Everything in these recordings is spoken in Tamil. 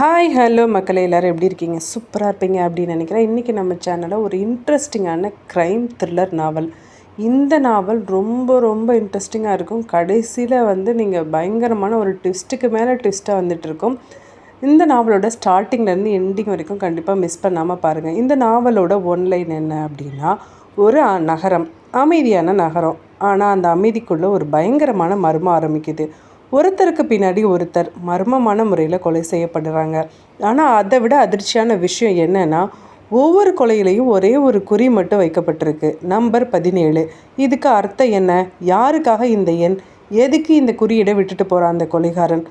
ஹாய் ஹலோ மக்களே, எல்லோரும் எப்படி இருக்கீங்க? சூப்பராக இருப்பீங்க அப்படின்னு நினைக்கிறேன். இன்றைக்கி நம்ம சேனலில் ஒரு இன்ட்ரெஸ்டிங்கான க்ரைம் த்ரில்லர் நாவல். இந்த நாவல் ரொம்ப ரொம்ப இன்ட்ரெஸ்டிங்காக இருக்கும். கடைசியில் நீங்கள் பயங்கரமான ஒரு ட்விஸ்ட்டுக்கு மேலே ட்விஸ்ட்டாக வந்துட்டுருக்கும். இந்த நாவலோட ஸ்டார்டிங்லேருந்து எண்டிங் வரைக்கும் கண்டிப்பாக மிஸ் பண்ணாமல் பாருங்கள். இந்த நாவலோட ஒன்லைன் என்ன அப்படின்னா, ஒரு நகரம், அமைதியான நகரம். ஆனால் அந்த அமைதிக்குள்ளே ஒரு பயங்கரமான மர்மம் ஆரம்பிக்குது. ஒருத்தருக்கு பின்னாடி ஒருத்தர் மர்மமான முறையில் கொலை செய்யப்படுறாங்க. ஆனால் அதை விட அதிர்ச்சியான விஷயம் என்னென்னா, ஒவ்வொரு கொலையிலையும் ஒரே ஒரு குறி மட்டும் வைக்கப்பட்டிருக்கு, நம்பர் 17. இதுக்கு அர்த்தம் என்ன? யாருக்காக இந்த எண்? எதுக்கு இந்த குறியீடை விட்டுட்டு போகிறான் அந்த கொலைகாரன்?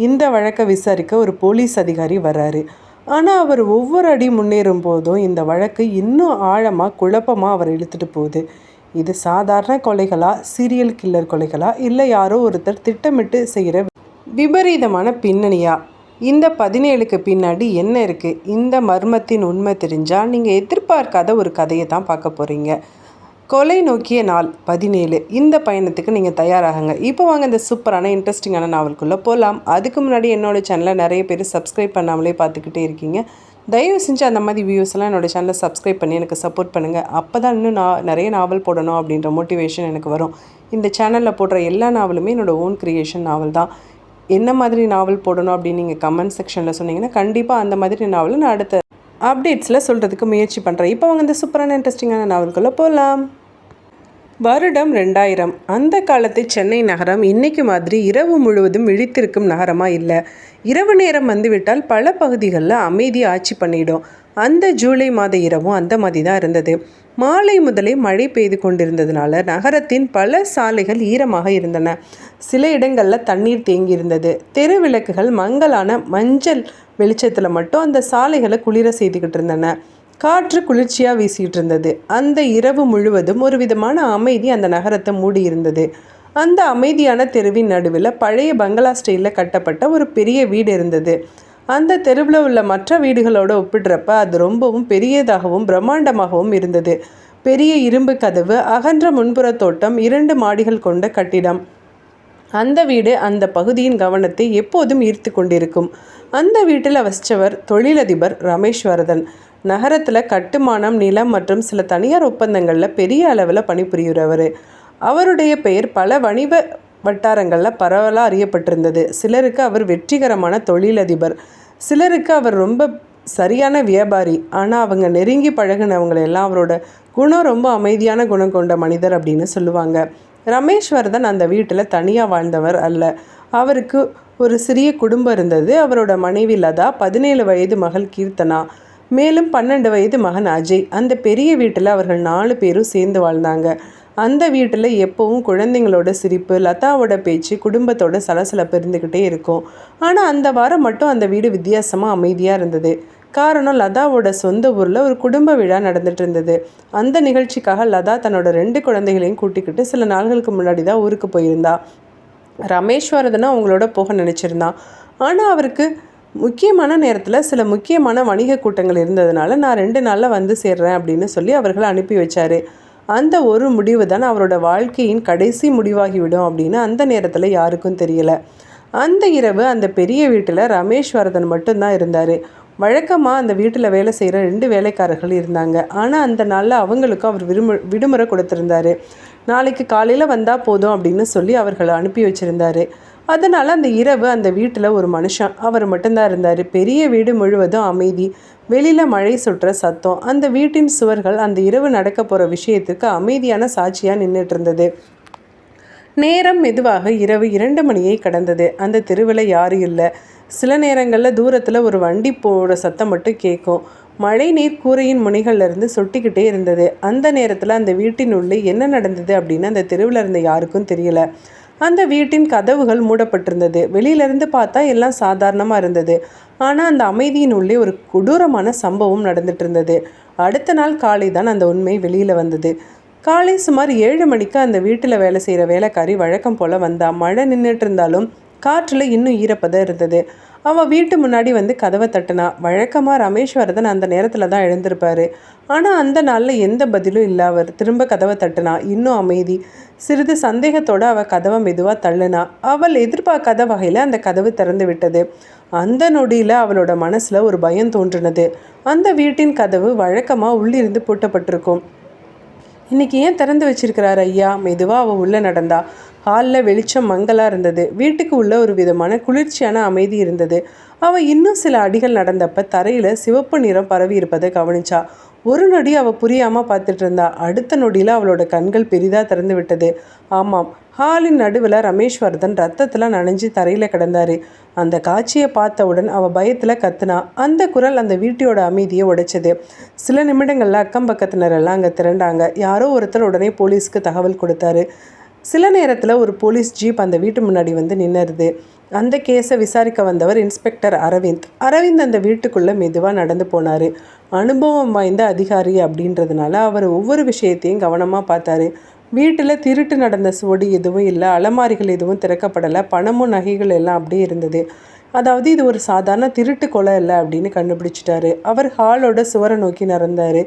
இந்த வழக்கை விசாரிக்க ஒரு போலீஸ் அதிகாரி வர்றாரு. ஆனால் அவர் ஒவ்வொரு அடி முன்னேறும் போதும் இந்த வழக்கு இன்னும் ஆழமாக குழப்பமாக அவர் இழுத்துட்டு போகுது. இது சாதாரண கொலைகளா, சீரியல் கில்லர் கொலைகளா, இல்லை யாரோ ஒருத்தர் திட்டமிட்டு செய்கிற விபரீதமான பின்னணியா? இந்த 17க்கு பின்னாடி என்ன இருக்குது? இந்த மர்மத்தின் உண்மை தெரிஞ்சால் நீங்கள் எதிர்பார்க்காத ஒரு கதையை தான் பார்க்க போகிறீங்க. கொலை நோக்கிய நாள் 17. இந்த பயணத்துக்கு நீங்கள் தயாராகுங்க. இப்போ வாங்க இந்த சூப்பரான இன்ட்ரெஸ்டிங்கான நாவலுக்குள்ளே போகலாம். அதுக்கு முன்னாடி என்னோடய சேனலை நிறைய பேர் சப்ஸ்கிரைப் பண்ணாமலே பார்த்துக்கிட்டே இருக்கீங்க. தயவு செஞ்சு அந்த மாதிரி வியூஸ்லாம் என்னோடய சேனலை சப்ஸ்கிரைப் பண்ணி எனக்கு சப்போர்ட் பண்ணுங்கள். அப்போ தான் இன்னும் நிறைய நாவல் போடணும் அப்படின்ற மோட்டிவேஷன் எனக்கு வரும். இந்த சேனலில் போடுற எல்லா நாவலுமே என்னோடய ஓன் க்ரியேஷன் நாவல் தான். என்ன மாதிரி நாவல் போடணும் அப்படின்னு நீங்கள் கமெண்ட் செக்ஷனில் சொன்னீங்கன்னா கண்டிப்பாக அந்த மாதிரி நாவல் நான் அடுத்த அப்டேட்ஸில் சொல்கிறதுக்கு முயற்சி பண்ணுறேன். இப்போ அவங்க இந்த சூப்பரான இன்ட்ரெஸ்டிங்கான நாவல்குள்ளே போகலாம். வருடம் 2000. அந்த காலத்து சென்னை நகரம் இன்றைக்கு மாதிரி இரவு முழுவதும் விழித்திருக்கும் நகரமாக இல்லை. இரவு நேரம் வந்துவிட்டால் பல பகுதிகளில் அமைதி ஆட்சி பண்ணிடும். அந்த ஜூலை மாத இரவும் அந்த மாதிரி தான் இருந்தது. மாலை முதலே மழை பெய்து கொண்டிருந்ததுனால நகரத்தின் பல சாலைகள் ஈரமாக இருந்தன. சில இடங்களில் தண்ணீர் தேங்கியிருந்தது. தெரு விளக்குகள் மங்கலான மஞ்சள் வெளிச்சத்தில் மட்டும் அந்த சாலைகளை குளிர செய்துக்கிட்டு இருந்தன. காற்று குளிர்ச்சியாக வீசிகிட்டு இருந்தது. அந்த இரவு முழுவதும் ஒரு விதமான அமைதி அந்த நகரத்தை மூடி இருந்தது. அந்த அமைதியான தெருவின் நடுவில் பழைய பங்களா ஸ்டைலில் கட்டப்பட்ட ஒரு பெரிய வீடு இருந்தது. அந்த தெருவில் உள்ள மற்ற வீடுகளோடு ஒப்பிடுறப்ப அது ரொம்பவும் பெரியதாகவும் பிரம்மாண்டமாகவும் இருந்தது. பெரிய இரும்பு கதவு, அகன்ற முன்புற தோட்டம், 2 மாடிகள் கொண்ட கட்டிடம். அந்த வீடு அந்த பகுதியின் கவனத்தை எப்போதும் ஈர்த்து கொண்டிருக்கும். அந்த வீட்டில் வசித்தவர் தொழிலதிபர் ரமேஸ்வரதன். நகரத்தில் கட்டுமானம், நிலம் மற்றும் சில தனியார் ஒப்பந்தங்களில் பெரிய அளவில் பணிபுரிகிறவர். அவருடைய பெயர் பல வணிக வட்டாரங்களில் பரவலாக அறியப்பட்டிருந்தது. சிலருக்கு அவர் வெற்றிகரமான தொழிலதிபர், சிலருக்கு அவர் ரொம்ப சரியான வியாபாரி. ஆனால் அவங்க நெருங்கி பழகினவங்களெல்லாம் அவரோட குணம் ரொம்ப அமைதியான குணம் கொண்ட மனிதர் அப்படின்னு சொல்லுவாங்க. ரமேஸ்வரதன் அந்த வீட்டில் தனியாக வாழ்ந்தவர் அல்ல. அவருக்கு ஒரு சிறிய குடும்பம் இருந்தது. அவரோட மனைவி லதா, 17 வயது மகள் கீர்த்தனா, மேலும் 12 வயது மகன் அஜய். அந்த பெரிய வீட்டில் அவர்கள் 4 பேரும் சேர்ந்து வாழ்ந்தாங்க. அந்த வீட்டில் எப்போவும் குழந்தைங்களோட சிரிப்பு, லதாவோட பேச்சு, குடும்பத்தோட சலசலப்பு இருந்துக்கிட்டே இருக்கும். ஆனால் அந்த வாரம் மட்டும் அந்த வீடு வித்தியாசமாக அமைதியாக இருந்தது. காரணம், லதாவோட சொந்த ஊரில் ஒரு குடும்ப விழா நடந்துட்டு இருந்தது. அந்த நிகழ்ச்சிக்காக லதா தன்னோட 2 குழந்தைகளையும் கூட்டிக்கிட்டு சில நாள்களுக்கு முன்னாடி தான் ஊருக்கு போயிருந்தா. ரமேஸ்வரதனும் அவங்களோட போக நினச்சிருந்தான். ஆனால் அவருக்கு முக்கியமான நேரத்தில் சில முக்கியமான வணிக கூட்டங்கள் இருந்ததுனால நான் 2 நாளில் வந்து சேர்றேன் அப்படின்னு சொல்லி அவர்களை அனுப்பி வச்சார். அந்த ஒரு முடிவு தான் அவரோட வாழ்க்கையின் கடைசி முடிவாகிவிடும் அப்படின்னு அந்த நேரத்தில் யாருக்கும் தெரியலை. அந்த இரவு அந்த பெரிய வீட்டில் ரமேஸ்வரதன் மட்டும்தான் இருந்தார். வழக்கமாக அந்த வீட்டில் வேலை செய்கிற 2 வேலைக்காரர்கள் இருந்தாங்க. ஆனால் அந்த நாளில் அவங்களுக்கும் அவர் விடுமுறை கொடுத்துருந்தாரு. நாளைக்கு காலையில் வந்தால் போதும் அப்படின்னு சொல்லி அவர்களை அனுப்பி வச்சுருந்தாரு. அதனால் அந்த இரவு அந்த வீட்டில் ஒரு மனுஷன், அவர் மட்டும்தான் இருந்தார். பெரிய வீடு முழுவதும் அமைதி. வெளியில் மழை சொட்டுற சத்தம். அந்த வீட்டின் சுவர்கள் அந்த இரவு நடக்க போகிற விஷயத்துக்கு அமைதியான சாட்சியாக நின்றுட்டு இருந்தது. நேரம் மெதுவாக இரவு 2 மணியை கடந்தது. அந்த தெருவில் யாரும் இல்லை. சில நேரங்களில் தூரத்தில் ஒரு வண்டி போகிற சத்தம் மட்டும் கேட்கும். மழை நீர் கூரையின் முனைகள்லேருந்து சொட்டிக்கிட்டே இருந்தது. அந்த நேரத்தில் அந்த வீட்டின் உள்ளே என்ன நடந்தது அப்படின்னு அந்த தெருவில் இருந்த யாருக்கும் தெரியல. அந்த வீட்டின் கதவுகள் மூடப்பட்டிருந்தது. வெளியிலேருந்து பார்த்தா எல்லாம் சாதாரணமாக இருந்தது. ஆனால் அந்த அமைதியின் உள்ளே ஒரு கொடூரமான சம்பவம் நடந்துட்டு இருந்தது. அடுத்த நாள் காலை தான் அந்த உண்மை வெளியில் வந்தது. காலை சுமார் 7 மணிக்கு அந்த வீட்டில் வேலை செய்கிற வேலைக்காரி வழக்கம் போல் வந்தா. மழை நின்றுட்டு இருந்தாலும் காற்றில் இன்னும் ஈரப்பதம் இருந்தது. அவள் வீட்டு முன்னாடி வந்து கதவை தட்டினா. வழக்கமாக ரமேஸ்வரதன் அந்த நேரத்தில் தான் எழுந்திருப்பார். ஆனால் அந்த நாளில் எந்த பதிலும் இல்லை. அவர் திரும்ப கதவை தட்டினா. இன்னும் அமைதி. சிறிது சந்தேகத்தோடு அவள் கதவை மெதுவாக தள்ளினா. அவள் எதிர்பார்க்காத வகையில் அந்த கதவு திறந்து விட்டது. அந்த நொடியில் அவளோட மனசில் ஒரு பயம் தோன்றினது. அந்த வீட்டின் கதவு வழக்கமாக உள்ளிருந்து பூட்டப்பட்டிருக்கும். இன்னைக்கு ஏன் திறந்து வச்சிருக்கிறார் ஐயா? மெதுவாக அவள் உள்ளே நடந்தா. ஹாலில் வெளிச்சம் மங்கலாக இருந்தது. வீட்டுக்கு உள்ள ஒரு விதமான குளிர்ச்சியான அமைதி இருந்தது. அவள் இன்னும் சில அடிகள் நடந்தப்ப தரையில் சிவப்பு நிறம் பரவி இருப்பதை கவனிச்சா. ஒரு நொடி அவள் புரியாமல் பார்த்துட்டு இருந்தா. அடுத்த நொடியில் அவளோட கண்கள் பெரிதாக திறந்து விட்டது. ஆமாம், ஹாலின் நடுவில் ரமேஸ்வர்தன் ரத்தத்தில் நனைஞ்சு தரையில் கிடந்தாரு. அந்த காட்சியை பார்த்தவுடன் அவள் பயத்தில் கத்துனா. அந்த குரல் அந்த வீட்டோட அமைதியை உடைச்சது. சில நிமிடங்களில் அக்கம் பக்கத்தினரெல்லாம் அங்கே திரண்டாங்க. யாரோ ஒருத்தர் உடனே போலீஸ்க்கு தகவல் கொடுத்தாரு. சில நேரத்தில் ஒரு போலீஸ் ஜீப் அந்த வீட்டு முன்னாடி வந்து நின்னுருது. அந்த கேஸை விசாரிக்க வந்தவர் இன்ஸ்பெக்டர் அரவிந்த். அந்த வீட்டுக்குள்ளே மெதுவாக நடந்து போனார். அனுபவம் வாய்ந்த அதிகாரி அப்படின்றதுனால அவர் ஒவ்வொரு விஷயத்தையும் கவனமாக பார்த்தாரு. வீட்டில் திருட்டு நடந்த சுவடி எதுவும் இல்லை, அலமாரிகள் எதுவும் திறக்கப்படலை, பணமும் நகைகள் எல்லாம் அப்படியே இருந்தது. அதாவது இது ஒரு சாதாரண திருட்டு கொலை இல்லை அப்படின்னு கண்டுபிடிச்சிட்டாரு. அவர் ஹாலோட சுவரை நோக்கி நடந்தார்.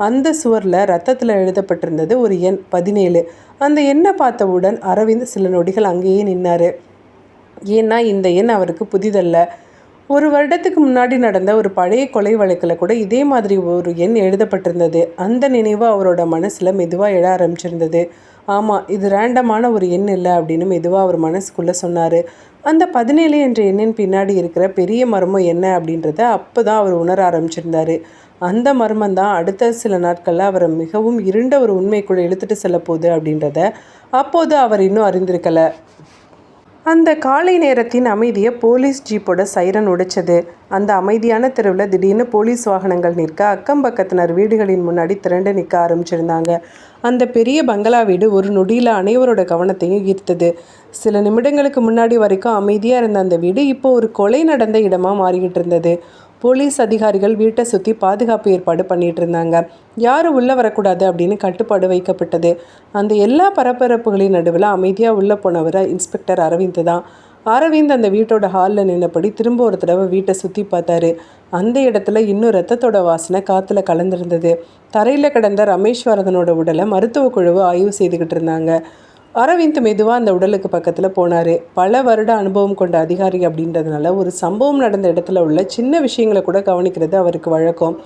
அந்த சுவரில் ரத்தத்தில் எழுதப்பட்டிருந்தது ஒரு எண் 17. அந்த எண்ணை பார்த்தவுடன் அரவிந்த் சில நொடிகள் அங்கேயே நின்னார். ஏன்னா இந்த எண் அவருக்கு புதிதல்ல. ஒரு வருடத்துக்கு முன்னாடி நடந்த ஒரு பழைய கொலை வழக்கில் கூட இதே மாதிரி ஒரு எண் எழுதப்பட்டிருந்தது. அந்த நினைவு அவரோட மனசில் மெதுவாக எழ ஆரம்பிச்சிருந்தது. ஆமாம், இது ரேண்டமான ஒரு எண் இல்லை அப்படின்னு மெதுவாக அவர் மனசுக்குள்ளே சொன்னார். அந்த 17 என்ற எண்ணின் பின்னாடி இருக்கிற பெரிய மர்மம் என்ன அப்படின்றத அப்போ தான் அவர் உணர ஆரம்பிச்சிருந்தார். அந்த மர்மம் தான் அடுத்த சில நாட்களில் அவரை மிகவும் இருண்ட ஒரு உண்மைக்குள்ளே இழுத்துட்டு செல்ல போகுது அப்படின்றத அப்போது அவர் இன்னும் அறிந்திருக்கலை. அந்த காலை நேரத்தின் அமைதியை போலீஸ் ஜீப்போட சைரன் உடைச்சது. அந்த அமைதியான தெருவில் திடீர்னு போலீஸ் வாகனங்கள் நிற்க அக்கம் பக்கத்தினர் வீடுகளின் முன்னாடி திரண்டு நிற்க ஆரம்பிச்சிருந்தாங்க. அந்த பெரிய பங்களா வீடு ஒரு நொடியில் அனைவரோட கவனத்தையும் ஈர்த்தது. சில நிமிடங்களுக்கு முன்னாடி வரைக்கும் அமைதியாக இருந்த அந்த வீடு இப்போ ஒரு கொலை நடந்த இடமாக மாறிக்கிட்டு இருந்தது. போலீஸ் அதிகாரிகள் வீட்டை சுற்றி பாதுகாப்பு ஏற்பாடு பண்ணிகிட்டு இருந்தாங்க. யாரும் உள்ளே வரக்கூடாது அப்படின்னு கட்டுப்பாடு வைக்கப்பட்டது. அந்த எல்லா பரபரப்புகளின் நடுவில் அமைதியாக உள்ளே போனவர் இன்ஸ்பெக்டர் அரவிந்த் தான். அரவிந்த் அந்த வீட்டோட ஹாலில் நின்னபடி திரும்ப ஒரு தடவை வீட்டை சுற்றி பார்த்தாரு. அந்த இடத்துல இன்னும் ரத்தத்தோட வாசனை காற்றுல கலந்துருந்தது. தரையில் கிடந்த ரமேஸ்வரதனோட உடலை மருத்துவ குழுவு ஆய்வு செய்துக்கிட்டு இருந்தாங்க. அரவிந்த் மெதுவாக அந்த உடலுக்கு பக்கத்தில் போனார். பல வருட அனுபவம் கொண்ட அதிகாரி அப்படின்றதுனால ஒரு சம்பவம் நடந்த இடத்துல உள்ள சின்ன விஷயங்களை கூட கவனிக்கிறது அவருக்கு வழக்கம்.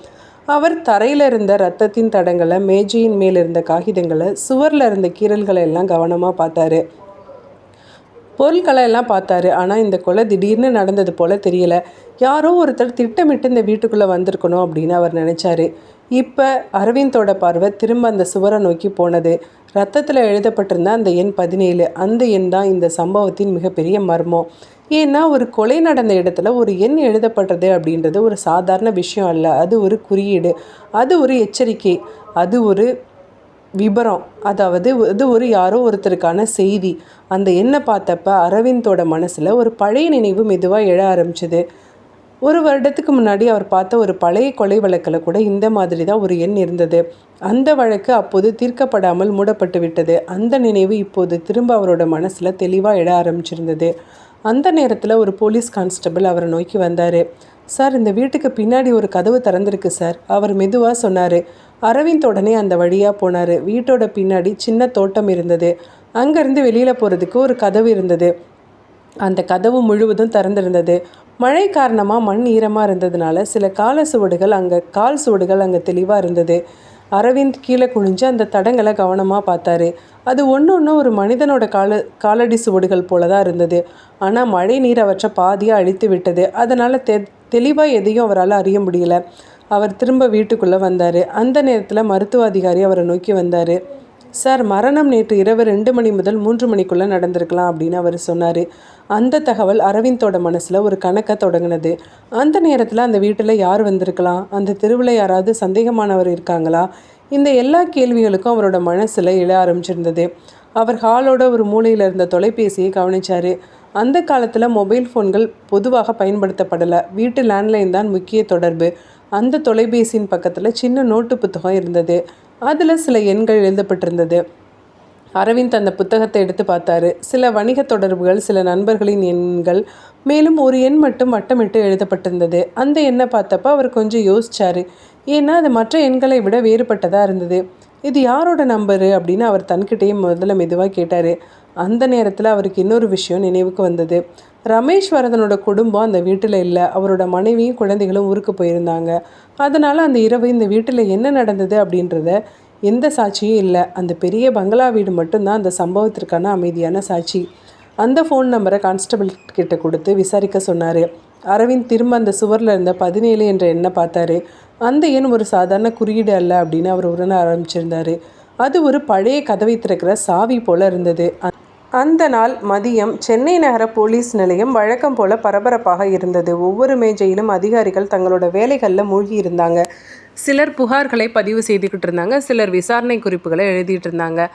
அவர் தரையில் இருந்த இரத்தத்தின் தடங்களை, மேஜையின் மேல் இருந்த காகிதங்களை, சுவரில் இருந்த கீறல்களை எல்லாம் கவனமாக பார்த்தாரு. பொருட்களை எல்லாம் பார்த்தாரு. ஆனால் இந்த கொலை திடீர்னு நடந்தது போல் தெரியல. யாரோ ஒருத்தர் திட்டமிட்டு இந்த வீட்டுக்குள்ளே வந்திருக்கணும் அப்படின்னு அவர் நினச்சாரு. இப்போ அரவிந்தோட பார்வை திரும்ப அந்த சுவரை நோக்கி போனது. ரத்தத்தில் எழுதப்பட்டிருந்த அந்த எண் 17. அந்த எண் தான் இந்த சம்பவத்தின் மிகப்பெரிய மர்மம். ஏன்னா ஒரு கொலை நடந்த இடத்துல ஒரு எண் எழுதப்பட்டது அப்படின்றது ஒரு சாதாரண விஷயம் அல்ல. அது ஒரு குறியீடு, அது ஒரு எச்சரிக்கை, அது ஒரு விபரம். அதாவது அது ஒரு யாரோ ஒருத்தருக்கான செய்தி. அந்த எண்ணை பார்த்தப்ப அரவிந்தோட மனசில் ஒரு பழைய நினைவு மெதுவாக எழ ஆரம்பிச்சது. ஒரு வருடத்துக்கு முன்னாடி அவர் பார்த்த ஒரு பழைய கொலை வழக்கில் கூட இந்த மாதிரி தான் ஒரு எண் இருந்தது. அந்த வழக்கு அப்போது தீர்க்கப்படாமல் மூடப்பட்டு விட்டது. அந்த நினைவு இப்போது திரும்ப அவரோட மனசில் தெளிவாக எழ ஆரம்பிச்சிருந்தது. அந்த நேரத்தில் ஒரு போலீஸ் கான்ஸ்டபிள் அவரை நோக்கி வந்தார். சார், இந்த வீட்டுக்கு பின்னாடி ஒரு கதவு திறந்திருக்கு சார், அவர் மெதுவாக சொன்னார். அரவிந்த் உடனே அந்த வழியாக போனார். வீட்டோட பின்னாடி சின்ன தோட்டம் இருந்தது. அங்கேருந்து வெளியில் போகிறதுக்கு ஒரு கதவு இருந்தது. அந்த கதவு முழுவதும் திறந்திருந்தது. மழை காரணமாக மண் ஈரமாக இருந்ததுனால சில கால் சுவடுகள் அங்கே தெளிவாக இருந்தது. அரவிந்த் கீழே குனிஞ்சு அந்த தடங்களை கவனமாக பார்த்தாரு. அது ஒன்று ஒரு மனிதனோட காலடி சுவடுகள் போல தான் இருந்தது. ஆனால் மழை நீர் அவற்றை பாதியாக அழித்து விட்டது. அதனால் தெளிவாக எதையும் அவரால் அறிய முடியல. அவர் திரும்ப வீட்டுக்குள்ளே வந்தார். அந்த நேரத்தில் மருத்துவ அதிகாரி அவரை நோக்கி வந்தார். சார், மரணம் நேற்று இரவு 2 மணி முதல் 3 மணிக்குள்ளே நடந்திருக்கலாம் அப்படின்னு அவர் சொன்னார். அந்த தகவல் அரவிந்தோட மனசில் ஒரு கணக்கை தொடங்கினது. அந்த நேரத்தில் அந்த வீட்டில் யார் வந்திருக்கலாம்? அந்த தெருவில் யாராவது சந்தேகமானவர் இருக்காங்களா? இந்த எல்லா கேள்விகளுக்கும் அவரோட மனசில் எழ ஆரம்பிச்சிருந்தது. அவர் ஹாலோட ஒரு மூலையில் இருந்த தொலைபேசியை கவனித்தார். அந்த காலத்தில் மொபைல் ஃபோன்கள் பொதுவாக பயன்படுத்தப்படலை. வீட்டு லேண்ட்லைன் தான் முக்கிய தொடர்பு. அந்த தொலைபேசியின் பக்கத்தில் சின்ன நோட்டு புத்தகம் இருந்தது. அதில் சில எண்கள் எழுதப்பட்டிருந்தது. அரவிந்த் அந்த புத்தகத்தை எடுத்து பார்த்தாரு. சில வணிக தொடர்புகள், சில நண்பர்களின் எண்கள், மேலும் ஒரு எண் மட்டும் வட்டமிட்டு எழுதப்பட்டிருந்தது. அந்த எண்ணை பார்த்தப்ப அவர் கொஞ்சம் யோசிச்சார். ஏன்னா அது மற்ற எண்களை விட வேறுபட்டதாக இருந்தது. இது யாரோட நம்பரு அப்படின்னு அவர் தன்கிட்டேயே முதல்ல மெதுவாக கேட்டார். அந்த நேரத்தில் அவருக்கு இன்னொரு விஷயம் நினைவுக்கு வந்தது. ரமேஸ்வரதனோட குடும்பம் அந்த வீட்டில் இல்லை. அவரோட மனைவியும் குழந்தைகளும் ஊருக்கு போயிருந்தாங்க. அதனால் அந்த இரவு இந்த வீட்டில் என்ன நடந்தது அப்படின்றத எந்த சாட்சியும் இல்லை. அந்த பெரிய பங்களா வீடு மட்டும்தான் அந்த சம்பவத்திற்கான அமைதியான சாட்சி. அந்த ஃபோன் நம்பரை கான்ஸ்டபிள் கிட்ட கொடுத்து விசாரிக்க சொன்னார். அரவிந்த் திரும்ப அந்த சுவரில் இருந்த 17 என்ற எண்ணை பார்த்தாரு. அந்த எண் ஒரு சாதாரண குறியீடு அல்ல அப்படின்னு அவர் உணர ஆரம்பிச்சிருந்தார். அது ஒரு பழைய கதவை திறக்கிற சாவி போல இருந்தது. அந்த நாள் மதியம் சென்னை நகர போலீஸ் நிலையம் வழக்கம் போல பரபரப்பாக இருந்தது. ஒவ்வொரு மேஜையிலும் அதிகாரிகள் தங்களோட வேலைகளில் மூழ்கி இருந்தாங்க. சிலர் புகார்களை பதிவு செய்துக்கிட்டு இருந்தாங்க, சிலர் விசாரணை குறிப்புகளை எழுதிட்டு இருந்தாங்க.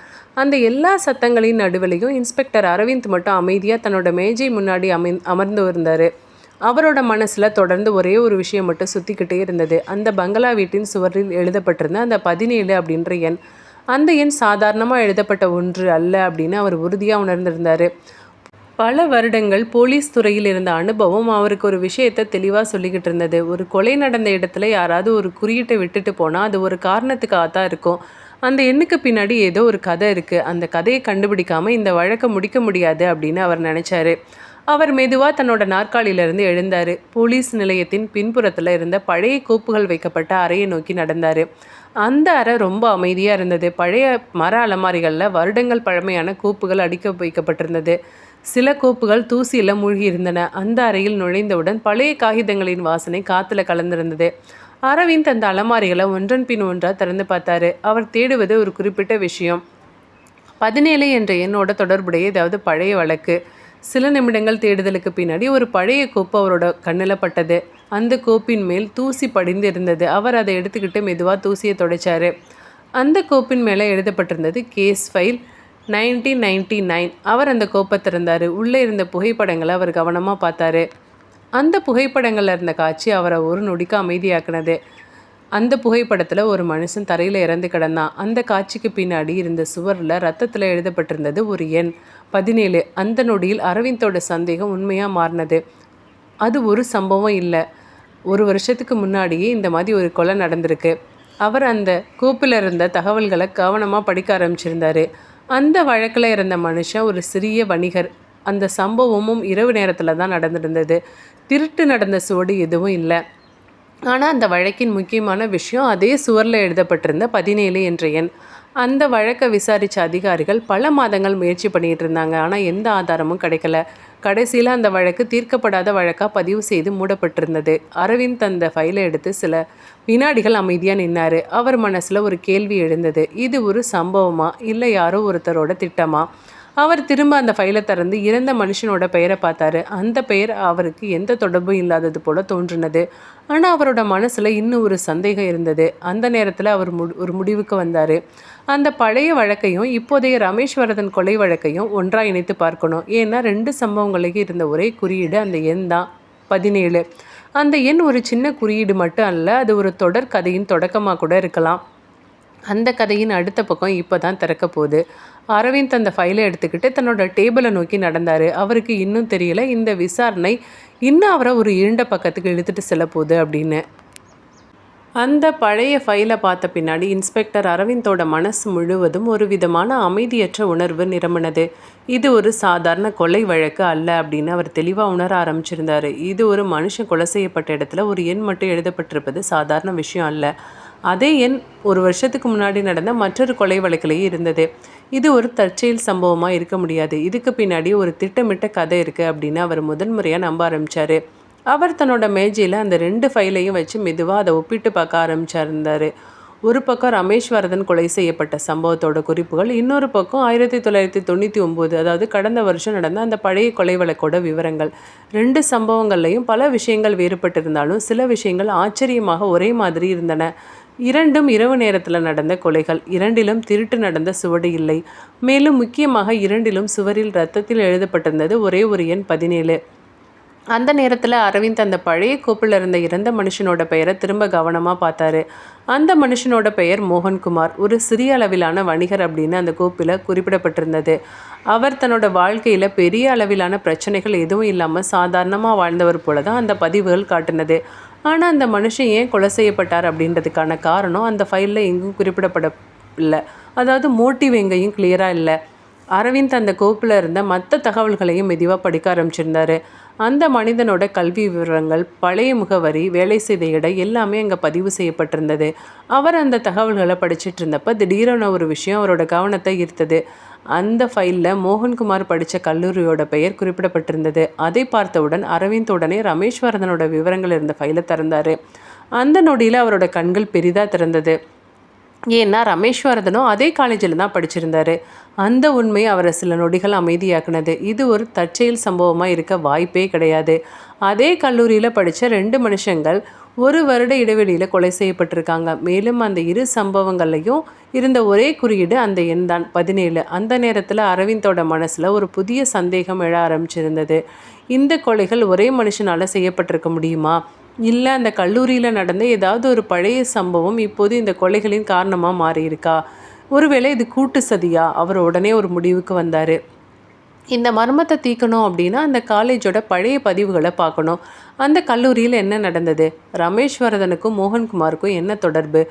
அந்த எல்லா சத்தங்களின் நடுவிலையும் இன்ஸ்பெக்டர் அரவிந்த் மட்டும் அமைதியாக தன்னோட மேஜை முன்னாடி அமர்ந்து இருந்தார். அவரோட மனசில் தொடர்ந்து ஒரே ஒரு விஷயம் மட்டும் சுற்றிக்கிட்டே இருந்தது. அந்த பங்களா வீட்டின் சுவரில் எழுதப்பட்டிருந்த அந்த 17 அப்படின்ற எண். அந்த எண் சாதாரணமாக எழுதப்பட்ட ஒன்று அல்ல அப்படின்னு அவர் உறுதியாக உணர்ந்திருந்தார். பல வருடங்கள் போலீஸ் துறையில் இருந்த அனுபவம் அவருக்கு ஒரு விஷயத்தை தெளிவாக சொல்லிக்கிட்டு இருந்தது. ஒரு கொலை நடந்த இடத்துல யாராவது ஒரு குறியீட்டை விட்டுட்டு போனால் அது ஒரு காரணத்துக்காக தான் இருக்கும். அந்த எண்ணுக்கு பின்னாடி ஏதோ ஒரு கதை இருக்குது. அந்த கதையை கண்டுபிடிக்காமல் இந்த வழக்கை முடிக்க முடியாது அப்படின்னு அவர் நினச்சாரு. அவர் மெதுவாக தன்னோட நாற்காலியிலிருந்து எழுந்தார். போலீஸ் நிலையத்தின் பின்புறத்தில் இருந்த பழைய கோப்புகள் வைக்கப்பட்ட அறையை நோக்கி நடந்தார். அந்த அறை ரொம்ப அமைதியாக இருந்தது. பழைய மர அலமாரிகளில் வருடங்கள் பழமையான கோப்புகள் அடிக்க வைக்கப்பட்டிருந்தது. சில கோப்புகள் தூசியில் மூழ்கி இருந்தன. அந்த அறையில் நுழைந்தவுடன் பழைய காகிதங்களின் வாசனை காற்றுல கலந்திருந்தது. அரவிந்த் அந்த அலமாரிகளை ஒன்றன் பின் ஒன்றாக திறந்து பார்த்தாரு. அவர் தேடுவது ஒரு குறிப்பிட்ட விஷயம். 17 என்ற எண்ணோட தொடர்புடைய ஏதாவது பழைய வழக்கு. சில நிமிடங்கள் தேடுதலுக்கு பின்னாடி ஒரு பழைய கோப்பு அவரோட கண்ணில் பட்டது. அந்த கோப்பின் மேல் தூசி படிந்து இருந்தது. அவர் அதை எடுத்துக்கிட்டு மெதுவாக தூசியை துடைச்சார். அந்த கோப்பின் மேலே எழுதப்பட்டிருந்தது கேஸ் ஃபைல் 1999. அவர் அந்த கோப்பை திறந்தார். உள்ளே இருந்த புகைப்படங்களை அவர் கவனமாக பார்த்தாரு. அந்த புகைப்படங்களில் இருந்த காட்சி அவரை ஒரு நொடிக்கு அமைதியாக்குனது. அந்த புகைப்படத்தில் ஒரு மனுஷன் தரையில் இறந்து கிடந்தான். அந்த காட்சிக்கு பின்னாடி இருந்த சுவரில் ரத்தத்தில் எழுதப்பட்டிருந்தது ஒரு எண் 17. அந்த நொடியில் அரவிந்தோட சந்தேகம் உண்மையாக மாறினது. அது ஒரு சம்பவம் இல்லை. ஒரு வருஷத்துக்கு முன்னாடியே இந்த மாதிரி ஒரு கொலை நடந்திருக்கு. அவர் அந்த கோப்பில் இருந்த தகவல்களை கவனமாக படிக்க ஆரம்பிச்சிருந்தார். அந்த வழக்கில் இருந்த மனுஷன் ஒரு சிறிய வணிகர். அந்த சம்பவமும் இரவு நேரத்தில் தான் நடந்திருந்தது. திருட்டு நடந்த சுவடு எதுவும் இல்லை. ஆனால் அந்த வழக்கின் முக்கியமான விஷயம் அதே சுவரில் எழுதப்பட்டிருந்த 17 என்ற எண். அந்த வழக்கை விசாரித்த அதிகாரிகள் பல மாதங்கள் முயற்சி பண்ணிகிட்டு இருந்தாங்க. ஆனால் எந்த ஆதாரமும் கிடைக்கல. கடைசியில் அந்த வழக்கு தீர்க்கப்படாத வழக்காக பதிவு செய்து மூடப்பட்டிருந்தது. அரவிந்த் அந்த ஃபைலை எடுத்து சில வினாடிகள் அமைதியாக நின்னார். அவர் மனசில் ஒரு கேள்வி எழுந்தது. இது ஒரு சம்பவமா இல்லை யாரோ ஒருத்தரோட திட்டமா? அவர் திரும்ப அந்த ஃபைலை திறந்து இறந்த மனுஷனோட பெயரை பார்த்தாரு. அந்த பெயர் அவருக்கு எந்த தொடர்பும் இல்லாதது போல தோன்றினது. ஆனால் அவரோட மனசில் இன்னும் ஒரு சந்தேகம் இருந்தது. அந்த நேரத்தில் அவர் ஒரு முடிவுக்கு வந்தார். அந்த பழைய வழக்கையும் இப்போதைய ரமேஸ்வரதன் கொலை வழக்கையும் ஒன்றாக இணைத்து பார்க்கணும். ஏன்னா 2 சம்பவங்களுக்கு இருந்த ஒரே குறியீடு அந்த எண் தான் 17. அந்த எண் ஒரு சின்ன குறியீடு மட்டும் அல்ல, அது ஒரு தொடர் கதையின் தொடக்கமாக கூட இருக்கலாம். அந்த கதையின் அடுத்த பக்கம் இப்போ தான் திறக்க போகுது. அரவிந்த் அந்த ஃபைலை எடுத்துக்கிட்டு தன்னோட டேபிளை நோக்கி நடந்தார். அவருக்கு இன்னும் தெரியல இந்த விசாரணை இன்னும் அவரை ஒரு இருண்ட பக்கத்துக்கு இழுத்துட்டு செல்ல போகுது அப்படின்னு. அந்த பழைய ஃபைலை பார்த்த பின்னாடி இன்ஸ்பெக்டர் அரவிந்தோட மனசு முழுவதும் ஒரு விதமான அமைதியற்ற உணர்வு நிரம்பினது. இது ஒரு சாதாரண கொலை வழக்கு அல்ல அப்படின்னு அவர் தெளிவாக உணர ஆரம்பிச்சிருந்தார். இது ஒரு மனுஷன் கொலை செய்யப்பட்ட இடத்துல ஒரு எண் மட்டும் எழுதப்பட்டிருப்பது சாதாரண விஷயம் அல்ல. அதே எண் ஒரு வருஷத்துக்கு முன்னாடி நடந்த மற்றொரு கொலை வழக்கிலேயே இருந்தது. இது ஒரு தற்செயல் சம்பவமாக இருக்க முடியாது. இதுக்கு பின்னாடி ஒரு திட்டமிட்ட கதை இருக்குது அப்படின்னு அவர் முதல் முறையாக நம்ப ஆரம்பித்தார். அவர் தன்னோட மேஜையில் அந்த 2 ஃபைலையும் வச்சு மெதுவாக அதை ஒப்பிட்டு பார்க்க ஆரம்பிச்சிருந்தார். ஒரு பக்கம் ரமேஸ்வரதன் கொலை செய்யப்பட்ட சம்பவத்தோட குறிப்புகள், இன்னொரு பக்கம் 1999, அதாவது கடந்த வருஷம் நடந்த அந்த பழைய கொலை வழக்கோட விவரங்கள். 2 சம்பவங்கள்லையும் பல விஷயங்கள் வேறுபட்டிருந்தாலும் சில விஷயங்கள் ஆச்சரியமாக ஒரே மாதிரி இருந்தன. 2ம் இரவு நேரத்தில் நடந்த கொலைகள். 2லும் திருட்டு நடந்த சுவடு இல்லை. மேலும் முக்கியமாக 2லும் சுவரில் ரத்தத்தில் எழுதப்பட்டிருந்தது ஒரே ஒரு எண் 17. அந்த நேரத்தில் அரவிந்த் அந்த பழைய கோப்பில் இருந்த இறந்த மனுஷனோட பெயரை திரும்ப கவனமாக பார்த்தாரு. அந்த மனுஷனோட பெயர் மோகன்குமார். ஒரு சிறிய அளவிலான வணிகர் அப்படின்னு அந்த கோப்பில் குறிப்பிடப்பட்டிருந்தது. அவர் தன்னோட வாழ்க்கையில் பெரிய அளவிலான பிரச்சனைகள் எதுவும் இல்லாமல் சாதாரணமாக வாழ்ந்தவர் போல தான் அந்த பதிவுகள் காட்டினது. ஆனால் அந்த மனுஷன் ஏன் கொலை செய்யப்பட்டார் அப்படின்றதுக்கான காரணம் அந்த ஃபைலில் எங்கும் குறிப்பிடப்படவில்லை. அதாவது மோட்டிவ் எங்கேயும் கிளியராக இல்லை. அரவிந்த் அந்த கோப்பில் இருந்த மற்ற தகவல்களையும் மெதுவாக படிக்க ஆரம்பிச்சிருந்தாரு. அந்த மனிதனோட கல்வி விவரங்கள், பழைய முகவரி, வேலை செய்த இடம் எல்லாமே அங்கே பதிவு செய்யப்பட்டிருந்தது. அவர் அந்த தகவல்களை படிச்சுட்டு இருந்தப்போ திடீரென ஒரு விஷயம் அவரோட கவனத்தை ஈர்த்தது. அந்த ஃபைலில் மோகன்குமார் படித்த கல்லூரியோட பெயர் குறிப்பிடப்பட்டிருந்தது. அதை பார்த்தவுடன் அரவிந்த் உடனே ரமேஸ்வரனோட விவரங்கள் இருந்த ஃபைலை திறந்தார். அந்த நொடியில் அவரோட கண்கள் பெரிதாக திறந்தது. ஏன்னா ரமேஸ்வரதனும் அதே காலேஜில் தான் படிச்சிருந்தாரு. அந்த உண்மை அவரை சில நொடிகள் அமைதியாக்குனது. இது ஒரு தற்செயல் சம்பவமாக இருக்க வாய்ப்பே கிடையாது. அதே கல்லூரியில் படித்த 2 மனுஷங்கள் 1 வருட இடைவெளியில் கொலை செய்யப்பட்டிருக்காங்க. மேலும் அந்த 2 சம்பவங்கள்லையும் இருந்த ஒரே குறியீடு அந்த எண் தான் 17. அந்த நேரத்தில் அரவிந்தோட மனசில் ஒரு புதிய சந்தேகம் எழ ஆரம்பிச்சிருந்தது. இந்த கொலைகள் ஒரே மனுஷனால் செய்யப்பட்டிருக்க முடியுமா? இல்லை அந்த கல்லூரியில் நடந்த ஏதாவது ஒரு பழைய சம்பவம் இப்போது இந்த கொலைகளின் காரணமாக மாறியிருக்கா? ஒருவேளை இது கூட்டு சதியா? அவர் உடனே ஒரு முடிவுக்கு வந்தார். இந்த மர்மத்தை தீர்க்கணும் அப்படின்னா அந்த காலேஜோட பழைய பதிவுகளை பார்க்கணும். அந்த கல்லூரியில் என்ன நடந்தது? ரமேஸ்வரதனுக்கும் மோகன்குமாருக்கும் என்ன தொடர்பு?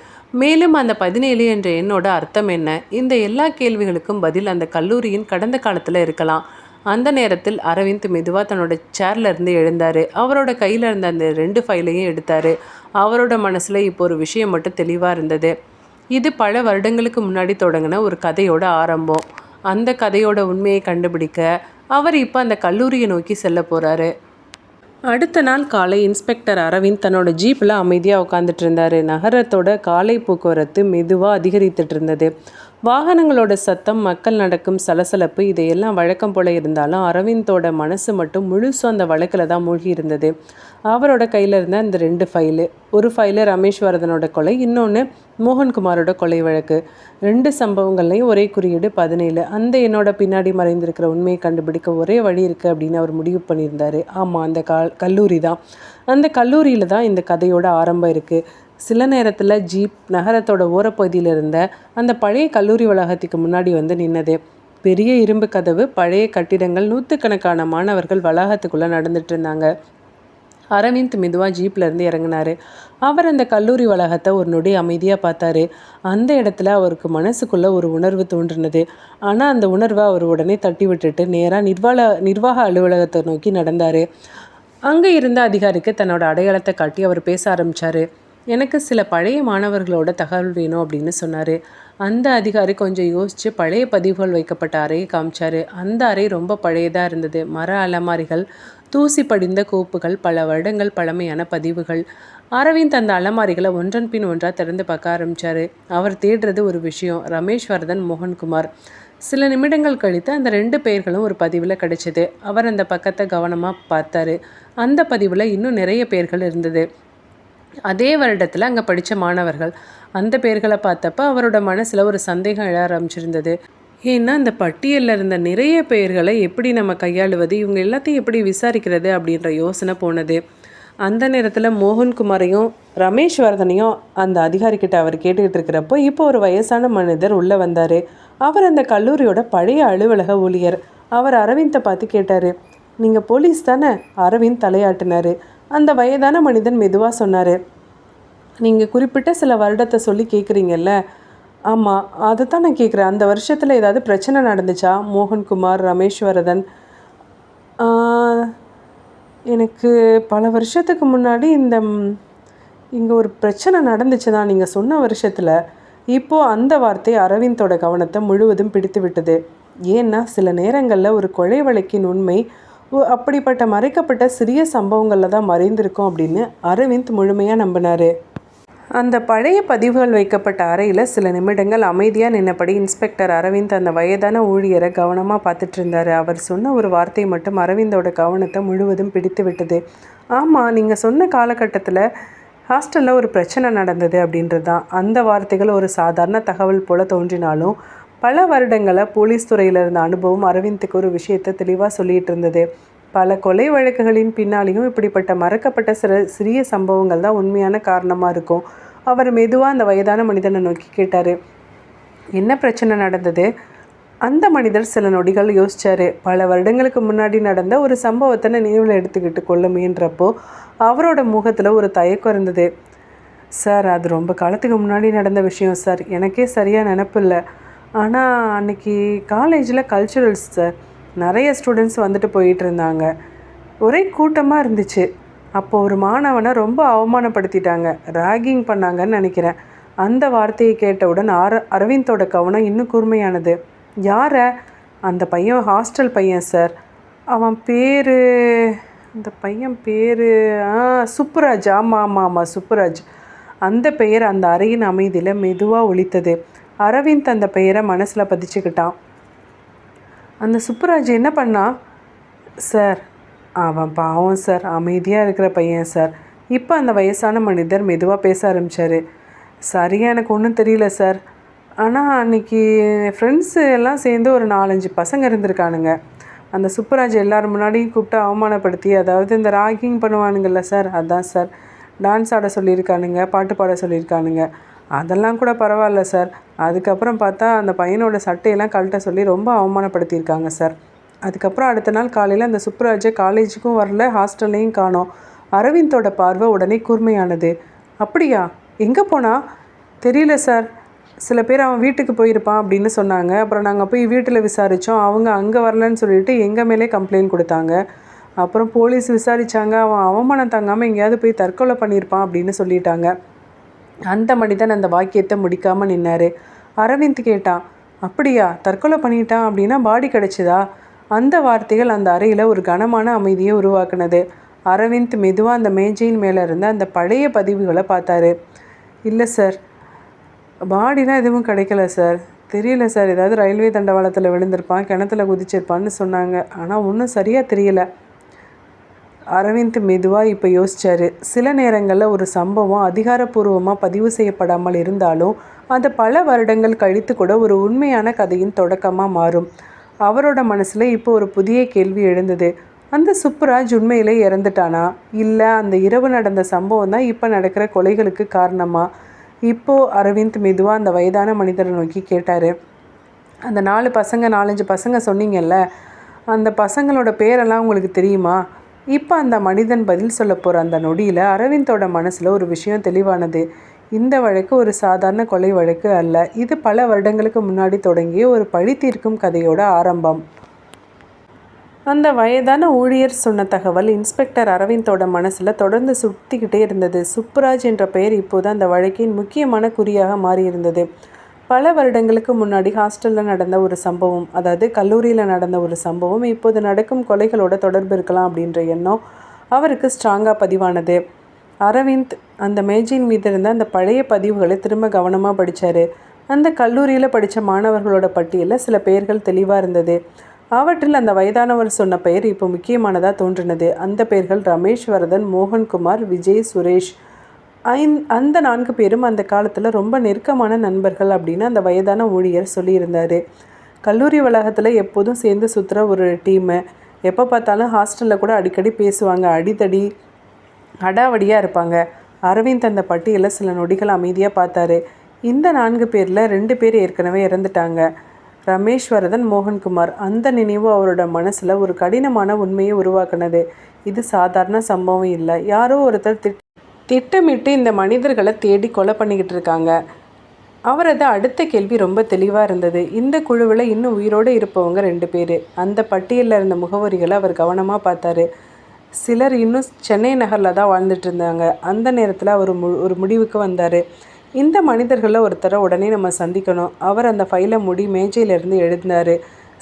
மேலும் அந்த 17 என்ற எண்ணோட அர்த்தம் என்ன? இந்த எல்லா கேள்விகளுக்கும் பதில் அந்த கல்லூரியின் கடந்த காலத்தில் இருக்கலாம். அந்த நேரத்தில் அரவிந்த் மெதுவாக தன்னோட சேர்லேருந்து எழுந்தார். அவரோட கையில் இருந்த அந்த 2 ஃபைலையும் எடுத்தார். அவரோட மனசில் இப்போ ஒரு விஷயம் மட்டும் தெளிவாக இருந்தது. இது பல வருடங்களுக்கு முன்னாடி தொடங்கின ஒரு கதையோட ஆரம்பம். அந்த கதையோட உண்மையை கண்டுபிடிக்க அவர் இப்போ அந்த கல்லூரியை நோக்கி செல்ல போகிறாரு. அடுத்த நாள் காலை இன்ஸ்பெக்டர் அரவிந்த் தன்னோட ஜீப்பில் அமைதியாக உட்காந்துட்டு இருந்தார். நகரத்தோட காலை போக்குவரத்து மெதுவாக அதிகரித்துட்டு இருந்தது. வாகனங்களோட சத்தம், மக்கள் நடக்கும் சலசலப்பு இதையெல்லாம் வழக்கம் போல இருந்தாலும் அரவிந்தோட மனசு மட்டும் முழுசும் அந்த வழக்கில் தான் மூழ்கி இருந்தது. அவரோட கையில் இருந்த அந்த 2 ஃபைலு, ஒரு ஃபைலு ரமேஸ்வரதனோட கொலை, இன்னொன்று மோகன்குமாரோட கொலை வழக்கு. 2 சம்பவங்கள்லையும் ஒரே குறியீடு 17. அந்த என்னோட பின்னாடி மறைந்திருக்கிற உண்மையை கண்டுபிடிக்க ஒரே வழி இருக்குது அப்படின்னு அவர் முடிவு பண்ணியிருந்தார். ஆமாம், அந்த கல்லூரி தான். அந்த கல்லூரியில் தான் இந்த கதையோட ஆரம்பம் இருக்குது. சில நேரத்தில் ஜீப் நகரத்தோட ஓரப்பகுதியில் இருந்த அந்த பழைய கல்லூரி வளாகத்துக்கு முன்னாடி வந்து நின்னது. பெரிய இரும்பு கதவு, பழைய கட்டிடங்கள், 100கணக்கான மாணவர்கள் வளாகத்துக்குள்ளே நடந்துட்டு இருந்தாங்க. அரவிந்த் மெதுவாக ஜீப்லேருந்து இறங்கினார். அவர் அந்த கல்லூரி வளாகத்தை ஒரு நொடி அமைதியாக பார்த்தாரு. அந்த இடத்துல அவருக்கு மனசுக்குள்ளே ஒரு உணர்வு தோன்றினது. ஆனால் அந்த உணர்வை அவர் உடனே தட்டி விட்டுட்டு நேராக நிர்வாக அலுவலகத்தை நோக்கி நடந்தார். அங்கே இருந்த அதிகாரிக்கு தன்னோட அடையாளத்தை காட்டி அவர் பேச ஆரம்பித்தார். எனக்கு சில பழைய மாணவர்களோட தகவல் வேணும் அப்படின்னு சொன்னார். அந்த அதிகாரி கொஞ்சம் யோசித்து பழைய பதிவுகள் வைக்கப்பட்ட அறையை காமிச்சார். அந்த அறை ரொம்ப பழையதாக இருந்தது. மர அலமாரிகள், தூசி படிந்த கோப்புகள், பல வருடங்கள் பழமையான பதிவுகள். அரவிந்த் அந்த அலமாரிகளை ஒன்றன் பின் ஒன்றாக திறந்து பார்க்க ஆரம்பித்தார். அவர் தேடுறது ஒரு விஷயம், ரமேஸ்வரதன், மோகன்குமார். சில நிமிடங்கள் கழித்து அந்த 2 பெயர்களும் ஒரு பதிவில் கிடைச்சிது. அவர் அந்த பக்கத்தை கவனமாக பார்த்தாரு. அந்த பதிவில் இன்னும் நிறைய பெயர்கள் இருந்தது. அதே வருடத்தில் அங்கே படித்த மாணவர்கள். அந்த பெயர்களை பார்த்தப்ப அவரோட மனசில் ஒரு சந்தேகம் எழ ஆரம்பிச்சிருந்தது. ஏன்னா அந்த பட்டியலில் இருந்த நிறைய பெயர்களை எப்படி நம்ம கையாளுவது, இவங்க எல்லாத்தையும் எப்படி விசாரிக்கிறது அப்படின்ற யோசனை போனது. அந்த நேரத்தில் மோகன்குமாரையும் ரமேஸ்வரதனையும் அந்த அதிகாரிக்கிட்ட அவர் கேட்டுக்கிட்டு இருக்கிறப்போ இப்போ ஒரு வயசான மனிதர் உள்ளே வந்தார். அவர் அந்த கல்லூரியோட பழைய அலுவலக ஊழியர். அவர் அரவிந்தை பார்த்து கேட்டார், நீங்கள் போலீஸ் தானே? அரவிந்த் தலையாட்டினார். அந்த வயதான மனிதன் மெதுவாக சொன்னார், நீங்கள் குறிப்பிட்ட சில வருடத்தை சொல்லி கேட்குறீங்கல்ல? ஆமாம், அதை தான் நான் கேட்குறேன். அந்த வருஷத்தில் ஏதாவது பிரச்சனை நடந்துச்சா? மோகன்குமார், ரமேஸ்வரதன். எனக்கு பல வருஷத்துக்கு முன்னாடி இங்கே ஒரு பிரச்சனை நடந்துச்சு தான், நீங்கள் சொன்ன வருஷத்தில். இப்போது அந்த வார்த்தை அரவிந்தோட கவனத்தை முழுவதும் பிடித்து விட்டது. ஏன்னா சில நேரங்களில் ஒரு கொலை வழக்கின் உண்மை அப்படிப்பட்ட மறைக்கப்பட்ட சிறிய சம்பவங்களில் தான் மறைந்திருக்கும் அப்படின்னு அரவிந்த் முழுமையாக நம்பினார். அந்த பழைய பதிவுகள் வைக்கப்பட்ட அறையில் சில நிமிடங்கள் அமைதியாக நின்னபடி இன்ஸ்பெக்டர் அரவிந்த் அந்த வயதான ஊழியரை கவனமாக பார்த்துட்டு இருந்தார். அவர் சொன்ன ஒரு வார்த்தை மட்டும் அரவிந்தோட கவனத்தை முழுவதும் பிடித்து விட்டது. ஆமாம், நீங்கள் சொன்ன காலகட்டத்தில் ஹாஸ்டலில் ஒரு பிரச்சனை நடந்தது அப்படின்றது தான். அந்த வார்த்தைகள் ஒரு சாதாரண தகவல் போல் தோன்றினாலும் பல வருடங்களில் போலீஸ் துறையில் இருந்த அனுபவம் அரவிந்துக்கு ஒரு விஷயத்தை தெளிவாக சொல்லிகிட்டு இருந்தது. பல கொலை வழக்குகளின் பின்னாலேயும் இப்படிப்பட்ட மறக்கப்பட்ட சிறிய சம்பவங்கள் தான் உண்மையான காரணமாக இருக்கும். அவர் மெதுவாக அந்த வயதான மனிதனை நோக்கி கேட்டார், என்ன பிரச்சனை நடந்தது? அந்த மனிதர் சில நொடிகள் யோசித்தார். பல வருடங்களுக்கு முன்னாடி நடந்த ஒரு சம்பவத்தை நினைவில் எடுத்துக்கிட்டு கொள்ள முயன்றப்போ அவரோட முகத்தில் ஒரு தயக்கம் இருந்தது. சார், அது ரொம்ப காலத்துக்கு முன்னாடி நடந்த விஷயம் சார். எனக்கே சரியாக நினப்பு இல்லை. ஆனால் அன்றைக்கி காலேஜில் கல்ச்சுரல்ஸ் சார், நிறைய ஸ்டூடெண்ட்ஸ் வந்துட்டு போயிட்டு இருந்தாங்க. ஒரே கூட்டமாக இருந்துச்சு. அப்போ ஒரு மாணவனை ரொம்ப அவமானப்படுத்திட்டாங்க, ராகிங் பண்ணாங்கன்னு நினைக்கிறேன். அந்த வார்த்தையை கேட்டவுடன் அரவிந்தோட கவனம் இன்னும் கூர்மையானது. யாரை? அந்த பையன் ஹாஸ்டல் பையன் சார். அவன் பேர், அந்த பையன் பேர் சுப்புராஜ். ஆமாம் ஆமாம் ஆமாம், சுப்புராஜ். அந்த பெயர் அந்த அறையின் அமைதியில் மெதுவாக ஒலித்தது. அரவிந்த் அந்த பெயரை மனசில் பதிச்சுக்கிட்டான். அந்த சுப்புராஜ் என்ன பண்ணா சார்? அவன் பாவம் சார், அமைதியாக இருக்கிற பையன் சார். இப்போ அந்த வயசான மனிதர் மெதுவாக பேச ஆரம்பித்தார். சரியாக எனக்கு ஒன்றும் தெரியல சார். ஆனால் அன்றைக்கி ஃப்ரெண்ட்ஸு எல்லாம் சேர்ந்து ஒரு 4-5 பசங்க இருந்திருக்கானுங்க. அந்த சுப்புராஜ் எல்லோரும் முன்னாடியும் கூப்பிட்டு அவமானப்படுத்தி, அதாவது இந்த ராகிங் பண்ணுவானுங்கள்ல சார், அதுதான் சார். டான்ஸ் ஆட சொல்லியிருக்கானுங்க, பாட்டு பாட சொல்லியிருக்கானுங்க. அதெல்லாம் கூட பரவாயில்ல சார். அதுக்கப்புறம் பார்த்தா அந்த பையனோட சட்டையெல்லாம் கழட்ட சொல்லி ரொம்ப அவமானப்படுத்தியிருக்காங்க சார். அதுக்கப்புறம் அடுத்த நாள் காலையில் அந்த சுப்புராஜை காலேஜுக்கும் வரல, ஹாஸ்டல்லையும் காணோம். அரவிந்தோட பார்வை உடனே கூர்மையானது. அப்படியா? எங்கே போனா? தெரியல சார். சில பேர் அவன் வீட்டுக்கு போயிருப்பான் அப்படின்னு சொன்னாங்க. அப்புறம் நாங்கள் போய் வீட்டில் விசாரித்தோம். அவங்க அங்கே வரலன்னு சொல்லிட்டு எங்கள் மேலே கம்ப்ளைண்ட் கொடுத்தாங்க. அப்புறம் போலீஸ் விசாரித்தாங்க. அவன் அவமானம் தாங்காமல் எங்கேயாவது போய் தற்கொலை பண்ணியிருப்பான் அப்படின்னு சொல்லிட்டாங்க. அந்த மனிதன் அந்த வாக்கியத்தை முடிக்காமல் நின்னார். அரவிந்த் கேட்டான், அப்படியா? தற்கொலை பண்ணிட்டான் அப்படின்னா பாடி கிடச்சிதா? அந்த வார்த்தைகள் அந்த அறையில் ஒரு கனமான அமைதியை உருவாக்குனது. அரவிந்த் மெதுவாக அந்த மேஜையின் மேலே இருந்த அந்த பழைய பதிவுகளை பார்த்தாரு. இல்லை சார், பாடிலாம் எதுவும் கிடைக்கல சார். தெரியல சார், ஏதாவது ரயில்வே தண்டவாளத்தில் விழுந்திருப்பான், கிணத்துல குதிச்சிருப்பான்னு சொன்னாங்க. ஆனால் ஒன்றும் சரியாக தெரியல. அரவிந்த் மெதுவாக இப்போ யோசித்தார். சில நேரங்களில் ஒரு சம்பவம் அதிகாரப்பூர்வமாக பதிவு செய்யப்படாமல் இருந்தாலும் அது பல வருடங்கள் கழித்து கூட ஒரு உண்மையான கதையின் தொடக்கமாக மாறும். அவரோட மனசில் இப்போ ஒரு புதிய கேள்வி எழுந்தது. அந்த சுப்புராஜ் உண்மையிலே இறந்துட்டானா? இல்லை அந்த இரவு நடந்த சம்பவம் தான் இப்போ நடக்கிற கொலைகளுக்கு காரணமா? இப்போது அரவிந்த் மெதுவாக அந்த வயதான மனிதரை நோக்கி கேட்டார். அந்த 4-5 பசங்க சொன்னீங்கல்ல, அந்த பசங்களோட பேரெல்லாம் உங்களுக்கு தெரியுமா? இப்போ அந்த மனிதன் பதில் சொல்ல போகிற அந்த நொடியில் அரவிந்தோட மனசில் ஒரு விஷயம் தெளிவானது. இந்த வழக்கு ஒரு சாதாரண கொலை வழக்கு அல்ல. இது பல வருடங்களுக்கு முன்னாடி தொடங்கிய ஒரு பழி தீர்க்கும் கதையோட ஆரம்பம். அந்த வயதான ஊழியர் சொன்ன தகவல் இன்ஸ்பெக்டர் அரவிந்தோட மனசில் தொடர்ந்து சுற்றிக்கிட்டே இருந்தது. சுப்புராஜ் என்ற பெயர் இப்போது அந்த வழக்கின் முக்கியமான குறியாக மாறியிருந்தது. பல வருடங்களுக்கு முன்னாடி ஹாஸ்டலில் நடந்த ஒரு சம்பவம், அதாவது கல்லூரியில் நடந்த ஒரு சம்பவம் இப்போது நடக்கும் கொலைகளோட தொடர்பு இருக்கலாம் அப்படின்ற எண்ணம் அவருக்கு ஸ்ட்ராங்காக பதிவானது. அரவிந்த் அந்த மேஜையின் மீது இருந்த அந்த பழைய பதிவுகளை திரும்ப கவனமாக படித்தார். அந்த கல்லூரியில் படித்த மாணவர்களோட பட்டியலில் சில பெயர்கள் தெளிவாக இருந்தது. அவற்றில் அந்த வயதானவர் சொன்ன பெயர் இப்போ முக்கியமானதாக தோன்றினது. அந்த பெயர்கள் ரமேஷ் வரதன், மோகன்குமார், விஜய், சுரேஷ். அந்த 4 பேரும் அந்த காலத்தில் ரொம்ப நெருக்கமான நண்பர்கள் அப்படின்னு அந்த வயதான ஊழியர் சொல்லியிருந்தார். கல்லூரி வளாகத்தில் எப்போதும் சேர்ந்து சுற்றுற ஒரு டீமு. எப்போ பார்த்தாலும் ஹாஸ்டலில் கூட அடிக்கடி பேசுவாங்க. அடித்தடி அடாவடியாக இருப்பாங்க. அரவிந்த் அந்த பட்டியலில் சில நொடிகள் அமைதியாக பார்த்தாரு. இந்த 4 பேரில் 2 பேர் ஏற்கனவே இறந்துட்டாங்க, ரமேஸ்வரதன், மோகன்குமார். அந்த நினைவு அவரோட மனசில் ஒரு கடினமான உண்மையை உருவாக்குனது. இது சாதாரண சம்பவம் இல்லை. யாரோ ஒருத்தர் திட்டமிட்டு இந்த மனிதர்களை தேடி கொலை பண்ணிக்கிட்டு இருக்காங்க. அவரது அடுத்த கேள்வி ரொம்ப தெளிவாக இருந்தது. இந்த குழுவில் இன்னும் உயிரோடு இருப்பவங்க 2 பேர். அந்த பட்டியலில் இருந்த முகவரிகளை அவர் கவனமாக பார்த்தாரு. சிலர் இன்னும் சென்னை நகரில் தான் வாழ்ந்துட்டு இருந்தாங்க. அந்த நேரத்தில் அவர் ஒரு முடிவுக்கு வந்தார். இந்த மனிதர்களில் ஒருத்தரை உடனே நம்ம சந்திக்கணும். அவர் அந்த ஃபைலை மேஜையிலேருந்து எழுதினார்.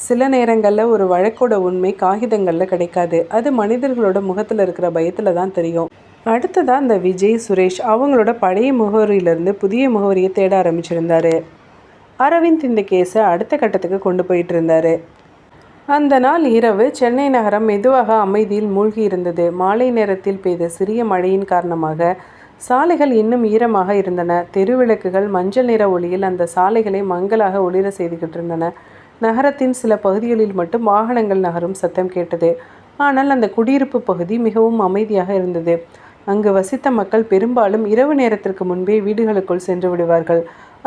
சில நேரங்களில் ஒரு வழக்கோட உண்மை காகிதங்களில் கிடைக்காது, அது மனிதர்களோட முகத்தில் இருக்கிற பயத்தில் தான் தெரியும். அடுத்ததான் இந்த விஜய், சுரேஷ் அவங்களோட பழைய முகவரியிலேருந்து புதிய முகவரியை தேட ஆரம்பிச்சிருந்தார். அரவிந்த் இந்த கேஸை அடுத்த கட்டத்துக்கு கொண்டு போயிட்டு இருந்தார். அந்த நாள் இரவு சென்னை நகரம் மெதுவாக அமைதியில் மூழ்கி இருந்தது. மாலை நேரத்தில் பெய்த சிறிய மழையின் காரணமாக சாலைகள் இன்னும் ஈரமாக இருந்தன. தெருவிளக்குகள் மஞ்சள் நிற ஒளியில் அந்த சாலைகளை மங்கலாக ஒளிர செய்துகிட்டு இருந்தன. நகரத்தின் சில பகுதிகளில் மட்டும் வாகனங்கள் நகரும் சத்தம் கேட்டது. ஆனால் அந்த குடியிருப்பு பகுதி மிகவும் அமைதியாக இருந்தது. அங்கு வசித்த மக்கள் பெரும்பாலும் இரவு நேரத்திற்கு முன்பே வீடுகளுக்குள் சென்று விடுவார்கள்.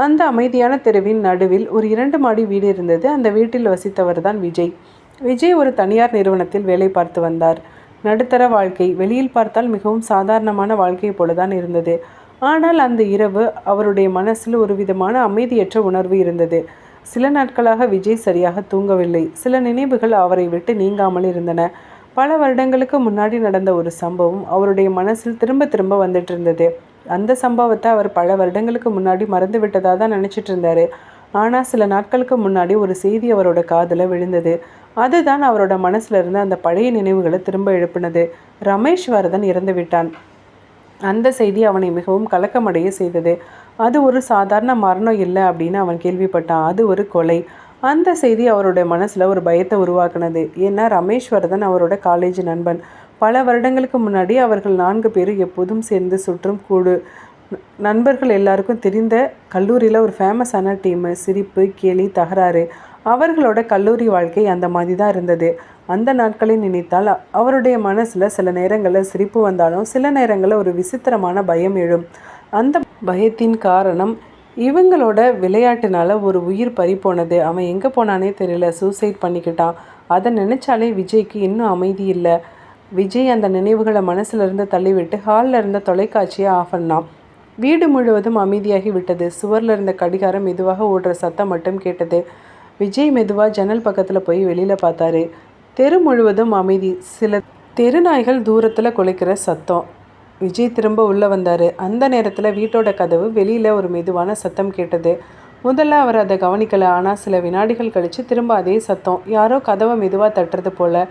அந்த அமைதியான தெருவின் நடுவில் ஒரு 2 மாடி வீடு இருந்தது. அந்த வீட்டில் வசித்தவர் தான் விஜய். விஜய் ஒரு தனியார் நிறுவனத்தில் வேலை பார்த்து வந்தார். நடுத்தர வாழ்க்கை, வெளியில் பார்த்தால் மிகவும் சாதாரணமான வாழ்க்கை போலதான் இருந்தது. ஆனால் அந்த இரவு அவருடைய மனசில் ஒரு விதமான அமைதியற்ற உணர்வு இருந்தது. சில நாட்களாக விஜய் சரியாக தூங்கவில்லை. சில நினைவுகள் அவரை விட்டு நீங்காமல் இருந்தன. பல வருடங்களுக்கு முன்னாடி நடந்த ஒரு சம்பவம் அவருடைய மனசில் திரும்ப திரும்ப வந்துட்டு இருந்தது. அந்த சம்பவத்தை அவர் பல வருடங்களுக்கு முன்னாடி மறந்து விட்டதாக தான் நினச்சிட்டு இருந்தாரு. ஆனால் சில நாட்களுக்கு முன்னாடி ஒரு செய்தி அவரோட காதில் விழுந்தது. அதுதான் அவரோட மனசுல இருந்து அந்த பழைய நினைவுகளை திரும்ப எழுப்பினது. ரமேஷ் வரதன் இறந்து விட்டான். அந்த செய்தி அவனை மிகவும் கலக்கமடைய செய்தது. அது ஒரு சாதாரண மரணம் இல்லை அப்படின்னு அவன் கேள்விப்பட்டான். அது ஒரு கொலை. அந்த செய்தி அவருடைய மனசில் ஒரு பயத்தை உருவாக்குனது. ஏன்னா ரமேஸ்வரதன் அவரோட காலேஜ் நண்பன். பல வருடங்களுக்கு முன்னாடி அவர்கள் 4 பேரும் எப்போதும் சேர்ந்து சுற்றும் கூடு. நண்பர்கள் எல்லாருக்கும் தெரிந்த கல்லூரியில் ஒரு ஃபேமஸான டீமு. சிரிப்பு, கேலி, தகராறு. அவர்களோட கல்லூரி வாழ்க்கை அந்த மாதிரி தான் இருந்தது. அந்த நாட்களை நினைத்தால் அவருடைய மனசில் சில நேரங்களில் சிரிப்பு வந்தாலும் சில நேரங்களில் ஒரு விசித்திரமான பயம் எழும். அந்த பயத்தின் காரணம் இவங்களோட விளையாட்டுனால ஒரு உயிர் பறிப்போனது. அவன் எங்கே போனானே தெரியல. சூசைட் பண்ணிக்கிட்டான். அதை நினச்சாலே விஜய்க்கு இன்னும் அமைதி இல்லை. விஜய் அந்த நினைவுகளை மனசுலேருந்து தள்ளிவிட்டு ஹாலில் இருந்த தொலைக்காட்சியை ஆஃப் பண்ணான். வீடு முழுவதும் அமைதியாகி விட்டது. சுவரில் இருந்த கடிகாரம் மெதுவாக ஓடுற சத்தம் மட்டும் கேட்டது. விஜய் மெதுவாக ஜன்னல் பக்கத்தில் போய் வெளியில் பார்த்தாரு. தெரு முழுவதும் அமைதி. சில தெருநாய்கள் தூரத்தில் குலைக்கிற சத்தம். விஜய் திரும்ப உள்ளே வந்தார். அந்த நேரத்தில் வீட்டோட கதவு வெளியில் ஒரு மெதுவான சத்தம் கேட்டது. முதல்ல அவர் அதை கவனிக்கலை. ஆனால் சில வினாடிகள் கழித்து திரும்ப அதே சத்தம். யாரோ கதவை மெதுவாக தட்டுறது போல்.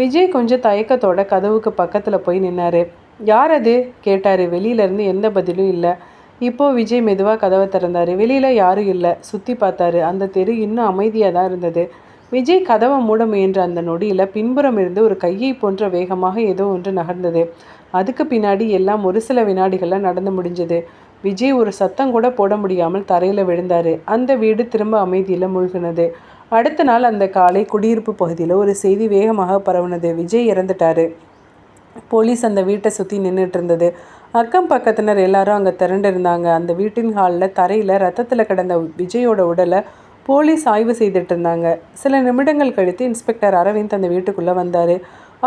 விஜய் கொஞ்சம் தயக்கத்தோட கதவுக்கு பக்கத்தில் போய் நின்னார். யார் அது கேட்டார். வெளியிலேருந்து எந்த பதிலும் இல்லை. இப்போது விஜய் மெதுவாக கதவை திறந்தார். வெளியில் யாரும் இல்லை. சுற்றி பார்த்தாரு. அந்த தெரு இன்னும் அமைதியாக தான் இருந்தது. விஜய் கதவை மூட முயன்ற அந்த நொடியில் பின்புறம் இருந்து ஒரு கையை போன்ற வேகமாக ஏதோ ஒன்று நகர்ந்தது. அதுக்கு பின்னாடி எல்லாம் ஒரு சில வினாடிகளில் நடந்து முடிஞ்சது. விஜய் ஒரு சத்தம் கூட போட முடியாமல் தரையில் விழுந்தார். அந்த வீடு திரும்ப அமைதியில் மூழ்கினது. அடுத்த நாள் அந்த காலை குடியிருப்பு பகுதியில் ஒரு செய்தி வேகமாக பரவுனது. விஜய் இறந்துட்டாரு. போலீஸ் அந்த வீட்டை சுற்றி நின்றுட்டு இருந்தது. அக்கம் பக்கத்தினர் எல்லாரும் அங்கே திரண்டு இருந்தாங்க. அந்த வீட்டின் ஹாலில் தரையில் ரத்தத்தில் கிடந்த விஜயோட உடலை போலீஸ் ஆய்வு செய்துட்டு இருந்தாங்க. சில நிமிடங்கள் கழித்து இன்ஸ்பெக்டர் அரவிந்த் அந்த வீட்டுக்குள்ளே வந்தார்.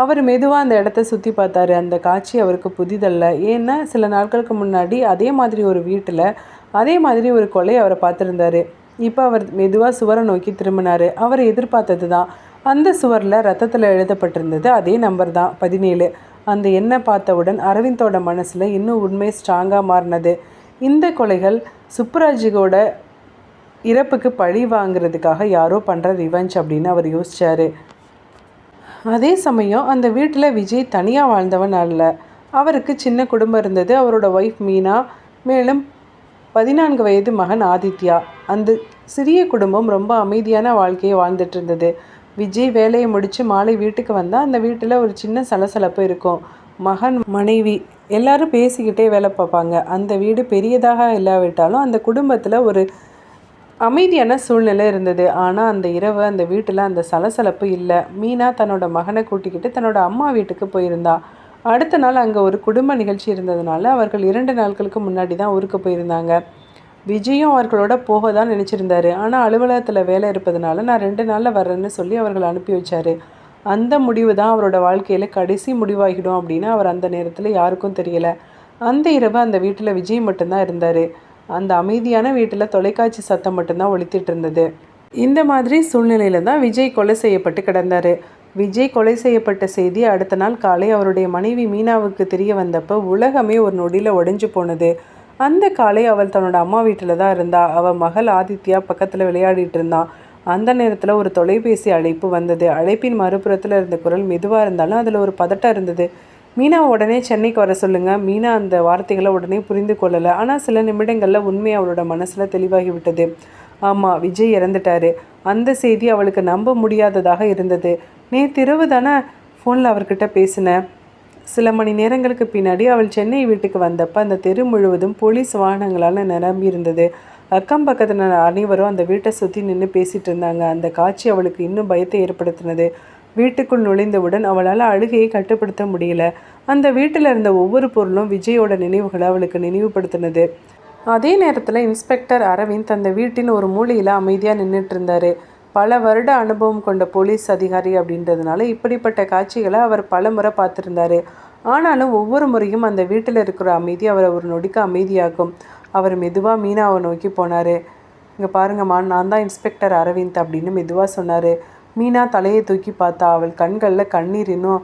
அவர் மெதுவாக அந்த இடத்த சுற்றி பார்த்தாரு. அந்த காட்சி அவருக்கு புதிதல்ல. ஏன்னா சில நாட்களுக்கு முன்னாடி அதே மாதிரி ஒரு வீட்டில் அதே மாதிரி ஒரு கொலை அவரை பார்த்துருந்தாரு. இப்போ அவர் மெதுவாக சுவரை நோக்கி திரும்பினார். அவர் எதிர்பார்த்தது தான். அந்த சுவரில் ரத்தத்தில் எழுதப்பட்டிருந்தது அதே நம்பர் தான், 17. அந்த எண்ணை பார்த்தவுடன் அரவிந்தோட மனசில் இன்னும் உண்மை ஸ்ட்ராங்காக மாறினது. இந்த கொலைகள் சுப்புராஜுவோட இறப்புக்கு பழி வாங்கிறதுக்காக யாரோ பண்ணுற ரிவெஞ்ச் அப்படின்னு அவர் யோசித்தார். அதே சமயம் அந்த வீட்டில் விஜய் தனியாக வாழ்ந்தவன் அல்ல. அவருக்கு சின்ன குடும்பம் இருந்தது. அவரோட ஒய்ஃப் மீனா, மேலும் 14 வயது மகன் ஆதித்யா. அந்த சிறிய குடும்பம் ரொம்ப அமைதியான வாழ்க்கையை வாழ்ந்துட்டு இருந்தது. விஜய் வேலையை முடித்து மாலை வீட்டுக்கு வந்தால் அந்த வீட்டில் ஒரு சின்ன சலசலப்பு இருக்கும். மகன், மனைவி எல்லாரும் பேசிக்கிட்டே வேலை பார்ப்பாங்க. அந்த வீடு பெரியதாக இல்லாவிட்டாலும் அந்த குடும்பத்தில் ஒரு அமைதியான சூழ்நிலை இருந்தது. ஆனால் அந்த இரவு அந்த வீட்டில் அந்த சலசலப்பு இல்லை. மீனா தன்னோட மகனை கூட்டிக்கிட்டு தன்னோட அம்மா வீட்டுக்கு போயிருந்தா. அடுத்த நாள் அங்கே ஒரு குடும்ப நிகழ்ச்சி இருந்ததுனால அவர்கள் 2 நாட்களுக்கு முன்னாடி தான் ஊருக்கு போயிருந்தாங்க. விஜயும் அவர்களோட போக தான் நினச்சிருந்தாரு. ஆனால் அலுவலகத்தில் வேலை இருப்பதுனால நான் 2 நாளில் வர்றேன்னு சொல்லி அவர்கள் அனுப்பி வச்சார். அந்த முடிவு தான் அவரோட வாழ்க்கையில் கடைசி முடிவாகிடும் அப்படின்னு அவர் அந்த நேரத்தில் யாருக்கும் தெரியலை. அந்த இரவு அந்த வீட்டில் விஜய் மட்டும்தான் இருந்தார். அந்த அமைதியான வீட்டில் தொலைக்காட்சி சத்தம் மட்டும்தான் ஒலித்திட்டு இருந்தது. இந்த மாதிரி சூழ்நிலையில் தான் விஜய் கொலை செய்யப்பட்டு கிடந்தார். விஜய் கொலை செய்யப்பட்ட செய்தி அடுத்த நாள் காலை அவருடைய மனைவி மீனாவுக்கு தெரிய வந்தப்போ உலகமே ஒரு நொடியில் உடைஞ்சு போனது. அந்த காலை அவள் தன்னோட அம்மா வீட்டில் தான் இருந்தா. அவள் மகள் ஆதித்யா பக்கத்தில் விளையாடிட்டு இருந்தான். அந்த நேரத்தில் ஒரு தொலைபேசி அழைப்பு வந்தது. அழைப்பின் மறுபுறத்தில் இருந்த குரல் மெதுவாக இருந்தாலும் அதில் ஒரு பதட்டம் இருந்தது. மீனா உடனே சென்னைக்கு வர சொல்லுங்கள். மீனா அந்த வார்த்தைகளை உடனே புரிந்து கொள்ளலை. ஆனால் சில நிமிடங்களில் உண்மை அவளோட மனசில் தெளிவாகி விட்டது. ஆமாம், விஜய் இறந்துட்டாரு. அந்த செய்தி அவளுக்கு நம்ப முடியாததாக இருந்தது. நேற்றிரவு தானே ஃபோனில் அவர்கிட்ட பேசினேன். சில மணி நேரங்களுக்கு பின்னாடி அவள் சென்னை வீட்டுக்கு வந்தப்போ அந்த தெரு முழுவதும் போலீஸ் வாகனங்களால் நிரம்பி இருந்தது. அக்கம் பக்கத்தினர் அனைவரும் அந்த வீட்டை சுற்றி நின்று பேசிகிட்டு இருந்தாங்க. அந்த காட்சி அவளுக்கு இன்னும் பயத்தை ஏற்படுத்தினது. வீட்டுக்குள் நுழைந்தவுடன் அவளால் அழுகையை கட்டுப்படுத்த முடியல. அந்த வீட்டில் இருந்த ஒவ்வொரு பொருளும் விஜயோட நினைவுகளை அவளுக்கு நினைவுபடுத்தினது. அதே நேரத்தில் இன்ஸ்பெக்டர் அரவிந்த் அந்த வீட்டின் ஒரு மூலையில் அமைதியாக நின்றுட்டு இருந்தார். பல வருட அனுபவம் கொண்ட போலீஸ் அதிகாரி அப்படின்றதுனால இப்படிப்பட்ட காட்சிகளை அவர் பல முறை பார்த்துருந்தாரு. ஆனாலும் ஒவ்வொரு முறையும் அந்த வீட்டில் இருக்கிற அமைதி அவரை ஒரு நொடிக்கு அமைதியாகும். அவர் மெதுவாக மீனாவை நோக்கி போனார். இங்கே பாருங்கம்மா, நான் தான் இன்ஸ்பெக்டர் அரவிந்த் அப்படின்னு மெதுவாக சொன்னார். மீனா தலையை தூக்கி பார்த்தா. அவள் கண்களில் கண்ணீர் இன்னும்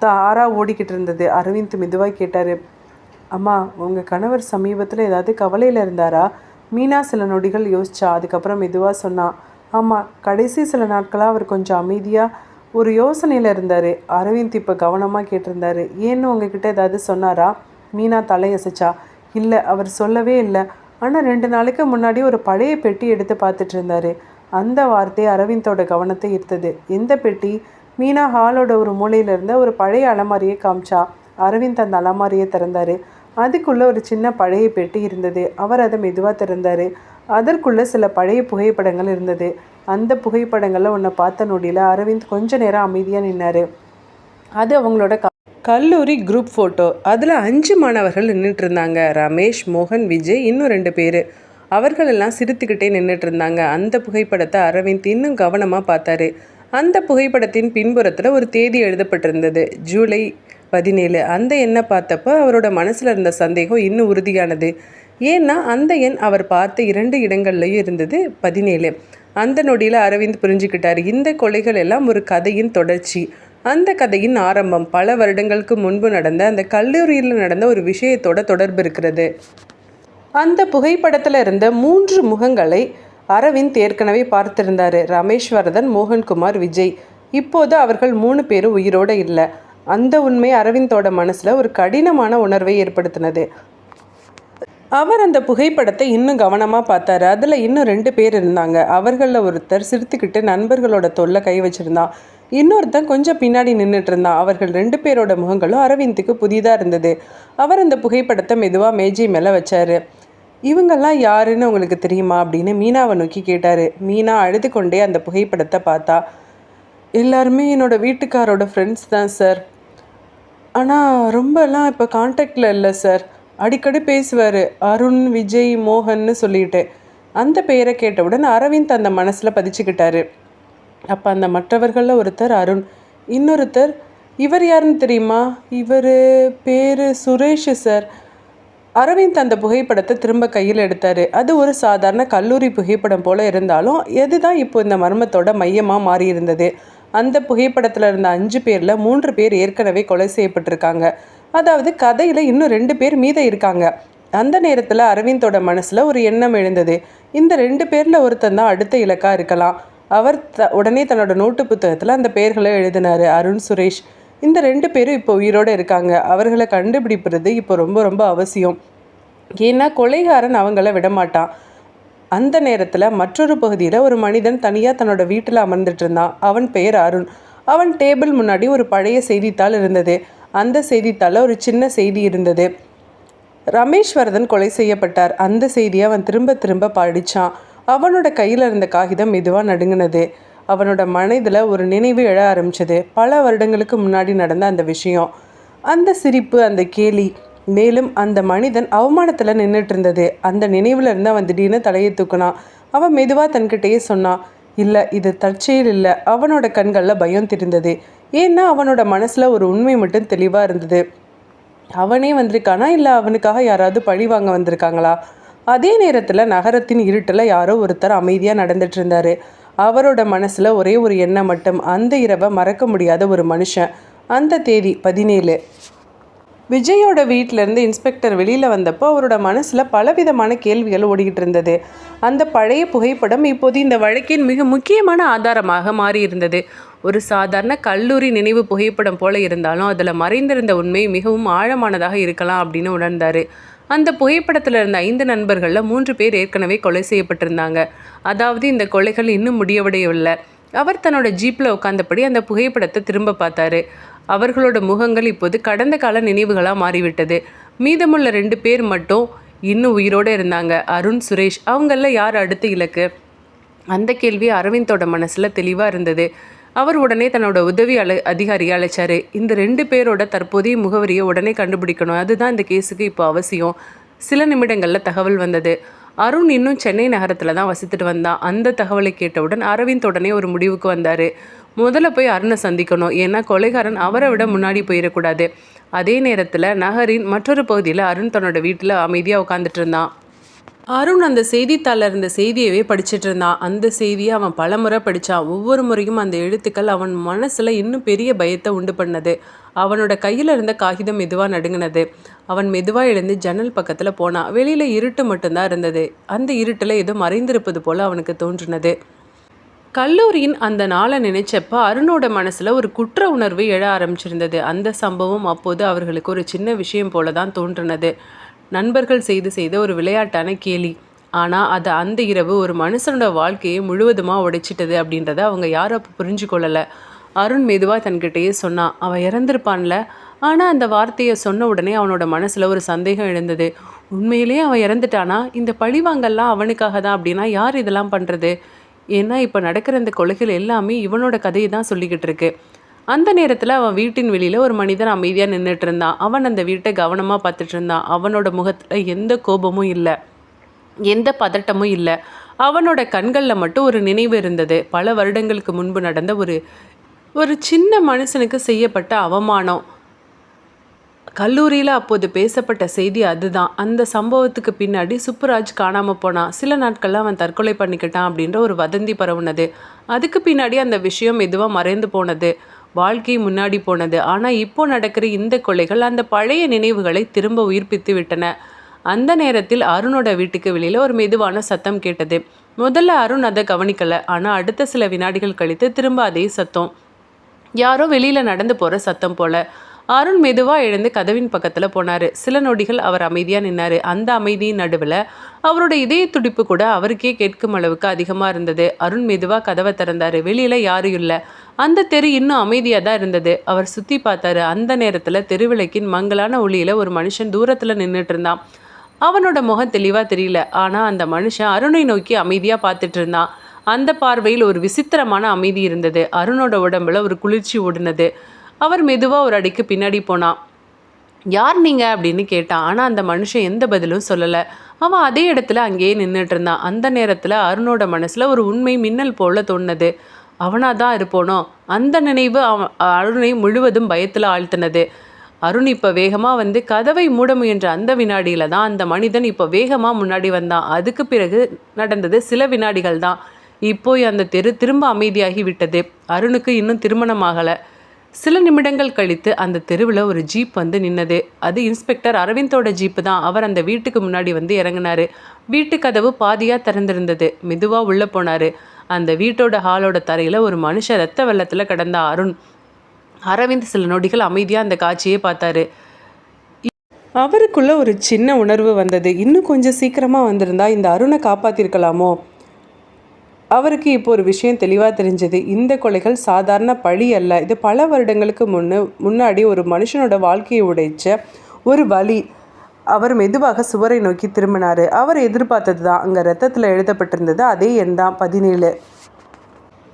தாராக ஓடிக்கிட்டு இருந்தது. அரவிந்த் மெதுவாக கேட்டார், அம்மா, உங்கள் கணவர் சமீபத்தில் ஏதாவது கவலையில் இருந்தாரா? மீனா சில நொடிகள் யோசிச்சா. அதுக்கப்புறம் மெதுவாக சொன்னான், ஆமாம், கடைசி சில நாட்களாக அவர் கொஞ்சம் அமைதியாக ஒரு யோசனையில் இருந்தார். அரவிந்த் இப்போ கவனமாக கேட்டிருந்தாரு. ஏன்னு உங்ககிட்ட ஏதாவது சொன்னாரா? மீனா தலையசைச்சா. இல்லை, அவர் சொல்லவே இல்லை. ஆனால் 2 நாளைக்கு முன்னாடி ஒரு பழைய பெட்டி எடுத்து பார்த்துட்டு இருந்தார். அந்த வார்த்தை அரவிந்தோட கவனத்தை ஈர்த்தது. எந்த பெட்டி? மீனா ஹாலோட ஒரு மூலையில் இருந்த ஒரு பழைய அலமாரியை காமிச்சா. அரவிந்த் அந்த அலமாரியை திறந்தார். அதுக்குள்ளே ஒரு சின்ன பழைய பெட்டி இருந்தது. அவர் அதை மெதுவாக திறந்தார். அதற்குள்ளே சில பழைய புகைப்படங்கள் இருந்தது. அந்த புகைப்படங்களில் ஒன்றை பார்த்த நொடியில் அரவிந்த் கொஞ்ச நேரம் அமைதியாக நின்னார். அது அவங்களோட கல்லூரி குரூப் ஃபோட்டோ. அதில் 5 மாணவர்கள் நின்றுட்டு இருந்தாங்க. ரமேஷ், மோகன், விஜய், இன்னும் 2 பேர். அவர்களெல்லாம் சிரித்துக்கிட்டே நின்றுட்டு இருந்தாங்க. அந்த புகைப்படத்தை அரவிந்த் இன்னும் கவனமாக பார்த்தாரு. அந்த புகைப்படத்தின் பின்புறத்தில் ஒரு தேதி எழுதப்பட்டிருந்தது, ஜூலை 17. அந்த எண்ணை பார்த்தப்போ அவரோட மனசில் இருந்த சந்தேகம் இன்னும் உறுதியானது. ஏன்னா அந்த எண் அவர் பார்த்த 2 இடங்கள்லையும் இருந்தது 17. அந்த நொடியில் அரவிந்த் புரிஞ்சுக்கிட்டார், இந்த கொலைகள் எல்லாம் ஒரு கதையின் தொடர்ச்சி. அந்த கதையின் ஆரம்பம் பல வருடங்களுக்கு முன்பு நடந்த அந்த கல்லூரியில் நடந்த ஒரு விஷயத்தோட தொடர்பு இருக்கிறது. அந்த புகைப்படத்தில் இருந்த 3 முகங்களை அரவிந்த் ஏற்கனவே பார்த்திருந்தார். ரமேஸ்வரதன், மோகன்குமார், விஜய். இப்போது அவர்கள் 3 பேரும் உயிரோடு இல்லை. அந்த உண்மை அரவிந்தோட மனசில் ஒரு கடினமான உணர்வை ஏற்படுத்தினது. அவர் அந்த புகைப்படத்தை இன்னும் கவனமாக பார்த்தாரு. அதில் இன்னும் 2 பேர் இருந்தாங்க. அவர்களில் ஒருத்தர் சிரித்துக்கிட்டு நண்பர்களோட தோளில் கை வச்சுருந்தான். இன்னொருத்தன் கொஞ்சம் பின்னாடி நின்றுட்டு இருந்தான். அவர்கள் 2 பேரோட முகங்களும் அரவிந்துக்கு புதிதாக இருந்தது. அவர் அந்த புகைப்படத்தை மெதுவாக மேஜை மேலே வச்சார். இவங்கெல்லாம் யாருன்னு உங்களுக்கு தெரியுமா அப்படின்னு மீனாவை நோக்கி கேட்டார். மீனா அழுது கொண்டே அந்த புகைப்படத்தை பார்த்தா. எல்லாருமே என்னோடய வீட்டுக்காரோட ஃப்ரெண்ட்ஸ் தான் சார். ஆனால் ரொம்பலாம் இப்போ கான்டாக்டில் இல்லை சார். அடிக்கடி பேசுவார், அருண், விஜய், மோகன்னு சொல்லிட்டு. அந்த பெயரை கேட்டவுடன் அரவிந்த் அந்த மனசில் பதிச்சுக்கிட்டாரு. அப்போ அந்த மற்றவர்களில் ஒருத்தர் அருண், இன்னொருத்தர் இவர் யாருன்னு தெரியுமா? இவர் பேர் சுரேஷ் சார். அரவிந்த் அந்த புகைப்படத்தை திரும்ப கையில் எடுத்தார். அது ஒரு சாதாரண கல்லூரி புகைப்படம் போல் இருந்தாலும் எதுதான் இப்போ இந்த மர்மத்தோட மையமாக மாறியிருந்தது. அந்த புகைப்படத்தில் இருந்த 5 பேரில் 3 பேர் ஏற்கனவே கொலை செய்யப்பட்டிருக்காங்க. அதாவது கதையில் இன்னும் 2 பேர் மீதம் இருக்காங்க. அந்த நேரத்தில் அரவிந்தோட மனசில் ஒரு எண்ணம் எழுந்தது. இந்த 2 பேரில் ஒருத்தன் தான் அடுத்த இலக்காக இருக்கலாம். அவர் உடனே தன்னோட நோட்டு புத்தகத்தில் அந்த பெயர்களை எழுதினார், அருண், சுரேஷ். இந்த 2 பேரும் இப்போ உயிரோடு இருக்காங்க. அவர்களை கண்டுபிடிப்பது இப்போ ரொம்ப ரொம்ப அவசியம். ஏன்னா கொலைகாரன் அவங்கள விடமாட்டான். அந்த நேரத்தில் மற்றொரு பகுதியில் ஒரு மனிதன் தனியாக தன்னோட வீட்டில் அமர்ந்துட்டு இருந்தான். அவன் பெயர் அருண். அவன் டேபிள் முன்னாடி ஒரு பழைய செய்தித்தாள் இருந்தது. அந்த செய்தித்தாளில் ஒரு சின்ன செய்தி இருந்தது. ரமேஸ்வரதன் கொலை செய்யப்பட்டார். அந்த செய்தியை அவன் திரும்ப திரும்ப படித்தான். அவனோட கையில் இருந்த காகிதம் மெதுவாக நடுங்கினது. அவனோட மனதில் ஒரு நினைவு எழ ஆரம்பிச்சது. பல வருடங்களுக்கு முன்னாடி நடந்த அந்த விஷயம், அந்த சிரிப்பு, அந்த கேலி. மேலும் அந்த மனிதன் அவமானத்தில் நின்றுட்டு இருந்தது. அந்த நினைவில் இருந்து அவன் திடீர்னு தலையை தூக்கினான். அவன் மெதுவாக தன்கிட்டயே சொன்னான், இல்லை, இது தற்செயல் இல்லை. அவனோட கண்களில் பயம் தெரிந்தது. ஏன்னா அவனோட மனசில் ஒரு உண்மை மட்டும் தெளிவாக இருந்தது. அவனே வந்திருக்கானா, இல்லை அவனுக்காக யாராவது பழி வாங்க வந்திருக்காங்களா? அதே நேரத்தில் நகரத்தின் இருட்டில் யாரோ ஒருத்தர் அமைதியாக நடந்துட்டு இருந்தார். அவரோட மனசில் ஒரே ஒரு எண்ணம் மட்டும், அந்த இரவை மறக்க முடியாத ஒரு மனுஷன். அந்த தேதி 17. விஜயோட வீட்டிலேருந்து இன்ஸ்பெக்டர் வெளியில் வந்தப்போ அவரோட மனசில் பலவிதமான கேள்விகள் ஓடிக்கிட்டு இருந்தது. அந்த பழைய புகைப்படம் இப்போது இந்த வழக்கின் மிக முக்கியமான ஆதாரமாக மாறியிருந்தது. ஒரு சாதாரண கல்லூரி நினைவு புகைப்படம் போல இருந்தாலும் அதில் மறைந்திருந்த உண்மை மிகவும் ஆழமானதாக இருக்கலாம் அப்படின்னு உணர்ந்தார். அந்த புகைப்படத்தில் இருந்த 5 நண்பர்களில் 3 பேர் ஏற்கனவே கொலை செய்யப்பட்டிருந்தாங்க. அதாவது இந்த கொலைகள் இன்னும் முடிவடையவில்லை. அவர் தன்னோட ஜீப்பில் உட்காந்தபடி அந்த புகைப்படத்தை திரும்ப பார்த்தாரு. அவர்களோட முகங்கள் இப்போது கடந்த கால நினைவுகளாக மாறிவிட்டது. மீதமுள்ள 2 பேர் மட்டும் இன்னும் உயிரோடு இருந்தாங்க, அருண், சுரேஷ். அவங்களில் யார் அடுத்த இலக்கு? அந்த கேள்வி அரவிந்தோட மனசில் தெளிவாக இருந்தது. அவர் உடனே தன்னோட உதவி அதிகாரியை அழைச்சாரு. இந்த 2 பேரோட தற்போதைய முகவரியை உடனே கண்டுபிடிக்கணும், அதுதான் இந்த கேஸுக்கு இப்போ அவசியம். சில நிமிடங்களில் தகவல் வந்தது. அருண் இன்னும் சென்னை நகரத்தில் தான் வசித்துட்டு வந்தான். அந்த தகவலை கேட்டவுடன் அரவிந்த் உடனே ஒரு முடிவுக்கு வந்தார். முதல்ல போய் அருணை சந்திக்கணும். ஏன்னா கொலைகாரன் அவரை விட முன்னாடி போயிடக்கூடாது. அதே நேரத்தில் நகரின் மற்றொரு பகுதியில் அருண் தன்னோட வீட்டில் அமைதியாக உட்காந்துட்டு இருந்தான். அருண் அந்த செய்தித்தாளில் இருந்த செய்தியவே படிச்சுட்டு இருந்தான். அந்த செய்தியை அவன் பலமுறை படித்தான். ஒவ்வொரு முறையும் அந்த எழுத்துக்கள் அவன் மனசில் இன்னும் பெரிய பயத்தை உண்டு பண்ணது. அவனோட கையில் இருந்த காகிதம் மெதுவாக நடுங்கினது. அவன் மெதுவாக எழுந்து ஜன்னல் பக்கத்தில் போனான். வெளியில் இருட்டு மட்டும்தான் இருந்தது. அந்த இருட்டில் ஏதோ மறைந்திருப்பது போல் அவனுக்கு தோன்றினது. கல்லூரியின் அந்த நாளை நினைச்சப்ப அருணோட மனசில் ஒரு குற்ற உணர்வு எழ ஆரம்பிச்சிருந்தது. அந்த சம்பவம் அப்போது அவர்களுக்கு ஒரு சின்ன விஷயம் போல தான் தோன்றினது. நண்பர்கள் செய்த ஒரு விளையாட்டான கேலி. ஆனால் அது அந்த இரவு ஒரு மனுஷனோட வாழ்க்கையை முழுவதுமாக உடைச்சிட்டது அப்படின்றத அவங்க யாரும் அப்போ புரிஞ்சு கொள்ளலை. அருண் மெதுவாக தன்கிட்டயே சொன்னான், அவன் இறந்துருப்பான்ல. ஆனால் அந்த வார்த்தையை சொன்ன உடனே அவனோட மனசில் ஒரு சந்தேகம் எழுந்தது. உண்மையிலேயே அவன் இறந்துட்டானா? இந்த பழிவாங்கல்லாம் அவனுக்காக தான் அப்படின்னா யார் இதெல்லாம் பண்ணுறது? ஏன்னா இப்போ நடக்கிற இந்த கொலைகள் எல்லாமே இவனோட கதையை தான் சொல்லிக்கிட்டு இருக்கு. அந்த நேரத்தில் அவன் வீட்டின் வெளியில் ஒரு மனிதன் அமைதியாக நின்றுட்டு இருந்தான். அவன் அந்த வீட்டை கவனமாக பார்த்துட்டு இருந்தான். அவனோட முகத்தில் எந்த கோபமும் இல்லை, எந்த பதட்டமும் இல்லை. அவனோட கண்களில் மட்டும் ஒரு நினைவு இருந்தது. பல வருடங்களுக்கு முன்பு நடந்த ஒரு சின்ன மனுஷனுக்கு செய்யப்பட்ட அவமானம். கல்லூரியில் அப்போது பேசப்பட்ட செய்தி அதுதான். அந்த சம்பவத்துக்கு பின்னாடி சுப்புராஜ் காணாமல் போனான். சில நாட்களில் அவன் தற்கொலை பண்ணிக்கிட்டான் அப்படின்ற ஒரு வதந்தி பரவுனது. அதுக்கு பின்னாடி அந்த விஷயம் மெதுவாக மறைந்து போனது. வாழ்க்கை முன்னாடி போனது. ஆனால் இப்போ நடக்கிற இந்த கொலைகள் அந்த பழைய நினைவுகளை திரும்ப உயிர்ப்பித்து விட்டன. அந்த நேரத்தில் அருணோட வீட்டுக்கு வெளியில் ஒரு மெதுவான சத்தம் கேட்டது. முதல்ல அருண் அதை கவனிக்கலை. ஆனால் அடுத்த சில வினாடிகள் கழித்து திரும்ப அதே சத்தம். யாரோ வெளியில் நடந்து போகிற சத்தம் போல. அருண் மெதுவாக எழுந்து கதவின் பக்கத்தில் போனார். சில நொடிகள் அவர் அமைதியாக நின்னார். அந்த அமைதியின் நடுவில் அவரோட இதய துடிப்பு கூட அவருக்கே கேட்கும் அளவுக்கு அதிகமாக இருந்தது. அருண் மெதுவாக கதவை திறந்தார். வெளியில் யாரும் இல்லை. அந்த தெரு இன்னும் அமைதியாக தான் இருந்தது. அவர் சுற்றி பார்த்தாரு. அந்த நேரத்தில் தெருவிளக்கின் மங்கலான ஒளியில் ஒரு மனுஷன் தூரத்தில் நின்றுட்டு இருந்தான். அவனோட முகம் தெளிவாக தெரியல. ஆனால் அந்த மனுஷன் அருணை நோக்கி அமைதியாக பார்த்துட்டு இருந்தான். அந்த பார்வையில் ஒரு விசித்திரமான அமைதி இருந்தது. அருணோட உடம்புல ஒரு குளிர்ச்சி ஓடுனது. அவர் மெதுவாக ஒரு அடிக்கு பின்னாடி போனான். யார் நீங்கள் அப்படின்னு கேட்டான். ஆனால் அந்த மனுஷன் எந்த பதிலும் சொல்லலை. அவன் அதே இடத்துல அங்கேயே நின்றுட்டு இருந்தான். அந்த நேரத்தில் அருணோட மனசில் ஒரு உண்மை மின்னல் போல தோணுது. அவனாக தான் இருப்போனோ? அந்த நினைவு அருணை முழுவதும் பயத்தில் ஆழ்த்தினது. அருண் இப்போ வேகமாக வந்து கதவை மூட முயன்ற அந்த வினாடியில் தான் அந்த மனிதன் இப்போ வேகமாக முன்னாடி வந்தான். அதுக்கு பிறகு நடந்தது சில வினாடிகள் தான். இப்போ அந்த தெரு திரும்ப அமைதியாகி விட்டது. அருணுக்கு இன்னும் திருமணமாகலை. சில நிமிடங்கள் கழித்து அந்த தெருவில் ஒரு ஜீப் வந்து நின்னது. அது இன்ஸ்பெக்டர் அரவிந்தோட ஜீப்பு தான். அவர் அந்த வீட்டுக்கு முன்னாடி வந்து இறங்கினார். வீட்டு கதவு பாதியாக திறந்திருந்தது. மெதுவாக உள்ளே போனார். அந்த வீட்டோட ஹாலோட தரையில் ஒரு மனுஷன் ரத்த வெள்ளத்தில் கிடந்த அருண். அரவிந்த் சில நொடிகள் அமைதியாக அந்த காட்சியை பார்த்தாரு. அவருக்குள்ள ஒரு சின்ன உணர்வு வந்தது. இன்னும் கொஞ்சம் சீக்கிரமாக வந்திருந்தா இந்த அருணை காப்பாற்றிருக்கலாமோ? அவருக்கு இப்போ ஒரு விஷயம் தெளிவாக தெரிஞ்சது. இந்த கொலைகள் சாதாரண பழி அல்ல. இது பல வருடங்களுக்கு முன்னாடி ஒரு மனுஷனோட வாழ்க்கையை உடைச்ச ஒரு வலி. அவர் மெதுவாக சுவரை நோக்கி திரும்பினார். அவர் எதிர்பார்த்தது தான். அங்கே ரத்தத்தில் எழுதப்பட்டிருந்தது அதே எண் தான், 17.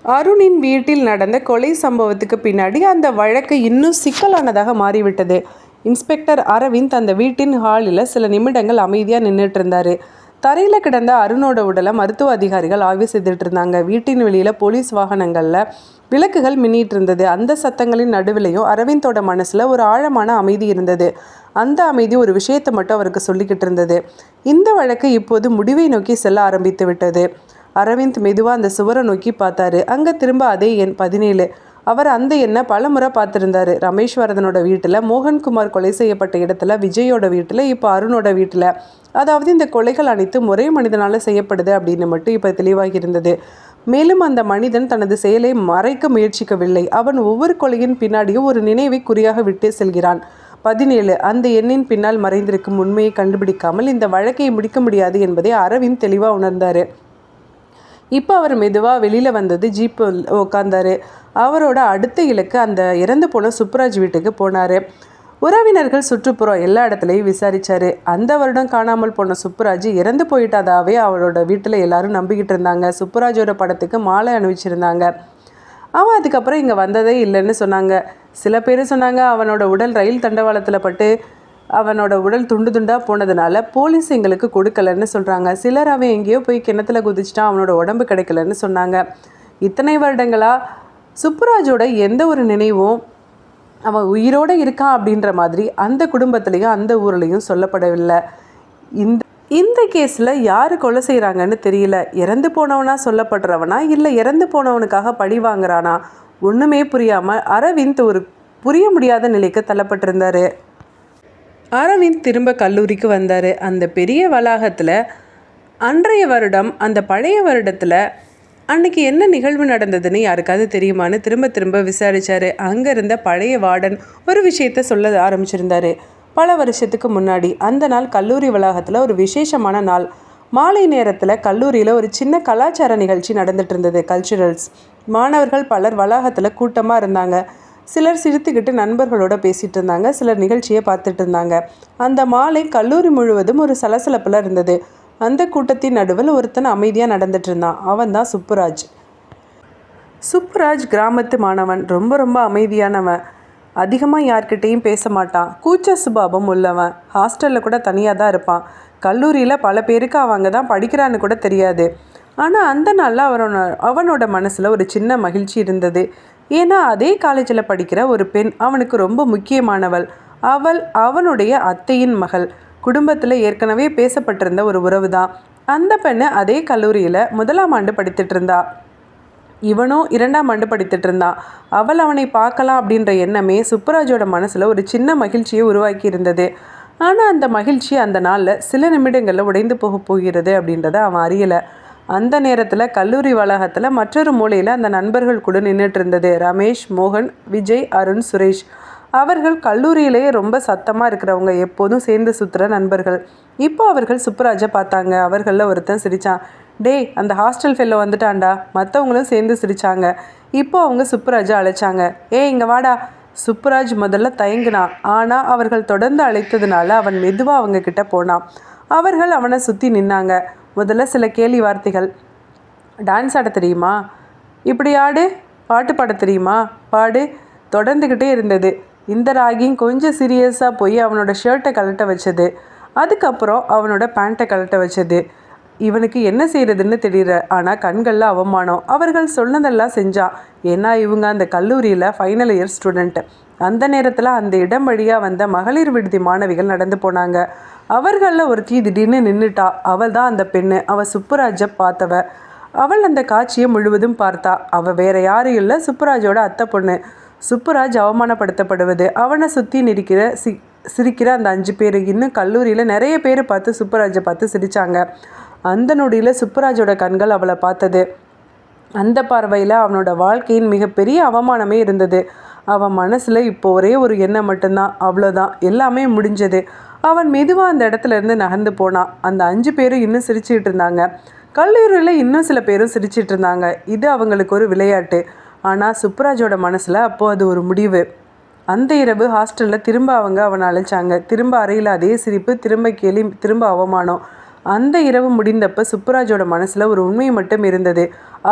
அருணின் வீட்டில் நடந்த கொலை சம்பவத்துக்கு பின்னாடி அந்த வழக்கு இன்னும் சிக்கலானதாக மாறிவிட்டது. இன்ஸ்பெக்டர் அரவிந்த் அந்த வீட்டின் ஹாலில் சில நிமிடங்கள் அமைதியாக நின்றுட்டு இருந்தார். தரையில் கிடந்த அருணோட உடலை மருத்துவ அதிகாரிகள் ஆய்வு செய்துட்டு இருந்தாங்க. வீட்டின் வெளியில் போலீஸ் வாகனங்களில் விளக்குகள் மின்னிட்டு இருந்தது. அந்த சத்தங்களின் நடுவிலையும் அரவிந்தோட மனசில் ஒரு ஆழமான அமைதி இருந்தது. அந்த அமைதி ஒரு விஷயத்தை மட்டும் அவருக்கு சொல்லிக்கிட்டு இருந்தது. இந்த வழக்கு இப்போது முடிவை நோக்கி செல்ல ஆரம்பித்து விட்டது. அரவிந்த் மெதுவாக அந்த சுவரை நோக்கி பார்த்தாரு. அங்கே திரும்ப அதே எண் 17. அவர் அந்த எண்ணை பல முறை பார்த்துருந்தாரு. ரமேஸ்வரதனோட வீட்டில், மோகன்குமார் கொலை செய்யப்பட்ட இடத்துல, விஜயோட வீட்டில், இப்போ அருணோட வீட்டில். அதாவது இந்த கொலைகள் அனைத்தும் ஒரே மனிதனால் செய்யப்படுது அப்படின்னு மட்டும் இப்போ தெளிவாகி இருந்தது. மேலும் அந்த மனிதன் தனது செயலை மறைக்க முயற்சிக்கவில்லை. அவன் ஒவ்வொரு கொலையின் பின்னாடியும் ஒரு நினைவை குறியாக விட்டு செல்கிறான். 17 அந்த எண்ணின் பின்னால் மறைந்திருக்கும் உண்மையை கண்டுபிடிக்காமல் இந்த வழக்கை முடிக்க முடியாது என்பதை அரவிந்த் தெளிவாக உணர்ந்தார். இப்போ அவர் மெதுவாக வெளியில் வந்தது. ஜீப்பு உட்காந்தாரு. அவரோட அடுத்த இலக்கு அந்த இறந்து போன சுப்புராஜ் வீட்டுக்கு போனார். உறவினர்கள் சுற்றுப்புறம் எல்லா இடத்துலையும் விசாரித்தார். அந்த வருடம் காணாமல் போன சுப்புராஜ் இறந்து போயிட்டாதாவே அவரோட வீட்டில் எல்லாரும் நம்பிக்கிட்டு இருந்தாங்க. சுப்புராஜோட படத்துக்கு மாலை அணிவிச்சிருந்தாங்க. அவன் அதுக்கப்புறம் இங்கே வந்ததே இல்லைன்னு சொன்னாங்க. சில பேர் சொன்னாங்க அவனோட உடல் ரயில் தண்டவாளத்தில் பட்டு அவனோட உடல் துண்டு துண்டாக போனதுனால போலீஸ் எங்களுக்கு கொடுக்கலன்னு சொல்கிறாங்க. சிலர் அவன் எங்கேயோ போய் கிணத்துல குதிச்சிட்டான், அவனோட உடம்பு கிடைக்கலன்னு சொன்னாங்க. இத்தனை வருடங்களாக சுப்புராஜோட எந்த ஒரு நினைவும் அவன் உயிரோடு இருக்கான் அப்படின்ற மாதிரி அந்த குடும்பத்துலேயும் அந்த ஊர்லேயும் சொல்லப்படவில்லை. இந்த கேஸில் யார் கொலை செய்கிறாங்கன்னு தெரியல. இறந்து போனவனா சொல்லப்படுறவனா இல்லை இறந்து போனவனுக்காக பழி வாங்குறானா ஒன்றுமே புரியாமல் அரவிந்த் ஒரு புரிய முடியாத நிலைக்கு தள்ளப்பட்டிருந்தார். அரவிந்த் திரும்ப கல்லூரிக்கு வந்தார். அந்த பெரிய வளாகத்தில் அன்றைய வருடம் அந்த பழைய வருடத்தில் அன்றைக்கி என்ன நிகழ்வு நடந்ததுன்னு யாருக்காவது தெரியுமான்னு திரும்ப திரும்ப விசாரித்தார். அங்கே இருந்த பழைய வார்டன் ஒரு விஷயத்த சொல்ல ஆரம்பிச்சிருந்தார். பல வருஷத்துக்கு முன்னாடி அந்த நாள் கல்லூரி வளாகத்தில் ஒரு விசேஷமான நாள். மாலை நேரத்தில் கல்லூரியில் ஒரு சின்ன கலாச்சார நிகழ்ச்சி நடந்துட்டு இருந்தது, கல்ச்சுரல்ஸ். மாணவர்கள் பலர் வளாகத்தில் கூட்டமாக இருந்தாங்க. சிலர் சிரித்துக்கிட்டு நண்பர்களோட பேசிகிட்டு இருந்தாங்க, சிலர் நிகழ்ச்சியை பார்த்துட்டு இருந்தாங்க. அந்த மாலை கல்லூரி முழுவதும் ஒரு சலசலப்பில் இருந்தது. அந்த கூட்டத்தின் நடுவில் ஒருத்தன் அமைதியாக நடந்துட்டு இருந்தான். அவன் தான் சுப்புராஜ். சுப்புராஜ் கிராமத்து மாணவன், ரொம்ப ரொம்ப அமைதியானவன். அதிகமாக யார்கிட்டையும் பேச மாட்டான். கூச்ச சுபாவம் உள்ளவன். ஹாஸ்டலில் கூட தனியாக தான் இருப்பான். கல்லூரியில் பல பேருக்கு அவங்க தான் படிக்கிறான்னு கூட தெரியாது. ஆனால் அந்த நாளில் அவனோட மனசில் ஒரு சின்ன மகிழ்ச்சி இருந்தது. ஏன்னா அதே காலேஜில் படிக்கிற ஒரு பெண் அவனுக்கு ரொம்ப முக்கியமானவள். அவள் அவனுடைய அத்தையின் மகள். குடும்பத்தில் ஏற்கனவே பேசப்பட்டிருந்த ஒரு உறவு தான். அந்த பெண்ணு அதே கல்லூரியில் 1ஆம் ஆண்டு படித்துட்டு இருந்தா. இவனும் 2ஆம் ஆண்டு படித்துட்டு இருந்தான். அவள் அவனை பார்க்கலாம் அப்படின்ற எண்ணமே சுப்புராஜோட மனசில் ஒரு சின்ன மகிழ்ச்சியை உருவாக்கி இருந்தது. ஆனால் அந்த மகிழ்ச்சி அந்த நாளில் சில நிமிடங்களில் உடைந்து போகிறது அப்படின்றத அவன் அறியலை. அந்த நேரத்தில் கல்லூரி வளாகத்தில் மற்றொரு மூலையில் அந்த நண்பர்கள் கூட நின்றுட்டு இருந்தது. ரமேஷ், மோகன், விஜய், அருண், சுரேஷ். அவர்கள் கல்லூரியிலேயே ரொம்ப சத்தமாக இருக்கிறவங்க, எப்போதும் சேர்ந்து சுற்றுற நண்பர்கள். இப்போ அவர்கள் சுப்புராஜை பார்த்தாங்க. அவர்களில் ஒருத்தன் சிரித்தான். டேய், அந்த ஹாஸ்டல் ஃபெல்லோ வந்துட்டான்டா. மற்றவங்களும் சேர்ந்து சிரித்தாங்க. இப்போ அவங்க சுப்புராஜை அழைச்சாங்க. இங்கே வாடா. சுப்புராஜ் முதல்ல தயங்கினான். ஆனால் அவர்கள் தொடர்ந்து அழைத்ததுனால அவன் மெதுவாக அவங்க கிட்ட போனான். அவர்கள் அவனை சுற்றி நின்னாங்க. முதல்ல சில கேலி வார்த்தைகள். டான்ஸ் ஆட தெரியுமா? இப்படி ஆடு. பாட்டு பாட தெரியுமா? பாடு. தொடர்ந்துக்கிட்டே இருந்தது. இந்த ராகிங் கொஞ்சம் சீரியஸாக போய் அவனோட ஷர்ட்டை கழட்ட வச்சது. அதுக்கப்புறம் அவனோட பேண்ட்டை கழட்ட வச்சது. இவனுக்கு என்ன செய்கிறதுன்னு தெரியல. ஆனால் கண்களில் அவமானம். அவர்கள் சொன்னதெல்லாம் செஞ்சான். ஏன்னா இவங்க அந்த கல்லூரியில் ஃபைனல் இயர் ஸ்டூடெண்ட். அந்த நேரத்தில் அந்த இடம் வழியாக வந்த மகளிர் விடுதி மாணவிகள் நடந்து போனாங்க. அவர்களில் ஒருத்தி திடீர்னு நின்றுட்டா. அவள் தான் அந்த பெண்ணு. அவள் சுப்புராஜை பார்த்தவ. அவள் அந்த காட்சியை முழுவதும் பார்த்தா. அவள் வேற யாரும் இல்லை, சுப்புராஜோட அத்தை பொண்ணு. சுப்புராஜ் அவமானப்படுத்தப்படுவது, அவனை சுற்றி சிரிக்கிற அந்த 5 பேர். இன்னும் கல்லூரியில் நிறைய பேர் பார்த்து சுப்புராஜை பார்த்து சிரித்தாங்க. அந்த நொடியில் சுப்புராஜோட கண்கள் அவளை பார்த்தது. அந்த பார்வையில் அவனோட வாழ்க்கையின் மிகப்பெரிய அவமானமே இருந்தது. அவன் மனசில் இப்போ ஒரே ஒரு எண்ணம் மட்டும்தான். அவ்வளோதான், எல்லாமே முடிஞ்சது. அவன் மெதுவாக அந்த இடத்துல இருந்து நகர்ந்து போனான். அந்த 5 பேரும் இன்னும் சிரிச்சிட்டு இருந்தாங்க. கல்லூரியில் இன்னும் சில பேரும் சிரிச்சிட்டு இருந்தாங்க. இது அவங்களுக்கு ஒரு விளையாட்டு. ஆனால் சுப்புராஜோட மனசில் அப்போது அது ஒரு முடிவு. அந்த இரவு ஹாஸ்டலில் திரும்ப அவனை அழைச்சாங்க. திரும்ப அறையில் அதே சிரிப்பு, திரும்ப கேலி, திரும்ப அவமானம். அந்த இரவு முடிந்தப்போ சுப்புராஜோட மனசில் ஒரு உண்மை மட்டும் இருந்தது.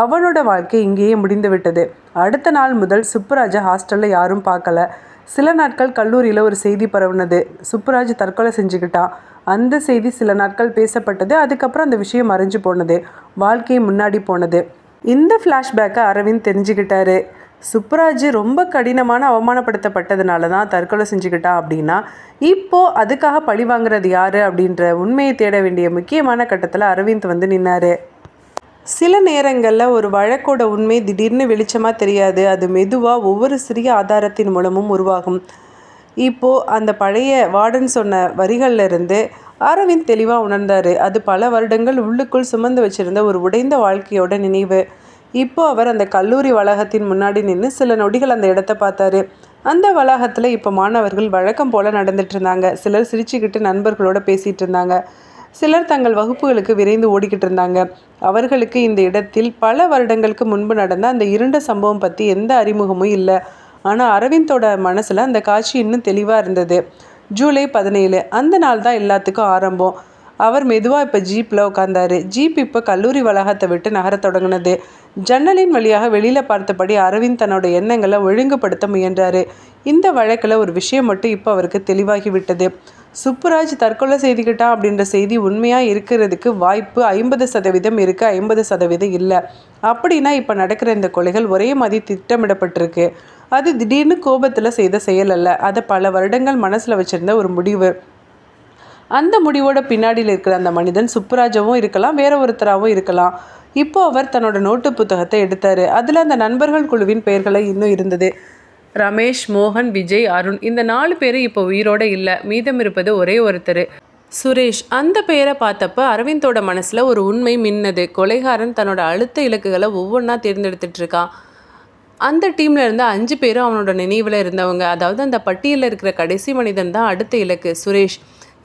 அவனோட வாழ்க்கை இங்கேயே முடிந்து விட்டது. அடுத்த நாள் முதல் சுப்புராஜை ஹாஸ்டலில் யாரும் பார்க்கல. சில நாட்கள் கல்லூரியில் ஒரு செய்தி பரவுனது. சுப்புராஜ் தற்கொலை செஞ்சுக்கிட்டான். அந்த செய்தி சில நாட்கள் பேசப்பட்டது. அதுக்கப்புறம் அந்த விஷயம் மறைஞ்சு போனது. வாழ்க்கை முன்னாடி போனது. இந்த ஃப்ளாஷ்பேக்கை அரவிந்த் தெரிஞ்சுக்கிட்டாரு. சுப்புராஜ் ரொம்ப கடினமான அவமானப்படுத்தப்பட்டதுனால தான் தற்கொலை செஞ்சுக்கிட்டான் அப்படின்னா, இப்போது அதுக்காக பழி வாங்குறது யார் அப்படின்ற உண்மையை தேட வேண்டிய முக்கியமான கட்டத்தில் அரவிந்த் வந்து நின்னார். சில நேரங்களில் ஒரு வழக்கோட உண்மை திடீர்னு வெளிச்சமாக தெரியாது. அது மெதுவாக ஒவ்வொரு சிறிய ஆதாரத்தின் மூலமும் உருவாகும். இப்போது அந்த பழைய வார்டன் சொன்ன வரிகளில் இருந்து அரவிந்த் தெளிவாக உணர்ந்தார். அது பல வருடங்கள் உள்ளுக்குள் சுமந்து வச்சுருந்த ஒரு உடைந்த வாழ்க்கையோட நினைவு. இப்போ அவர் அந்த கல்லூரி வளாகத்தின் முன்னாடி நின்று சில நொடிகள் அந்த இடத்த பார்த்தாரு. அந்த வளாகத்தில் இப்போ மாணவர்கள் வழக்கம் போல் நடந்துட்டு இருந்தாங்க. சிலர் சிரிச்சுக்கிட்டு நண்பர்களோட பேசிகிட்டு இருந்தாங்க. சிலர் தங்கள் வகுப்புகளுக்கு விரைந்து ஓடிக்கிட்டு இருந்தாங்க. அவர்களுக்கு இந்த இடத்தில் பல வருடங்களுக்கு முன்பு நடந்த அந்த இருண்ட சம்பவம் பற்றி எந்த அறிமுகமும் இல்லை. ஆனால் அரவிந்தோட மனசில் அந்த காட்சி இன்னும் தெளிவாக இருந்தது. ஜூலை 17 அந்த நாள் தான் எல்லாத்துக்கும் ஆரம்பம். அவர் மெதுவாக இப்போ ஜீப்பில் உட்காந்தாரு. ஜீப் இப்போ கல்லூரி வளாகத்தை விட்டு நகர தொடங்கினது. ஜன்னலின் வழியாக வெளியில் பார்த்தபடி அரவிந்த் தன்னோட எண்ணங்களை ஒழுங்குபடுத்த முயன்றார். இந்த வழக்கில் ஒரு விஷயம் மட்டும் இப்போ அவருக்கு தெளிவாகி விட்டது. சுப்புராஜ் தற்கொலை செய்துக்கிட்டான் அப்படின்ற செய்தி உண்மையாக இருக்கிறதுக்கு வாய்ப்பு 50% இருக்குது, 50% இல்லை. அப்படின்னா இப்போ நடக்கிற இந்த கொலைகள் ஒரே மாதிரி திட்டமிடப்பட்டிருக்கு. அது திடீர்னு கோபத்தில் செய்த செயல் அல்ல. அதை பல வருடங்கள் மனசில் வச்சுருந்த ஒரு முடிவு. அந்த முடிவோட பின்னாடியில் இருக்கிற அந்த மனிதன் சுப்புராஜாவும் இருக்கலாம், வேற ஒருத்தராகவும் இருக்கலாம். இப்போ அவர் தன்னோட நோட்டு புத்தகத்தை எடுத்தார். அதில் அந்த நண்பர்கள் குழுவின் பெயர்களை இன்னும் இருந்தது. ரமேஷ், மோகன், விஜய், அருண், இந்த 4 பேர் இப்போ உயிரோடு இல்லை. மீதம் இருப்பது ஒரே ஒருத்தர், சுரேஷ். அந்த பெயரை பார்த்தப்ப அரவிந்தோட மனசில் ஒரு உண்மை மின்னது. கொலைகாரன் தன்னோட அழுத்த இலக்குகளை ஒவ்வொன்றா தேர்ந்தெடுத்துட்டு இருக்கான். அந்த டீமில் இருந்த 5 பேரும் அவனோட நினைவில் இருந்தவங்க. அதாவது அந்த பட்டியலில் இருக்கிற கடைசி மனிதன் தான் அடுத்த இலக்கு, சுரேஷ்.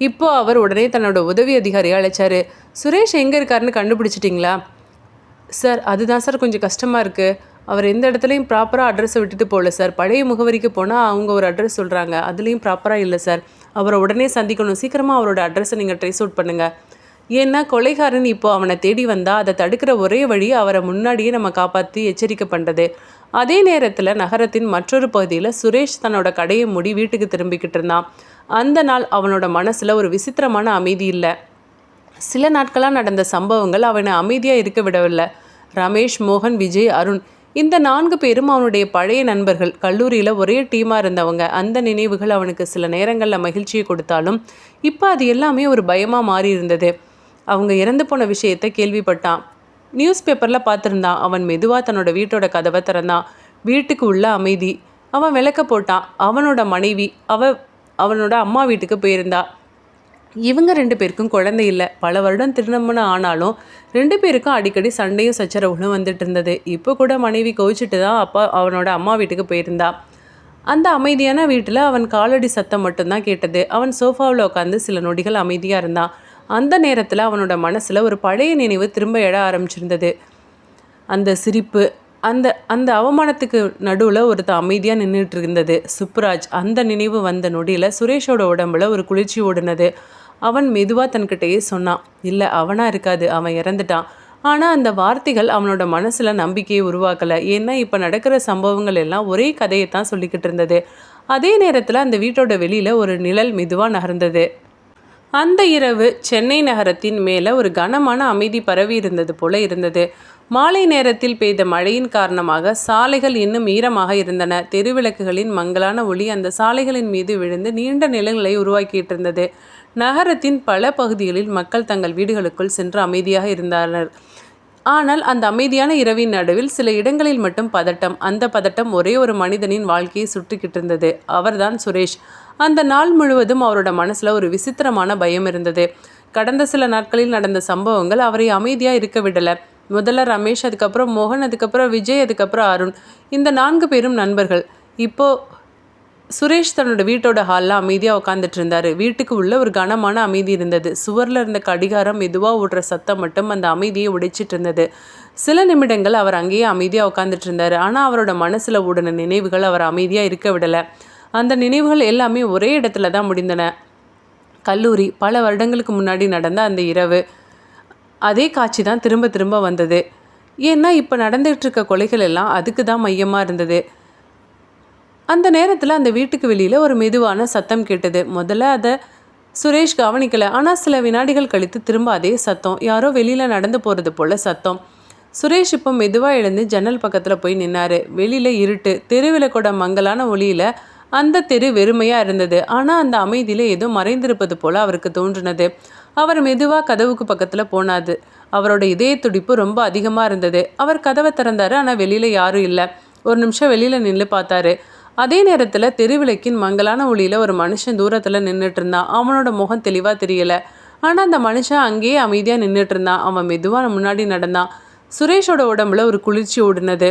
இப்போ அவர் உடனே தன்னோட உதவி அதிகாரியை அழைச்சாரு. சுரேஷ் எங்கே இருக்காருன்னு கண்டுபிடிச்சிட்டிங்களா? சார், அதுதான் சார் கொஞ்சம் கஷ்டமாக இருக்குது. அவர் எந்த இடத்துலையும் ப்ராப்பராக அட்ரஸை விட்டுட்டு போகல சார். பழைய முகவரிக்கு போனால் அவங்க ஒரு அட்ரஸ் சொல்கிறாங்க, அதுலேயும் ப்ராப்பராக இல்லை சார். அவரை உடனே சந்திக்கணும். சீக்கிரமாக அவரோட அட்ரஸை நீங்கள் ட்ரேஸ் அவுட் பண்ணுங்கள். ஏன்னா கொலைகாரன் இப்போது அவனை தேடி வந்தால் அதை தடுக்கிற ஒரே வழி அவரை முன்னாடியே நம்ம காப்பாற்றி எச்சரிக்கை பண்ணுறது. அதே நேரத்தில் நகரத்தின் மற்றொரு பகுதியில் சுரேஷ் தன்னோட கடையை மூடி வீட்டுக்கு திரும்பிக்கிட்டு இருந்தான். அந்த நாள் அவனோட மனசில் ஒரு விசித்திரமான அமைதி இல்லை. சில நாட்களாக நடந்த சம்பவங்கள் அவனை அமைதியாக இருக்க விடவில்லை. ரமேஷ், மோகன், விஜய், அருண், இந்த 4 பேரும் அவனுடைய பழைய நண்பர்கள். கல்லூரியில் ஒரே டீமாக இருந்தவங்க. அந்த நினைவுகள் அவனுக்கு சில நேரங்களில் மகிழ்ச்சியை கொடுத்தாலும் இப்போ அது எல்லாமே ஒரு பயமாக மாறி இருந்தது. அவங்க இறந்து போன விஷயத்தை கேள்விப்பட்டான். நியூஸ் பேப்பரில் பார்த்துருந்தான். அவன் மெதுவாக தன்னோட வீட்டோட கதவை திறந்தான். வீட்டுக்கு உள்ள அமைதி. அவன் விளக்க போட்டான். அவனோட மனைவி அவனோட அம்மா வீட்டுக்கு போயிருந்தா. இவங்க 2 பேருக்கும் குழந்தை இல்லை. பல வருடம் திருமணம் ஆனாலும் 2 பேருக்கும் அடிக்கடி சண்டையும் சச்சரவுகளும் வந்துட்டு இருந்தது. இப்போ கூட மனைவி கோவிச்சிட்டு தான் அவனோட அம்மா வீட்டுக்கு போயிருந்தா. அந்த அமைதியான வீட்டில் அவன் காலடி சத்தம் மட்டும்தான் கேட்டது. அவன் சோஃபாவில் உட்காந்து சில நொடிகள் அமைதியாக இருந்தான். அந்த நேரத்தில் அவனோட மனசில் ஒரு பழைய நினைவு திரும்ப எழ ஆரம்பிச்சிருந்தது. அந்த சிரிப்பு, அந்த அவமானத்துக்கு நடுவில் ஒருத்தர் அமைதியாக நின்றுட்டு இருந்தது, சுப்புராஜ். அந்த நினைவு வந்த நொடியில் சுரேஷோட உடம்புல ஒரு குளிர்ச்சி ஓடுனது. அவன் மெதுவாக தன்கிட்டயே சொன்னான், இல்லை அவனாக இருக்காது, அவன் இறந்துட்டான். ஆனால் அந்த வார்த்தைகள் அவனோட மனசில் நம்பிக்கையை உருவாக்கலை. ஏன்னா இப்போ நடக்கிற சம்பவங்கள் எல்லாம் ஒரே கதையை தான் சொல்லிக்கிட்டு இருந்தது. அதே நேரத்தில் அந்த வீட்டோட வெளியில் ஒரு நிழல் மெதுவாக நகர்ந்தது. அந்த இரவு சென்னை நகரத்தின் மேலே ஒரு கனமான அமைதி பரவி இருந்தது போல இருந்தது. மாலை நேரத்தில் பெய்த மழையின் காரணமாக சாலைகள் இன்னும் ஈரமாக இருந்தன. தெருவிளக்குகளின் மங்கலான ஒளி அந்த சாலைகளின் மீது விழுந்து நீண்ட நிலங்களை உருவாக்கிட்டு இருந்தது. நகரத்தின் பல பகுதிகளில் மக்கள் தங்கள் வீடுகளுக்குள் சென்று அமைதியாக இருந்தார்கள். ஆனால் அந்த அமைதியான இரவின் நடுவில் சில இடங்களில் மட்டும் பதட்டம். அந்த பதட்டம் ஒரே ஒரு மனிதனின் வாழ்க்கையை சுற்றிக்கிட்டு இருந்தது. அவர்தான் சுரேஷ். அந்த நாள் முழுவதும் அவரோட மனசில் ஒரு விசித்திரமான பயம் இருந்தது. கடந்த சில நாட்களில் நடந்த சம்பவங்கள் அவரை அமைதியாக இருக்க விடலை. முதல்ல ரமேஷ், அதுக்கப்புறம் மோகன், அதுக்கப்புறம் விஜய், அதுக்கப்புறம் அருண், இந்த 4 பேரும் நண்பர்கள். இப்போது சுரேஷ் தன்னோட வீட்டோட ஹாலில் அமைதியாக உட்காந்துட்டு இருந்தார். வீட்டுக்கு உள்ள ஒரு கனமான அமைதி இருந்தது. சுவரில் இருந்த கடிகாரம் மெதுவாக ஓடுற சத்தம் மட்டும் அந்த அமைதியை உடைச்சிட்டு இருந்தது. சில நிமிடங்கள் அவர் அங்கேயே அமைதியாக உட்காந்துட்டு இருந்தார். ஆனால் அவரோட மனசில் ஓடின நினைவுகள் அவர் அமைதியாக இருக்க விடலை. அந்த நினைவுகள் எல்லாமே ஒரே இடத்துல தான் முடிந்தன. கல்லூரி, பல வருடங்களுக்கு முன்னாடி நடந்த அந்த இரவு. அதே காட்சி தான் திரும்ப திரும்ப வந்தது. ஏன்னா இப்போ நடந்துகிட்டு இருக்க கொலைகள் எல்லாம் அதுக்கு தான் மையமாக இருந்தது. அந்த நேரத்தில் அந்த வீட்டுக்கு வெளியில் ஒரு மெதுவான சத்தம் கேட்டது. முதல்ல அதை சுரேஷ் கவனிக்கலை. ஆனால் சில வினாடிகள் கழித்து திரும்ப அதே சத்தம். யாரோ வெளியில் நடந்து போகிறது போல் சத்தம். சுரேஷ் இப்போ மெதுவாக எழுந்து ஜன்னல் பக்கத்தில் போய் நின்னார். வெளியில் இருட்டு. தெருவிளக்கோட மங்கலான ஒளியில் அந்த தெரு வெறுமையாக இருந்தது. ஆனால் அந்த அமைதியில் ஏதோ மறைந்திருப்பது போல் அவருக்கு தோன்றினது. அவர் மெதுவாக கதவுக்கு பக்கத்தில் போனாது. அவரோட இதய துடிப்பு ரொம்ப அதிகமாக இருந்தது. அவர் கதவை திறந்தார். ஆனால் வெளியில் யாரும் இல்லை. ஒரு நிமிஷம் வெளியில் நின்று பார்த்தாரு. அதே நேரத்தில் தெருவிளக்கின் மங்கலான ஒளியில் ஒரு மனுஷன் தூரத்தில் நின்றுட்டு இருந்தான். அவனோட முகம் தெளிவாக தெரியலை. ஆனால் அந்த மனுஷன் அங்கேயே அமைதியாக நின்றுட்டு இருந்தான். அவன் மெதுவாக முன்னாடி நடந்தான். சுரேஷோட உடம்புல ஒரு குளிர்ச்சி ஓடுனது.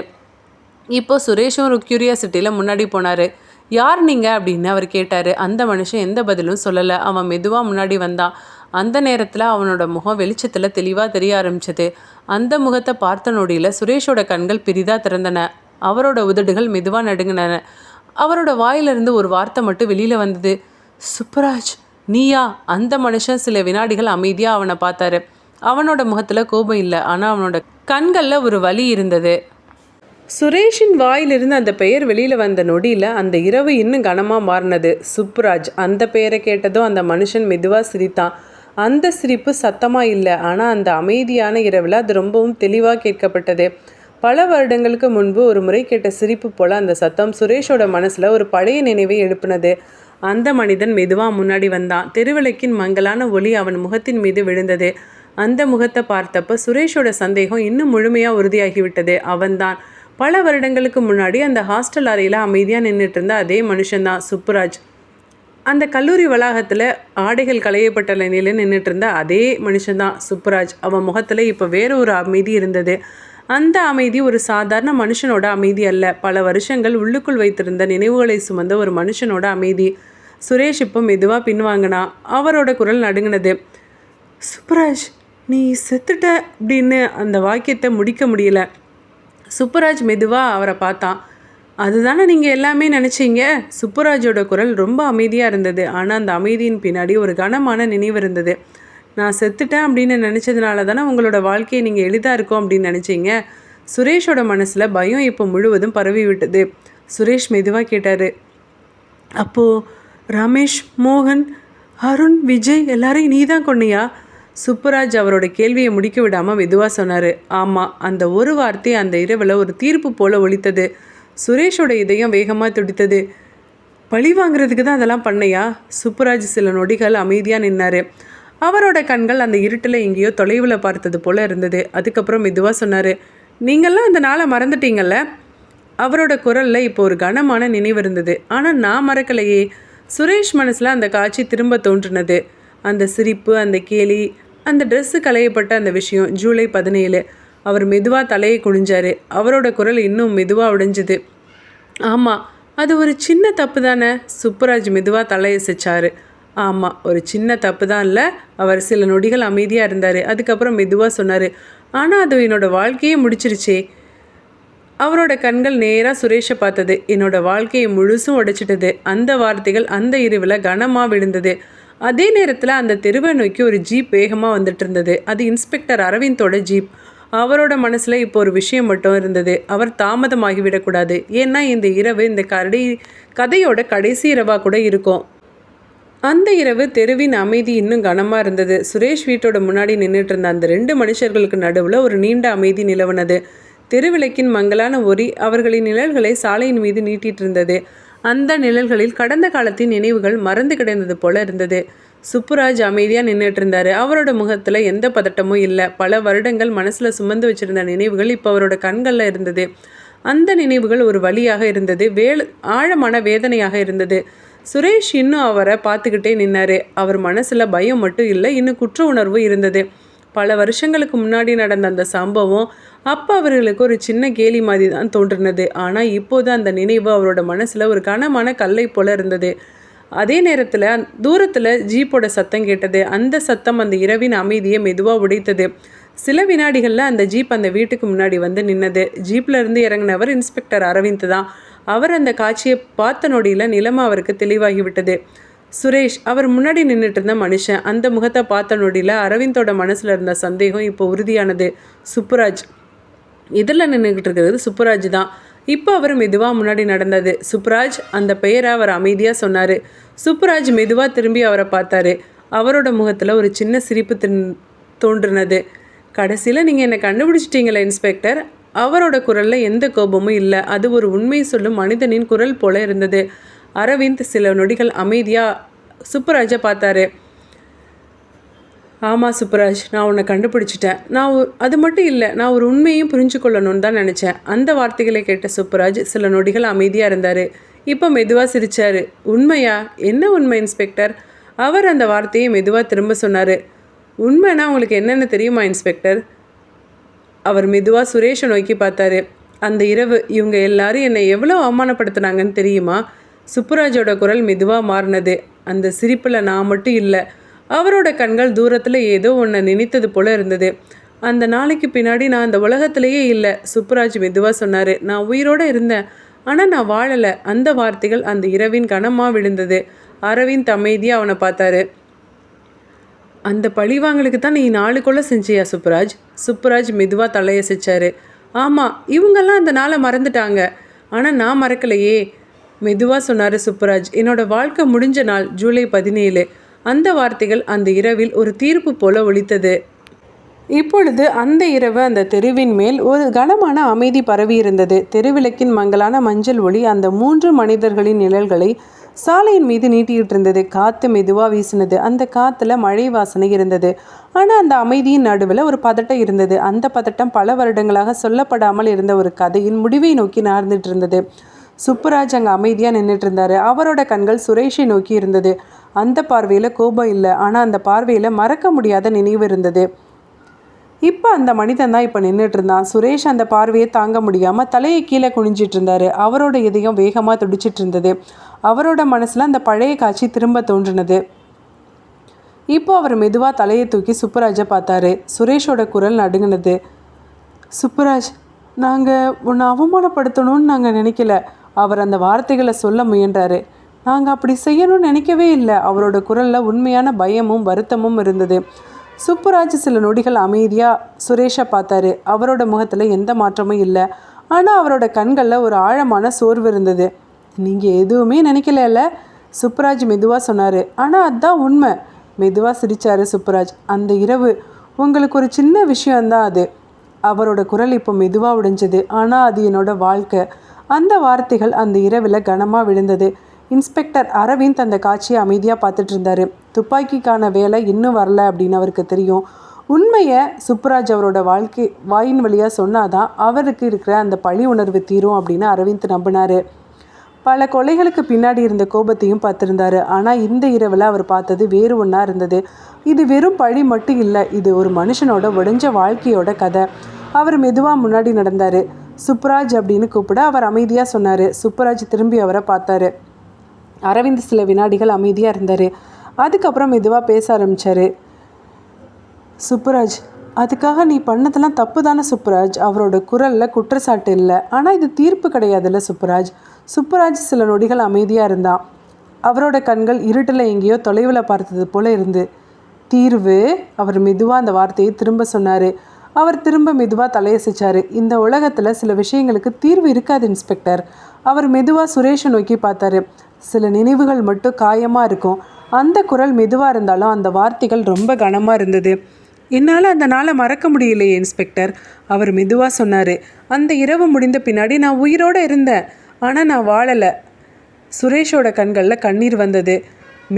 இப்போது சுரேஷும் ஒரு க்யூரியாசிட்டியில் முன்னாடி போனார். யார் நீங்கள் அப்படின்னு அவர் கேட்டார். அந்த மனுஷன் எந்த பதிலும் சொல்லலை. அவன் மெதுவாக முன்னாடி வந்தான். அந்த நேரத்தில் அவனோட முகம் வெளிச்சத்தில் தெளிவாக தெரிய ஆரம்பிச்சது. அந்த முகத்தை பார்த்த நொடியில் சுரேஷோட கண்கள் பெரிதாக திறந்தன. அவரோட உதடுகள் மெதுவாக நடுங்கின. அவரோட வாயிலிருந்து ஒரு வார்த்தை மட்டும் வெளியில் வந்தது, சுப்புராஜ் நீயா? அந்த மனுஷன் சில வினாடிகள் அமைதியாக அவனை பார்த்தாரு. அவனோட முகத்தில் கோபம் இல்லை, ஆனால் அவனோட கண்களில் ஒரு வலி இருந்தது. சுரேஷின் வாயிலிருந்து அந்த பெயர் வெளியில் வந்த நொடியில் அந்த இரவு இன்னும் கனமாக மாறினது. சுப்புராஜ். அந்த பெயரை கேட்டதும் அந்த மனுஷன் மெதுவாக சிரித்தான். அந்த சிரிப்பு சத்தமாக இல்லை, ஆனால் அந்த அமைதியான இரவில் அது ரொம்பவும் தெளிவாக கேட்கப்பட்டது. பல வருடங்களுக்கு முன்பு ஒரு முறை கேட்ட சிரிப்பு போல் அந்த சத்தம் சுரேஷோட மனசில் ஒரு பழைய நினைவை எழுப்பினது. அந்த மனிதன் மெதுவாக முன்னாடி வந்தான். தெருவிளக்கின் மங்கலான ஒளி அவன் முகத்தின் மீது விழுந்தது. அந்த முகத்தை பார்த்தப்ப சுரேஷோட சந்தேகம் இன்னும் முழுமையாக உறுதியாகிவிட்டது. அவன்தான் பல வருடங்களுக்கு முன்னாடி அந்த ஹாஸ்டல் அறையில் அமைதியாக நின்றுட்டு இருந்த அதே மனுஷன்தான் சுப்புராஜ். அந்த கல்லூரி வளாகத்தில் ஆடைகள் களையப்பட்ட நிலையில் நின்றுட்டு இருந்த அதே மனுஷன்தான் சுப்புராஜ். அவன் முகத்தில் இப்போ வேற ஒரு அமைதி இருந்தது. அந்த அமைதி ஒரு சாதாரண மனுஷனோட அமைதி அல்ல, பல வருஷங்கள் உள்ளுக்குள் வைத்திருந்த நினைவுகளை சுமந்த ஒரு மனுஷனோட அமைதி. சுரேஷ் இப்போ மெதுவாக பின்வாங்கினான். அவரோட குரல் நடுங்கினது. சுப்புராஜ், நீ செத்துட்ட அப்படின்னு அந்த வாக்கியத்தை முடிக்க முடியல. சுப்புராஜ் மெதுவாக அவரை பார்த்தான். அதுதானே நீங்கள் எல்லாமே நினச்சிங்க? சுப்புராஜோட குரல் ரொம்ப அமைதியாக இருந்தது. ஆனால் அந்த அமைதியின் பின்னாடி ஒரு கனமான நினைவு இருந்தது. நான் செத்துட்டேன் அப்படின்னு நினச்சதுனால தானே உங்களோட வாழ்க்கையை நீங்கள் எளிதாக இருக்கும் அப்படின்னு நினச்சிங்க. சுரேஷோட மனசில் பயம் இப்போ முழுவதும் பரவி விட்டது. சுரேஷ் மெதுவாக கேட்டார், அப்போது ரமேஷ், மோகன், அருண், விஜய் எல்லாரையும் நீ தான் கொன்னியா? சுப்புராஜ் அவரோட கேள்வியை முடிக்க விடாமல் மெதுவாக சொன்னார். ஆமாம். அந்த ஒரு வார்த்தை அந்த இரவில் ஒரு தீர்ப்பு போல ஒலித்தது. சுரேஷோட இதயம் வேகமாக துடித்தது. பழி வாங்குறதுக்கு தான் அதெல்லாம் பண்ணையா? சுப்புராஜ் சில நொடிகள் அமைதியாக நின்னார். அவரோட கண்கள் அந்த இருட்டில் எங்கேயோ தொலைவில் பார்த்தது போல் இருந்தது. அதுக்கப்புறம் மெதுவாக சொன்னார், நீங்கள்லாம் அந்த நாளை மறந்துட்டீங்கல்ல? அவரோட குரலில் இப்போ ஒரு கனமான நினைவு இருந்தது. ஆனால் நான் மறக்கலையே. சுரேஷ் மனசில் அந்த காட்சி திரும்ப தோன்றினது. அந்த சிரிப்பு, அந்த கேலி, அந்த ட்ரெஸ்ஸு களையப்பட்ட அந்த விஷயம். ஜூலை 17. அவர் மெதுவாக தலையை குனிஞ்சார். அவரோட குரல் இன்னும் மெதுவாக உடைஞ்சுது. ஆமாம், அது ஒரு சின்ன தப்பு தானே? சுப்புராஜ் மெதுவாக தலையசைச்சார். ஆமாம், ஒரு சின்ன தப்பு தான் இல்லை. அவர் சில நொடிகள் அமைதியாக இருந்தார். அதுக்கப்புறம் மெதுவாக சொன்னார், ஆனால் அது என்னோடய வாழ்க்கையே முடிச்சிருச்சே. அவரோட கண்கள் நேராக சுரேஷை பார்த்தது. என்னோடய வாழ்க்கையை முழுசும் உடைச்சிட்டது. அந்த வார்த்தைகள் அந்த இரவில் கனமாக விழுந்தது. அதே நேரத்தில் அந்த தெருவை நோக்கி ஒரு ஜீப் வேகமாக வந்துட்டு இருந்தது. அது இன்ஸ்பெக்டர் அரவிந்தோட ஜீப். அவரோட மனசில் இப்போ ஒரு விஷயம் மட்டும் இருந்தது. அவர் தாமதமாகிவிடக்கூடாது. ஏன்னா இந்த இரவு இந்த கதையோட கடைசி இரவாக கூட இருக்கும். அந்த இரவு தெருவின் அமைதி இன்னும் கனமாக இருந்தது. சுரேஷ் வீட்டோட முன்னாடி நின்றுட்டு இருந்த அந்த 2 மனுஷர்களுக்கு நடுவில் ஒரு நீண்ட அமைதி நிலவுனது. தெருவிளக்கின் மங்கலான ஒளி அவர்களின் நிழல்களை சாலையின் மீது நீட்டிட்டு இருந்தது. அந்த நிழல்களில் கடந்த காலத்தின் நினைவுகள் மறந்து கிடந்தது போல இருந்தது. சுப்புராஜ் அமைதியாக நின்றுட்டு இருந்தார். அவரோட முகத்தில் எந்த பதட்டமும் இல்லை. பல வருடங்கள் மனசில் சுமந்து வச்சுருந்த நினைவுகள் இப்போ அவரோட கண்களில் இருந்தது. அந்த நினைவுகள் ஒரு வலியாக இருந்தது, ஆழமான வேதனையாக இருந்தது. சுரேஷ் இன்னும் அவரை பார்த்துக்கிட்டே நின்னார். அவர் மனசில் பயம் மட்டும் இல்லை, இன்னும் குற்ற உணர்வு இருந்தது. பல வருஷங்களுக்கு முன்னாடி நடந்த அந்த சம்பவம் அப்போ அவர்களுக்கு ஒரு சின்ன கேலி மாதிரி தான் தோன்றினது. ஆனால் இப்போது அந்த நினைவு அவரோட மனசில் ஒரு கனமான கல்லை போல இருந்தது. அதே நேரத்தில் தூரத்தில் ஜீப்போட சத்தம் கேட்டது. அந்த சத்தம் அந்த இரவின் அமைதியை மெதுவாக உடைத்தது. சில வினாடிகளில் அந்த ஜீப் அந்த வீட்டுக்கு முன்னாடி வந்து நின்னது. ஜீப்பில் இருந்து இறங்கினவர் இன்ஸ்பெக்டர் அரவிந்த் தான். அவர் அந்த காட்சியை பார்த்த நொடியில் நிலைமை அவருக்கு தெளிவாகிவிட்டது. சுரேஷ், அவர் முன்னாடி நின்றுட்டு இருந்த மனுஷன். அந்த முகத்தை பார்த்த நொடியில் அரவிந்தோட மனசில் இருந்த சந்தேகம் இப்போ உறுதியானது. சுப்புராஜ் இதில் நின்றுக்கிட்டு இருக்கிறது சுப்புராஜ் தான். இப்போ அவர் மெதுவாக முன்னாடி நடந்தது. சுப்புராஜ், அந்த பெயரை அவர் அமைதியாக சொன்னார். சுப்புராஜ் மெதுவாக திரும்பி அவரை பார்த்தாரு. அவரோட முகத்தில் ஒரு சின்ன சிரிப்பு தோன்றினது. கடைசியில் நீங்கள் என்னை கண்டுபிடிச்சிட்டீங்களே இன்ஸ்பெக்டர். அவரோட குரலில் எந்த கோபமும் இல்லை. அது ஒரு உண்மை சொல்லும் மனிதனின் குரல் போல இருந்தது. அரவிந்த் சில நொடிகள் அமைதியாக சுப்புராஜை பார்த்தாரு. ஆமாம் சுப்புராஜ், நான் உன்னை கண்டுபிடிச்சிட்டேன். அது மட்டும் இல்லை, நான் ஒரு உண்மையும் புரிஞ்சு கொள்ளணும்னு தான் நினச்சேன். அந்த வார்த்தைகளை கேட்ட சுப்புராஜ் சில நொடிகள் அமைதியாக இருந்தார். இப்போ மெதுவாக சிரித்தார். உண்மையா? என்ன உண்மை இன்ஸ்பெக்டர்? அவர் அந்த வார்த்தையை மெதுவாக திரும்ப சொன்னார். உண்மைனா உங்களுக்கு என்னென்னு தெரியுமா இன்ஸ்பெக்டர்? அவர் மெதுவாக சுரேஷை நோக்கி பார்த்தாரு. அந்த இரவு இவங்க எல்லாரும் என்னை எவ்வளோ அவமானப்படுத்தினாங்கன்னு தெரியுமா? சுப்புராஜோட குரல் மெதுவாக மாறினது. அந்த சிரிப்பில் நான் மட்டும் இல்லை. அவரோட கண்கள் தூரத்தில் ஏதோ ஒன்றை நினைத்தது போல இருந்தது. அந்த நாளைக்கு பின்னாடி நான் அந்த உலகத்திலேயே இல்லை. சுப்புராஜ் மெதுவாக சொன்னார். நான் உயிரோடு இருந்தேன், ஆனால் நான் வாழலை. அந்த வார்த்தைகள் அந்த இரவின் கனமாக விழுந்தது. அரவிந்த் அமைதியாக அவனை பார்த்தாரு. அந்த பழிவாங்களுக்கு தான் நீ 4 கொலை செஞ்சியா சுப்புராஜ்? சுப்புராஜ் மெதுவாக தலையசைச்சார். ஆமாம், இவங்கெல்லாம் அந்த நாளை மறந்துட்டாங்க, ஆனால் நான் மறக்கலையே. மெதுவாக சொன்னார் சுப்புராஜ். என்னோட வாழ்க்கை முடிஞ்ச நாள் ஜூலை 17. அந்த வார்த்தைகள் அந்த இரவில் ஒரு தீர்ப்பு போல ஒலித்தது. இப்பொழுது அந்த இரவு அந்த தெருவின் மேல் ஒரு கனமான அமைதி பரவி இருந்தது. தெருவிளக்கின் மங்கலான மஞ்சள் ஒளி அந்த 3 மனிதர்களின் நிழல்களை சாலையின் மீது நீட்டிக்கிட்டு இருந்தது. காற்று மெதுவாக வீசினது. அந்த காற்றுல மழை வாசனை இருந்தது. ஆனால் அந்த அமைதியின் நடுவில் ஒரு பதட்டம் இருந்தது. அந்த பதட்டம் பல வருடங்களாக சொல்லப்படாமல் இருந்த ஒரு கதையின் முடிவை நோக்கி நகர்ந்துட்டு இருந்தது. சுப்புராஜ் அங்கே அமைதியாக நின்றுட்டு இருந்தார். அவரோட கண்கள் சுரேஷை நோக்கி இருந்தது. அந்த பார்வையில் கோபம் இல்லை, ஆனால் அந்த பார்வையில் மறக்க முடியாத நினைவு இருந்தது. இப்போ அந்த மனிதன் தான் இப்போ நின்றுட்டு இருந்தான். சுரேஷ் அந்த பார்வையை தாங்க முடியாமல் தலையை கீழே குனிஞ்சிட்டு இருந்தார். அவரோட இதயம் வேகமாக துடிச்சிட்டு இருந்தது. அவரோட மனசில் அந்த பழைய காட்சி திரும்ப தோன்றினது. இப்போ அவர் மெதுவாக தலையை தூக்கி சுப்புராஜை பார்த்தாரு. சுரேஷோட குரல் நடுங்கினது. சுப்புராஜ், நாங்கள் உன்னை அவமானப்படுத்தணும்னு நாங்கள் நினைக்கல. அவர் அந்த வார்த்தைகளை சொல்ல முயன்றாரு. நாங்கள் அப்படி செய்யணும்னு நினைக்கவே இல்லை. அவரோட குரலில் உண்மையான பயமும் வருத்தமும் இருந்தது. சுப்புராஜ் சில நொடிகள் அமைதியாக சுரேஷை பார்த்தாரு. அவரோட முகத்தில் எந்த மாற்றமும் இல்லை. ஆனால் அவரோட கண்களில் ஒரு ஆழமான சோர்வு இருந்தது. நீங்கள் எதுவுமே நினைக்கல, சுப்புராஜ் மெதுவாக சொன்னார். ஆனால் அதுதான் உண்மை. மெதுவாக சிரித்தார் சுப்புராஜ். அந்த இரவு உங்களுக்கு ஒரு சின்ன விஷயந்தான் அது. அவரோட குரல் இப்போ மெதுவாக உடைஞ்சது. ஆனால் அது என்னோட வாழ்க்கை. அந்த வார்த்தைகள் அந்த இரவில் கனமாக விழுந்தது. இன்ஸ்பெக்டர் அரவிந்த் அந்த காட்சியை அமைதியாக பார்த்துட்டு இருந்தார். துப்பாக்கிக்கான வேலை இன்னும் வரல அப்படின்னு அவருக்கு தெரியும். உண்மையை சுப்புராஜ் அவரோட வாயின் வழியாக சொன்னாதான் அவருக்கு இருக்கிற அந்த பழி உணர்வு தீரும் அப்படின்னு அரவிந்த் நம்பினார். பல கொலைகளுக்கு பின்னாடி இருந்த கோபத்தையும் பார்த்துருந்தாரு. ஆனால் இந்த இரவில் அவர் பார்த்தது வேறு ஒன்றா இருந்தது. இது வெறும் பழி மட்டும் இல்லை, இது ஒரு மனுஷனோட உடைஞ்ச வாழ்க்கையோட கதை. அவர் மெதுவாக முன்னாடி நடந்தார். சுப்புராஜ் அப்படின்னு கூப்பிட அவர் அமைதியாக சொன்னார். சுப்புராஜ் திரும்பி அவரை பார்த்தாரு. அரவிந்த் சில வினாடிகள் அமைதியாக இருந்தார். அதுக்கப்புறம் மெதுவாக பேச ஆரம்பித்தார். சுப்புராஜ், அதுக்காக நீ பண்ணதெல்லாம் தப்பு தானே சுப்புராஜ்? அவரோட குரலில் குற்றச்சாட்டு இல்லை, ஆனால் இது தீர்ப்பு கிடையாதுல்ல சுப்புராஜ்? சுப்புராஜ் சில நொடிகள் அமைதியாக இருந்தான். அவரோட கண்கள் இருட்டில் எங்கேயோ தொலைவில் பார்த்தது போல இருந்து. தீர்வு? அவர் மெதுவாக அந்த வார்த்தையை திரும்ப சொன்னார். அவர் திரும்ப மெதுவாக தலையசைச்சார். இந்த உலகத்தில் சில விஷயங்களுக்கு தீர்வு இருக்காது இன்ஸ்பெக்டர். அவர் மெதுவாக சுரேஷை நோக்கி பார்த்தாரு. சில நினைவுகள் மட்டும் காயமாக இருக்கும். அந்த குரல் மெதுவாக இருந்தாலும் அந்த வார்த்தைகள் ரொம்ப கனமாக இருந்தது. என்னால் அந்த நாளை மறக்க முடியலையே இன்ஸ்பெக்டர், அவர் மெதுவாக சொன்னார். அந்த இரவு முடிந்த பின்னாடி நான் உயிரோடு இருந்தேன், ஆனால் நான் வாழலை. சுரேஷோட கண்களில் கண்ணீர் வந்தது.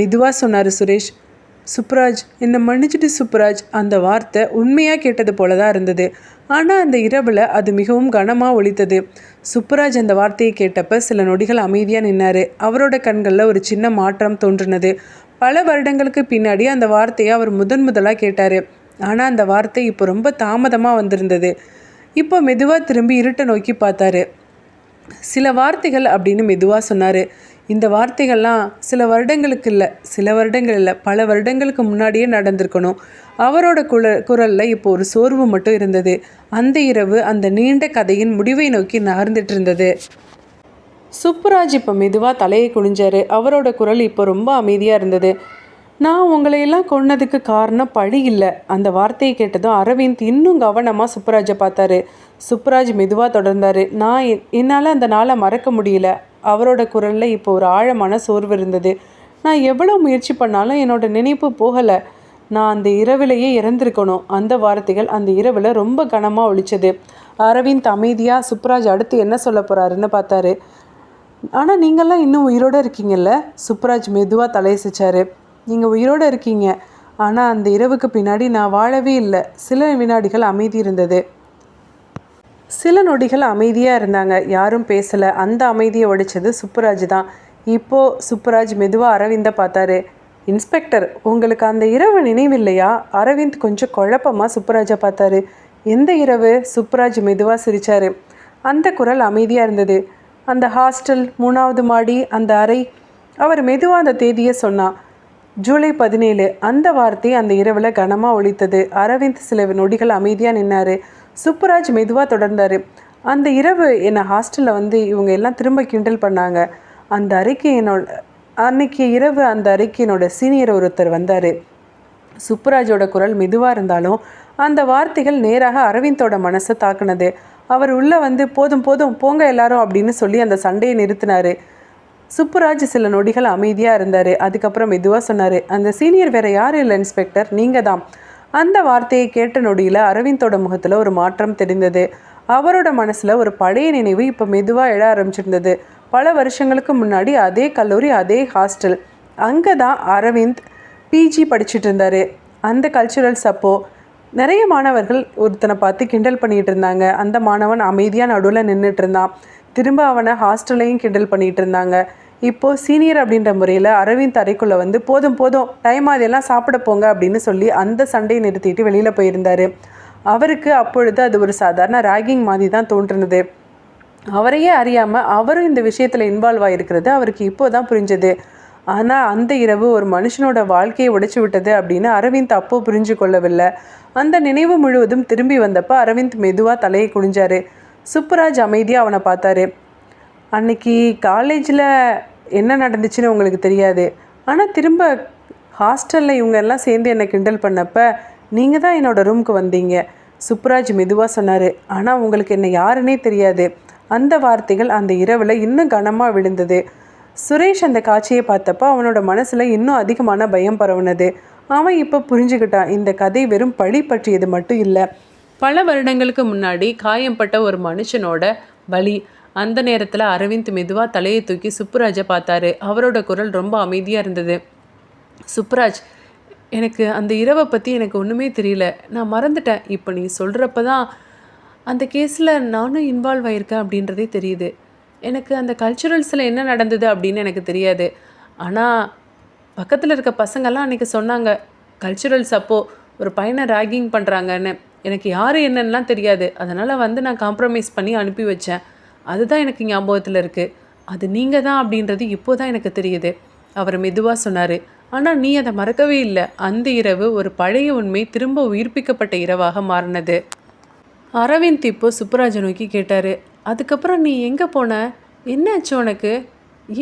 மெதுவாக சொன்னார் சுரேஷ். சுப்புராஜ், என்னை மன்னிச்சிட்டு சுப்புராஜ். அந்த வார்த்தை உண்மையாக கேட்டது போல தான் இருந்தது. ஆனால் அந்த இரவில் அது மிகவும் கனமாக ஒலித்தது. சுப்புராஜ் அந்த வார்த்தையை கேட்டப்ப சில நொடிகள் அமைதியாக நின்னார். அவரோட கண்களில் ஒரு சின்ன மாற்றம் தோன்றினது. பல வருடங்களுக்கு பின்னாடி அந்த வார்த்தையை அவர் முதலாக கேட்டார். ஆனால் அந்த வார்த்தை இப்போ ரொம்ப தாமதமாக வந்திருந்தது. இப்போ மெதுவாக திரும்பி இருட்டை நோக்கி பார்த்தாரு. சில வார்த்தைகள் அப்படின்னு மெதுவாக சொன்னார். இந்த வார்த்தைகள்லாம் சில வருடங்கள் இல்லை, பல வருடங்களுக்கு முன்னாடியே நடந்திருக்கணும். அவரோட குரலில் இப்போ ஒரு சோர்வு மட்டும் இருந்தது. அந்த இரவு அந்த நீண்ட கதையின் முடிவை நோக்கி நகர்ந்துட்டு இருந்தது. சுப்புராஜ் இப்போ மெதுவாக தலையை குனிஞ்சார். அவரோட குரல் இப்போ ரொம்ப அமைதியாக இருந்தது. நான் உங்களையெல்லாம் கொன்னதுக்கு காரணம் பழி இல்லை. அந்த வார்த்தையை கேட்டதும் அரவிந்த் இன்னும் கவனமாக சுப்புராஜை பார்த்தாரு. சுப்புராஜ் மெதுவாக தொடர்ந்தார். என்னால் அந்த நாளை மறக்க முடியல. அவரோட குரலில் இப்போ ஒரு ஆழமான சோர்வு இருந்தது. நான் எவ்வளோ முயற்சி பண்ணாலும் என்னோட நினைப்பு போகலை. நான் அந்த இரவிலேயே இறந்திருக்கணும். அந்த வார்த்தைகள் அந்த இரவில் ரொம்ப கனமாக ஒலிச்சது. அரவிந்த் அமைதியாக சுப்புராஜ் அடுத்து என்ன சொல்ல போகிறாருன்னு பார்த்தாரு. ஆனால் நீங்கள்லாம் இன்னும் உயிரோடு இருக்கீங்கல்ல? சுப்புராஜ் மெதுவாக தலையசைச்சார். நீங்கள் உயிரோடு இருக்கீங்க, ஆனால் அந்த இரவுக்கு பின்னாடி நான் வாழவே இல்லை. சில வினாடிகள் அமைதி இருந்தது. சில நொடிகள் அமைதியாக இருந்தாங்க. யாரும் பேசலை. அந்த அமைதியை உடைச்சது சுப்புராஜ் தான். இப்போது சுப்புராஜ் மெதுவாக அரவிந்தை பார்த்தாரு. இன்ஸ்பெக்டர், உங்களுக்கு அந்த இரவு நினைவில்லையா? அரவிந்த் கொஞ்சம் குழப்பமாக சுப்புராஜை பார்த்தாரு. எந்த இரவு? சுப்புராஜ் மெதுவாக சிரித்தார். அந்த குரல் அமைதியாக இருந்தது. அந்த ஹாஸ்டல், 3வது மாடி, அந்த அறை. அவர் மெதுவாக அந்த தேதியை சொன்னான். ஜூலை 17. அந்த வார்த்தை அந்த இரவில் கனமாக ஒலித்தது. அரவிந்த் சில நொடிகள் அமைதியாக நின்னார். சுப்புராஜ் மெதுவாக தொடர்ந்தார். அந்த இரவு என்னை ஹாஸ்டலில் இவங்க எல்லாம் திரும்ப கிண்டல் பண்ணாங்க. அந்த அறைக்கு அன்னைக்கு இரவு அந்த அறைக்கு என்னோட சீனியர் ஒருத்தர் வந்தார். சுப்புராஜோட குரல் மெதுவாக இருந்தாலும் அந்த வார்த்தைகள் நேராக அரவிந்தோட மனசை தாக்குனது. அவர் உள்ளே போதும் போதும் போங்க எல்லாரும் அப்படின்னு சொல்லி அந்த சண்டையை நிறுத்தினார். சுப்புராஜ் சில நொடிகள் அமைதியாக இருந்தார். அதுக்கப்புறம் மெதுவாக சொன்னார். அந்த சீனியர் வேறு யாரும் இல்லை இன்ஸ்பெக்டர், நீங்கள் தான். அந்த வார்த்தையை கேட்ட நொடியில் அரவிந்தோட முகத்தில் ஒரு மாற்றம் தெரிந்தது. அவரோட மனசில் ஒரு பழைய நினைவு இப்போ மெதுவாக எழ ஆரம்பிச்சிருந்தது. பல வருஷங்களுக்கு முன்னாடி அதே கல்லூரி, அதே ஹாஸ்டல். அங்கே தான் அரவிந்த் பிஜி படிச்சுட்டு இருந்தார். அந்த கல்ச்சுரல்ஸ் அப்போது நிறைய மாணவர்கள் ஒருத்தனை பார்த்து கிண்டல் பண்ணிகிட்டு இருந்தாங்க. அந்த மாணவன் அமைதியாக நடுவில் நின்றுட்டு இருந்தான். திரும்ப அவனை ஹாஸ்டல்லையும் கிண்டல் பண்ணிகிட்டு இருந்தாங்க. இப்போது சீனியர் அப்படின்ற முறையில் அரவிந்த் அறைக்குள்ளே வந்து போதும் போதும் டைம் அதெல்லாம் சாப்பிட போங்க அப்படின்னு சொல்லி அந்த சண்டையை நிறுத்திட்டு வெளியில் போயிருந்தார். அவருக்கு அப்பொழுது அது ஒரு சாதாரண ராகிங் மாதிரி தான் தோன்றுனது. அவரையே அறியாமல் அவரும் இந்த விஷயத்தில் இன்வால்வ் ஆகிருக்கிறது அவருக்கு இப்போ தான் புரிஞ்சது. ஆனால் அந்த இரவு ஒரு மனுஷனோட வாழ்க்கையை உடைச்சி விட்டது அப்படின்னு அரவிந்த் அப்போ புரிஞ்சு கொள்ளவில்லை. அந்த நினைவு முழுவதும் திரும்பி வந்தப்போ அரவிந்த் மெதுவாக தலையை குனிஞ்சார். சுப்புராஜ் அமைதியாக அவனை பார்த்தாரு. அன்னைக்கு காலேஜில் என்ன நடந்துச்சுன்னு உங்களுக்கு தெரியாது, ஆனால் திரும்ப ஹாஸ்டலில் இவங்க எல்லாம் சேர்ந்து என்னை கிண்டல் பண்ணப்போ நீங்கள் தான் என்னோடய ரூமுக்கு வந்தீங்க. சுப்புராஜ் மெதுவாக சொன்னார். ஆனால் உங்களுக்கு என்ன யாருன்னே தெரியாது. அந்த வார்த்தைகள் அந்த இரவில் இன்னும் கனமாக விழுந்தது. சுரேஷ் அந்த காட்சியை பார்த்தப்போ அவனோட மனசில் இன்னும் அதிகமான பயம் பரவுனது. அவன் இப்போ புரிஞ்சுக்கிட்டான், இந்த கதை வெறும் பழி பற்றியது மட்டும் இல்லை, பல வருடங்களுக்கு முன்னாடி காயம்பட்ட ஒரு மனுஷனோட பலி. அந்த நேரத்தில் அரவிந்த் மெதுவாக தலையை தூக்கி சுப்புராஜை பார்த்தாரு. அவரோட குரல் ரொம்ப அமைதியாக இருந்தது. சுப்புராஜ், எனக்கு அந்த இரவை பற்றி எனக்கு ஒன்றுமே தெரியல, நான் மறந்துட்டேன். இப்போ நீ சொல்கிறப்ப தான் அந்த கேஸில் நானும் இன்வால்வ் ஆகியிருக்கேன் அப்படின்றதே தெரியுது. எனக்கு அந்த கல்ச்சுரல்ஸில் என்ன நடந்தது அப்படின்னு எனக்கு தெரியாது. ஆனால் பக்கத்தில் இருக்க பசங்கள்லாம் அன்றைக்கி சொன்னாங்க, கல்ச்சுரல்ஸ் அப்போது ஒரு பையனை ராகிங் பண்ணுறாங்கன்னு. எனக்கு யார் என்னன்னெலாம் தெரியாது. அதனால் வந்து நான் காம்ப்ரமைஸ் பண்ணி அனுப்பி வச்சேன். அதுதான் எனக்கு ஞாபகத்தில் இருக்குது. அது நீங்கள் தான் அப்படின்றது இப்போ தான் எனக்கு தெரியுது, அவர் மெதுவாக சொன்னார். ஆனால் நீ அதை மறக்கவே இல்லை. அந்த இரவு ஒரு பழைய உண்மை திரும்ப உயிர்ப்பிக்கப்பட்ட இரவாக மாறினது. அரவிந்த் இப்போ சுப்புராஜை நோக்கி கேட்டார், அதுக்கப்புறம் நீ எங்கே போன? என்ன ஆச்சு உனக்கு?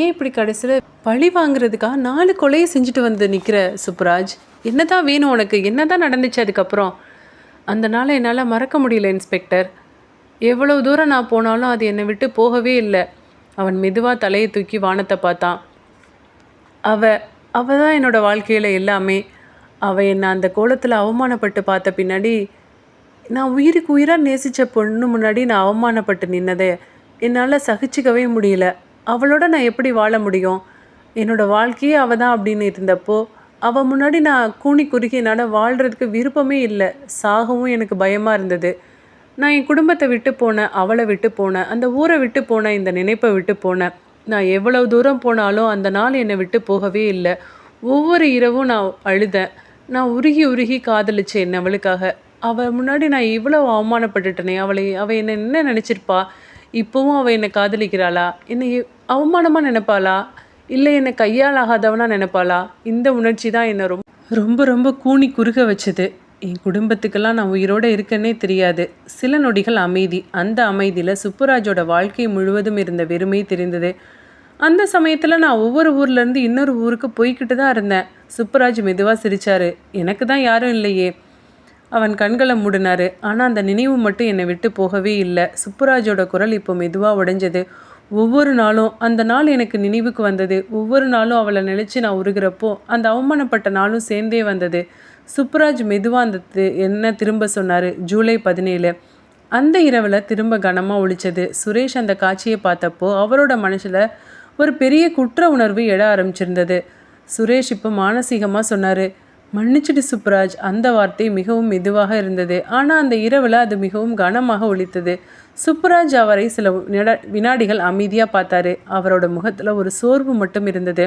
ஏன் இப்படி கடைசியில் பழி வாங்குறதுக்காக 4 கொலையை செஞ்சுட்டு வந்து நிற்கிற சுப்புராஜ்? என்ன தான் வேணும் உனக்கு? என்ன தான் நடந்துச்சு அதுக்கப்புறம்? அந்த நாளை என்னால் மறக்க முடியல இன்ஸ்பெக்டர். எவ்வளவு தூரம் நான் போனாலும் அது என்னை விட்டு போகவே இல்லை. அவன் மெதுவாக தலையை தூக்கி வானத்தை பார்த்தான். அவ தான் என்னோடய வாழ்க்கையில் எல்லாமே. அவள் என்னை அந்த கோலத்தில் அவமானப்பட்டு பார்த்த பின்னாடி, நான் உயிருக்கு உயிராக நேசித்த பொண்ணு முன்னாடி நான் அவமானப்பட்டு நின்னதே என்னால் சகிச்சிக்கவே முடியல. அவளோட நான் எப்படி வாழ முடியும்? என்னோடய வாழ்க்கையே அவள் தான் அப்படின்னு இருந்தப்போ அவள் முன்னாடி நான் கூனி குறுகி என்னால் வாழ்கிறதுக்கு விருப்பமே இல்லை. சாகவும் எனக்கு பயமாக இருந்தது. நான் என் குடும்பத்தை விட்டு போனேன், அவளை விட்டு போனேன், அந்த ஊரை விட்டு போனேன், இந்த நினைப்பை விட்டு போனேன். நான் எவ்வளவு தூரம் போனாலும் அந்த நாள் என்னை விட்டு போகவே இல்லை. ஒவ்வொரு இரவும் நான் அழுதேன். நான் உருகி உருகி காதலிச்சேன் என்னை அவளுக்காக. அவள் முன்னாடி நான் இவ்வளோ அவமானப்பட்டுட்டேனே. அவள் என்னை என்ன நினச்சிருப்பா? இப்போவும் அவள் என்னை காதலிக்கிறாளா? என்னை அவமானமாக நினைப்பாளா? இல்லை என்னை கையால் ஆகாதவனாக நினைப்பாளா? இந்த உணர்ச்சி தான் என்னை ரொம்ப ரொம்ப கூனி குறுக வச்சது. என் குடும்பத்துக்கெல்லாம் நான் உயிரோடு இருக்கேன்னே தெரியாது. சில நொடிகள் அமைதி. அந்த அமைதியில் சுப்புராஜோட வாழ்க்கை முழுவதும் இருந்த வெறுமை தெரிந்தது. அந்த சமயத்தில் நான் ஒவ்வொரு ஊர்லேருந்து இன்னொரு ஊருக்கு போய்கிட்டு தான் இருந்தேன். சுப்புராஜ் மெதுவாக சிரித்தார். எனக்கு தான் யாரும் இல்லையே. அவன் கண்களை மூடினார். ஆனால் அந்த நினைவு மட்டும் என்னை விட்டு போகவே இல்லை. சுப்புராஜோட குரல் இப்போ மெதுவாக உடைஞ்சது. ஒவ்வொரு நாளும் அந்த நாள் எனக்கு நினைவுக்கு வந்தது. ஒவ்வொரு நாளும் அவளை நினச்சி நான் உருகிறப்போ அந்த அவமானப்பட்ட நாளும் சேர்ந்தே வந்தது. சுப்புராஜ் மெதுவாக அந்த என்ன திரும்ப சொன்னார். ஜூலை 17. அந்த இரவில் திரும்ப கனமாக ஒழிச்சது. சுரேஷ் அந்த காட்சியை பார்த்தப்போ அவரோட மனசில் ஒரு பெரிய குற்ற உணர்வு எழ ஆரம்பிச்சிருந்தது. சுரேஷ் இப்போ மானசீகமாக சொன்னார், மன்னிச்சிடு சுப்புராஜ். அந்த வார்த்தை மிகவும் மெதுவாக இருந்தது. ஆனால் அந்த இரவில் அது மிகவும் கனமாக ஒலித்தது. சுப்புராஜ் அவரை சில வினாடிகள் அமைதியாக பார்த்தாரு. அவரோட முகத்தில் ஒரு சோர்வு மட்டும் இருந்தது.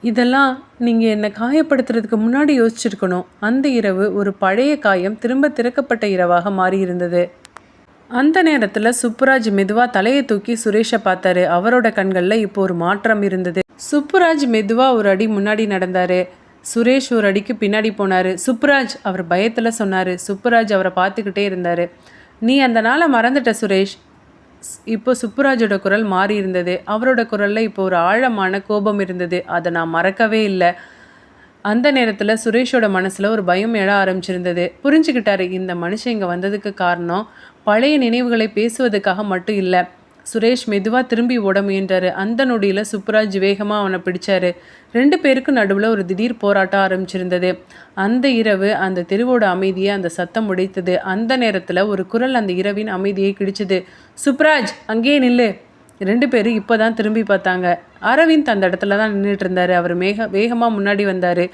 இதெல்லாம் நீங்கள் என்னை காயப்படுத்துறதுக்கு முன்னாடி யோசிச்சிருக்கணும். அந்த இரவு ஒரு பழைய காயம் திரும்ப திறக்கப்பட்ட இரவாக மாறியிருந்தது. அந்த நேரத்தில் சுப்புராஜ் மெதுவாக தலையை தூக்கி சுரேஷை பார்த்தாரு. அவரோட கண்களில் இப்போ ஒரு மாற்றம் இருந்தது. சுப்புராஜ் மெதுவாக ஒரு அடி முன்னாடி நடந்தார். சுரேஷ் ஒரு அடிக்கு பின்னாடி போனார். சுப்புராஜ், அவர் பயத்தில் சொன்னார். சுப்புராஜ் அவரை பார்த்துக்கிட்டே இருந்தார். நீ அந்த நாளை மறந்துட்ட சுரேஷ். இப்போ சுப்புராஜோட குரல் மாறி இருந்தது. அவரோட குரலில் இப்போ ஒரு ஆழமான கோபம் இருந்தது. அதை நான் மறக்கவே இல்லை. அந்த நேரத்தில் சுரேஷோட மனசில் ஒரு பயம் எழ ஆரம்பிச்சிருந்தது. புரிஞ்சுக்கிட்டாரு, இந்த மனுஷன் இங்கே வந்ததுக்கு காரணம் பழைய நினைவுகளை பேசுவதுக்காக மட்டும் இல்லை. சுரேஷ் மெதுவாக திரும்பி ஓட முயன்றார். அந்த நொடியில் சுப்புராஜ் வேகமாக அவனை பிடிச்சாரு. 2 பேருக்கும் நடுவில் ஒரு திடீர் போராட்டம் ஆரம்பிச்சிருந்தது. அந்த இரவு அந்த தெருவோட அமைதியை அந்த சத்தம் உடைத்தது. அந்த நேரத்தில் ஒரு குரல் அந்த இரவின் அமைதியை கிழிச்சது. சுப்புராஜ், அங்கேயே நில்லு. 2 பேரும் இப்போ தான் திரும்பி பார்த்தாங்க. அரவிந்த் அந்த இடத்துல தான் நின்றுட்டு இருந்தார். அவர் வேகமாக முன்னாடி வந்தார்.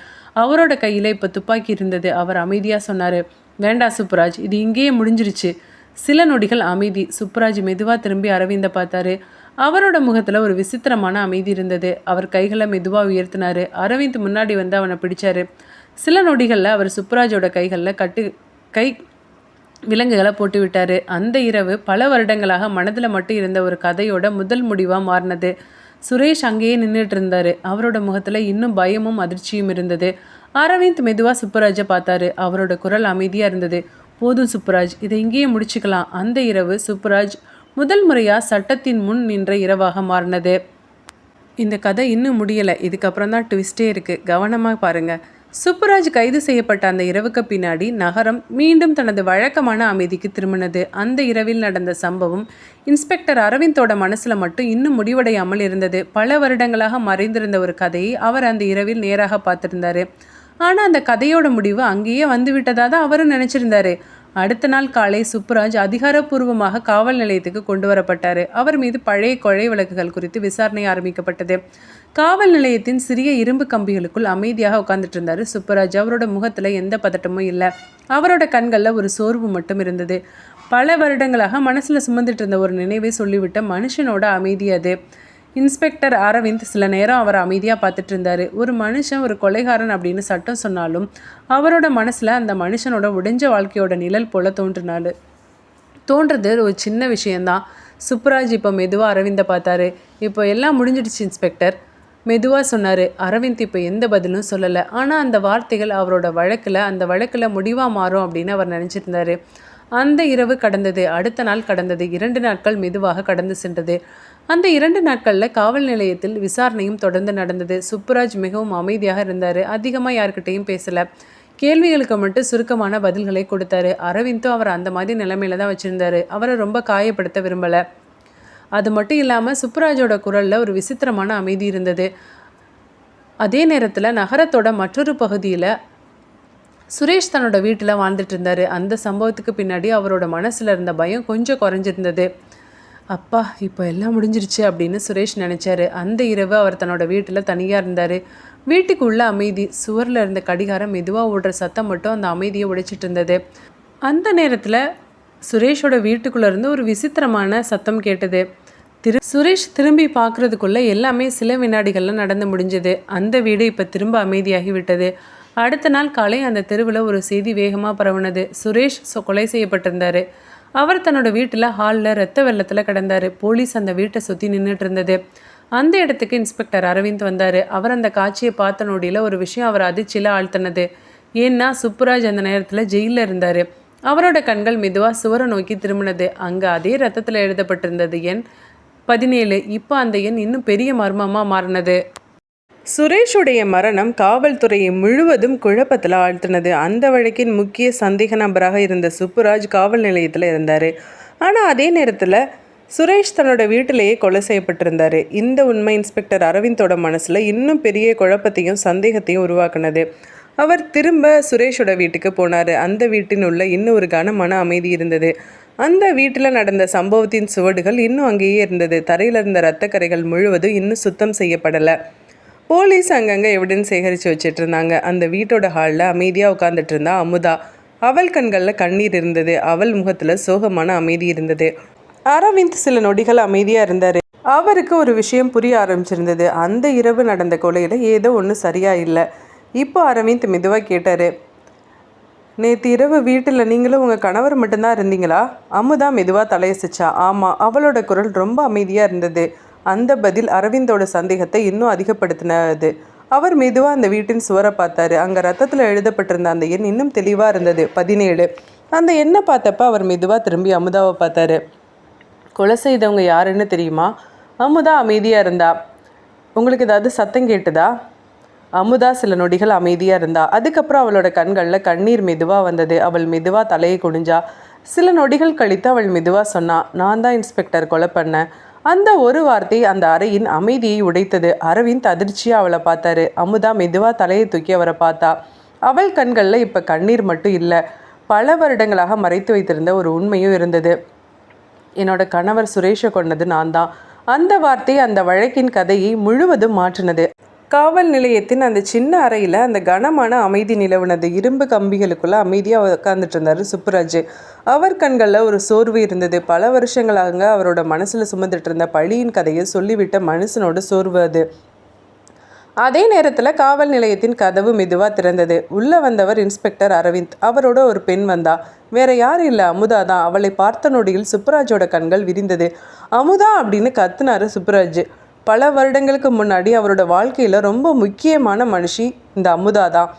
அவரோட கையில் இப்போ துப்பாக்கி இருந்தது. அவர் அமைதியாக சொன்னார், வேண்டாம் சுப்புராஜ், இது இங்கேயே முடிஞ்சிருச்சு. சில நொடிகள் அமைதி. சுப்புராஜ் மெதுவாக திரும்பி அரவிந்தை பார்த்தாரு. அவரோட முகத்தில் ஒரு விசித்திரமான அமைதி இருந்தது. அவர் கைகளை மெதுவாக உயர்த்தினார். அரவிந்த் முன்னாடி வந்து அவனை பிடிச்சாரு. சில நொடிகளில் அவர் சுப்புராஜோட கைகளில் கை விலங்குகளை போட்டு விட்டார். அந்த இரவு பல வருடங்களாக மனதில் மட்டும் இருந்த ஒரு கதையோட முதல் முடிவாக மாறினது. சுரேஷ் அங்கேயே நின்றுட்டு இருந்தார். அவரோட முகத்தில் இன்னும் பயமும் அதிர்ச்சியும் இருந்தது. அரவிந்த் மெதுவாக சுப்புராஜை பார்த்தாரு. அவரோட குரல் அமைதியாக இருந்தது. போதும் சுப்புராஜ், இதை இங்கேயே முடிச்சுக்கலாம். அந்த இரவு சுப்புராஜ் முதல் முறையாக சட்டத்தின் முன் நின்ற இரவாக மாறினது. இந்த கதை இன்னும் முடியலை. இதுக்கப்புறம் தான் ட்விஸ்டே இருக்குது. கவனமாக பாருங்கள். சுப்புராஜ் கைது செய்யப்பட்ட அந்த இரவுக்கு பின்னாடி நகரம் மீண்டும் தனது வழக்கமான அமைதிக்கு திரும்பினது. அந்த இரவில் நடந்த சம்பவம் இன்ஸ்பெக்டர் அரவிந்தோட மனசில் மட்டும் இன்னும் முடிவடையாமல் இருந்தது. பல வருடங்களாக மறைந்திருந்த ஒரு கதையை அவர் அந்த இரவில் நேராக பார்த்துருந்தாரு. ஆனால் அந்த கதையோட முடிவு அங்கேயே வந்துவிட்டதாக தான் அவரும் நினச்சிருந்தாரு. அடுத்த நாள் காலை சுப்புராஜ் அதிகாரப்பூர்வமாக காவல் நிலையத்துக்கு கொண்டு வரப்பட்டார். அவர் மீது பழைய கொலை வழக்குகள் குறித்து விசாரணை ஆரம்பிக்கப்பட்டது. காவல் நிலையத்தின் சிறிய இரும்பு கம்பிகளுக்குள் அமைதியாக உட்காந்துட்டு இருந்தார் சுப்புராஜ். அவரோட முகத்தில் எந்த பதட்டமும் இல்லை. அவரோட கண்களில் ஒரு சோர்வு மட்டும் இருந்தது. பல வருடங்களாக மனசில் சுமந்துட்டு இருந்த ஒரு நினைவை சொல்லிவிட்ட மனுஷனோட அமைதி அது. இன்ஸ்பெக்டர் அரவிந்த் சில நேரம் அவரை அமைதியாக பார்த்துட்டு இருந்தார். ஒரு மனுஷன் ஒரு கொலைகாரன் அப்படின்னு சட்டம் சொன்னாலும் அவரோட மனசில் அந்த மனுஷனோட உடைஞ்ச வாழ்க்கையோட நிழல் போல தோன்றது ஒரு சின்ன விஷயந்தான். சுப்புராஜ் இப்போ மெதுவாக அரவிந்தை பார்த்தாரு. இப்போ எல்லாம் முடிஞ்சிடுச்சு இன்ஸ்பெக்டர், மெதுவாக சொன்னார். அரவிந்த் இப்போ எந்த பதிலும் சொல்லலை. ஆனால் அந்த வார்த்தைகள் அவரோட அந்த வழக்கில் முடிவாக மாறும் அப்படின்னு அவர் நினச்சிருந்தார். அந்த இரவு கடந்தது. அடுத்த நாள் கடந்தது. 2 நாட்கள் மெதுவாக கடந்து சென்றது. அந்த 2 நாட்களில் காவல் நிலையத்தில் விசாரணையும் தொடர்ந்து நடந்தது. சுப்புராஜ் மிகவும் அமைதியாக இருந்தார். அதிகமாக யார்கிட்டையும் பேசலை. கேள்விகளுக்கு மட்டும் சுருக்கமான பதில்களை கொடுத்தாரு. அரவிந்தும் அவர் அந்த மாதிரி நிலைமையில தான் வச்சுருந்தாரு. அவரை ரொம்ப காயப்படுத்த விரும்பலை. அது மட்டும் இல்லாமல் சுப்புராஜோட குரலில் ஒரு விசித்திரமான அமைதி இருந்தது. அதே நேரத்தில் நகரத்தோட மற்றொரு பகுதியில் சுரேஷ் தன்னோட வீட்டில் வாழ்ந்துட்டு இருந்தார். அந்த சம்பவத்துக்கு பின்னாடி அவரோட மனசில் இருந்த பயம் கொஞ்சம் குறைஞ்சிருந்தது. அப்பா, இப்போ எல்லாம் முடிஞ்சிருச்சு அப்படின்னு சுரேஷ் நினச்சாரு. அந்த இரவு அவர் தன்னோட வீட்டில் தனியாக இருந்தார். வீட்டுக்கு உள்ள அமைதி. சுவரில் இருந்த கடிகாரம் மெதுவாக ஓடுற சத்தம் மட்டும் அந்த அமைதியை உடைச்சிட்டு இருந்தது. அந்த நேரத்தில் சுரேஷோட வீட்டுக்குள்ளேருந்து ஒரு விசித்திரமான சத்தம் கேட்டது. சுரேஷ் திரும்பி பார்க்குறதுக்குள்ளே எல்லாமே சில வினாடிகளில் நடந்து முடிஞ்சது. அந்த வீடு இப்போ திரும்ப அமைதியாகி விட்டது. அடுத்த நாள் காலை அந்த தெருவில் ஒரு செய்தி வேகமாக பரவுனது. சுரேஷ் கொலை செய்யப்பட்டிருந்தார். அவர் தன்னோட வீட்டில் ஹாலில் ரத்த வெள்ளத்தில் கிடந்தார். போலீஸ் அந்த வீட்டை சுற்றி நின்றுட்டு இருந்தது. அந்த இடத்துக்கு இன்ஸ்பெக்டர் அரவிந்த் வந்தார். அவர் அந்த காட்சியை பார்த்த நொடியில் ஒரு விஷயம் அவர் அதிர்ச்சியில் ஆழ்த்தினது. ஏன்னா சுப்புராஜ் அந்த நேரத்தில் ஜெயிலில் இருந்தார். அவரோட கண்கள் மெதுவாக சுவரை நோக்கி திரும்பினது. அங்கே அதே ரத்தத்தில் எழுதப்பட்டிருந்தது எண் 17. இப்போ அந்த எண் இன்னும் பெரிய மர்மமாக மாறினது. சுரேஷுடைய மரணம் காவல்துறையை முழுவதும் குழப்பத்தில் ஆழ்த்தினது. அந்த வழக்கின் முக்கிய சந்தேக நபராக இருந்த சுப்புராஜ் காவல் நிலையத்தில் இருந்தார். ஆனால் அதே நேரத்தில் சுரேஷ் தன்னோட வீட்டிலேயே கொலை செய்யப்பட்டிருந்தார். இந்த உண்மை இன்ஸ்பெக்டர் அரவிந்தோட மனசில் இன்னும் பெரிய குழப்பத்தையும் சந்தேகத்தையும் உருவாக்குனது. அவர் திரும்ப சுரேஷோட வீட்டுக்கு போனார். அந்த வீட்டின் உள்ள இன்னும் ஒரு கனமான அமைதி இருந்தது. அந்த வீட்டில் நடந்த சம்பவத்தின் சுவடுகள் இன்னும் அங்கேயே இருந்தது. தரையில் இருந்த இரத்தக்கரைகள் முழுவதும் இன்னும் சுத்தம் செய்யப்படலை. போலீஸ் அங்கங்கே எவிடன்ஸ் சேகரித்து வச்சுட்டு இருந்தாங்க. அந்த வீட்டோட ஹாலில் அமைதியாக உட்காந்துட்டு இருந்தா அமுதா. அவள் கண்களில் கண்ணீர் இருந்தது. அவள் முகத்தில் சோகமான அமைதி இருந்தது. அரவிந்த் சில நொடிகள் அமைதியாக இருந்தார். அவருக்கு ஒரு விஷயம் புரிய ஆரம்பிச்சிருந்தது. அந்த இரவு நடந்த கொலையில் ஏதோ ஒன்று சரியாக இல்லை. இப்போ அரவிந்த் மெதுவாக கேட்டார், நேற்று இரவு வீட்டில் நீங்களும் உங்கள் கணவர் மட்டும்தான் இருந்தீங்களா? அமுதா மெதுவாக தலையசிச்சா. ஆமாம். அவளோட குரல் ரொம்ப அமைதியாக இருந்தது. அந்த பதில் அரவிந்தோட சந்தேகத்தை இன்னும் அதிகப்படுத்தினது. அவர் மெதுவாக அந்த வீட்டின் சுவரை பார்த்தாரு. அங்கே ரத்தத்தில் எழுதப்பட்டிருந்த அந்த எண் இன்னும் தெளிவாக இருந்தது, 17. அந்த எண்ணை பார்த்தப்ப அவர் மெதுவாக திரும்பி அமுதாவை பார்த்தாரு. கொலை செய்தவங்க யாருன்னு தெரியுமா? அமுதா அமைதியாக இருந்தா. உங்களுக்கு ஏதாவது சத்தம் கேட்டுதா? அமுதா சில நொடிகள் அமைதியாக இருந்தா. அதுக்கப்புறம் அவளோட கண்களில் கண்ணீர் மெதுவாக வந்தது. அவள் மெதுவாக தலையை குனிஞ்சா. சில நொடிகள் கழித்து அவள் மெதுவாக சொன்னா, நான் தான் இன்ஸ்பெக்டர், கொலை பண்ணேன். அந்த ஒரு வார்த்தை அந்த அறையின் அமைதியை உடைத்தது. அரவிந்த் அதிர்ச்சியாக அவளை பார்த்தாரு. அமுதா மெதுவாக தலையை தூக்கி அவரை பார்த்தா. அவள் கண்களில் இப்போ கண்ணீர் மட்டும் இல்லை, பல வருடங்களாக மறைத்து வைத்திருந்த ஒரு உண்மையும் இருந்தது. என்னோட கணவர் சுரேஷை கொண்டது நான் தான். அந்த வார்த்தை அந்த வழக்கின் கதையை முழுவதும் மாற்றினது. காவல் நிலையத்தின் அந்த சின்ன அறையில் அந்த கனமான அமைதி நிலவுனது. இரும்பு கம்பிகளுக்குள்ள அமைதியாக உட்காந்துட்டு இருந்தார் சுப்புராஜ். அவர் கண்களில் ஒரு சோர்வு இருந்தது. பல வருஷங்களாக அவரோட மனசில் சுமந்துட்டு இருந்த பழியின் கதையை சொல்லிவிட்ட மனுஷனோட சோர்வு அது. அதே நேரத்தில் காவல் நிலையத்தின் கதவு மெதுவாக திறந்தது. உள்ளே வந்தவர் இன்ஸ்பெக்டர் அரவிந்த். அவரோட ஒரு பெண் வந்தா. வேற யாரும் இல்லை, அமுதா தான். அவளை பார்த்த நொடியில் சுப்புராஜோட கண்கள் விரிந்தது. அமுதா அப்படின்னு கத்துனாரு சுப்புராஜ். பல வருடங்களுக்கு முன்னாடி அவரோட வாழ்க்கையில் ரொம்ப முக்கியமான மனுஷி இந்த அமுதா தான்.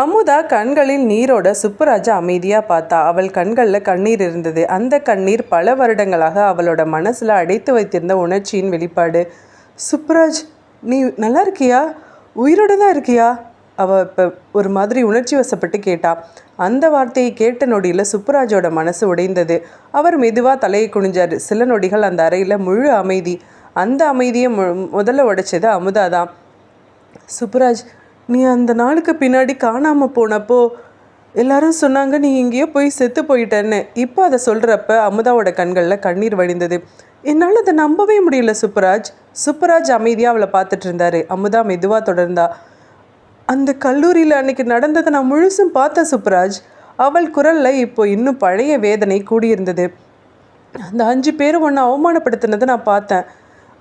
அமுதா கண்களில் நீரோட சுப்புராஜை அமைதியாக பார்த்தா. அவள் கண்களில் கண்ணீர் இருந்தது. அந்த கண்ணீர் பல வருடங்களாக அவளோட மனசில் அடைத்து வைத்திருந்த உணர்ச்சியின் வெளிப்பாடு. சுப்புராஜ், நீ நல்லா இருக்கியா? உயிரோடு தான் இருக்கியா? அவள் இப்போ ஒரு மாதிரி உணர்ச்சி வசப்பட்டு கேட்டா. அந்த வார்த்தையை கேட்ட நொடியில் சுப்புராஜோட மனசு உடைந்தது. அவர் மெதுவாக தலையை குனிஞ்சார். சில நொடிகள் அந்த அறையில் முழு அமைதி. அந்த அமைதியை முதல்ல உடைச்சது அமுதா தான். சுப்புராஜ், நீ அந்த நாளுக்கு பின்னாடி காணாமல் போனப்போ எல்லாரும் சொன்னாங்க நீ எங்கேயோ போய் செத்து போயிட்டேன்னு. இப்போ அதை சொல்கிறப்ப அமுதாவோட கண்களில் கண்ணீர் வடிந்தது. என்னால் அதை நம்பவே முடியல சுப்புராஜ். சுப்புராஜ் அமைதியாக அவளை பார்த்துட்டு இருந்தாரு. அமுதா மெதுவாக தொடர்ந்தா. அந்த கல்லூரியில் அன்னைக்கு நடந்ததை நான் முழுசும் பார்த்தேன் சுப்புராஜ். அவள் குரலில் இப்போ இன்னும் பழைய வேதனை கூடியிருந்தது. அந்த 5 பேரும் ஒன்று அவமானப்படுத்தினதை நான் பார்த்தேன்.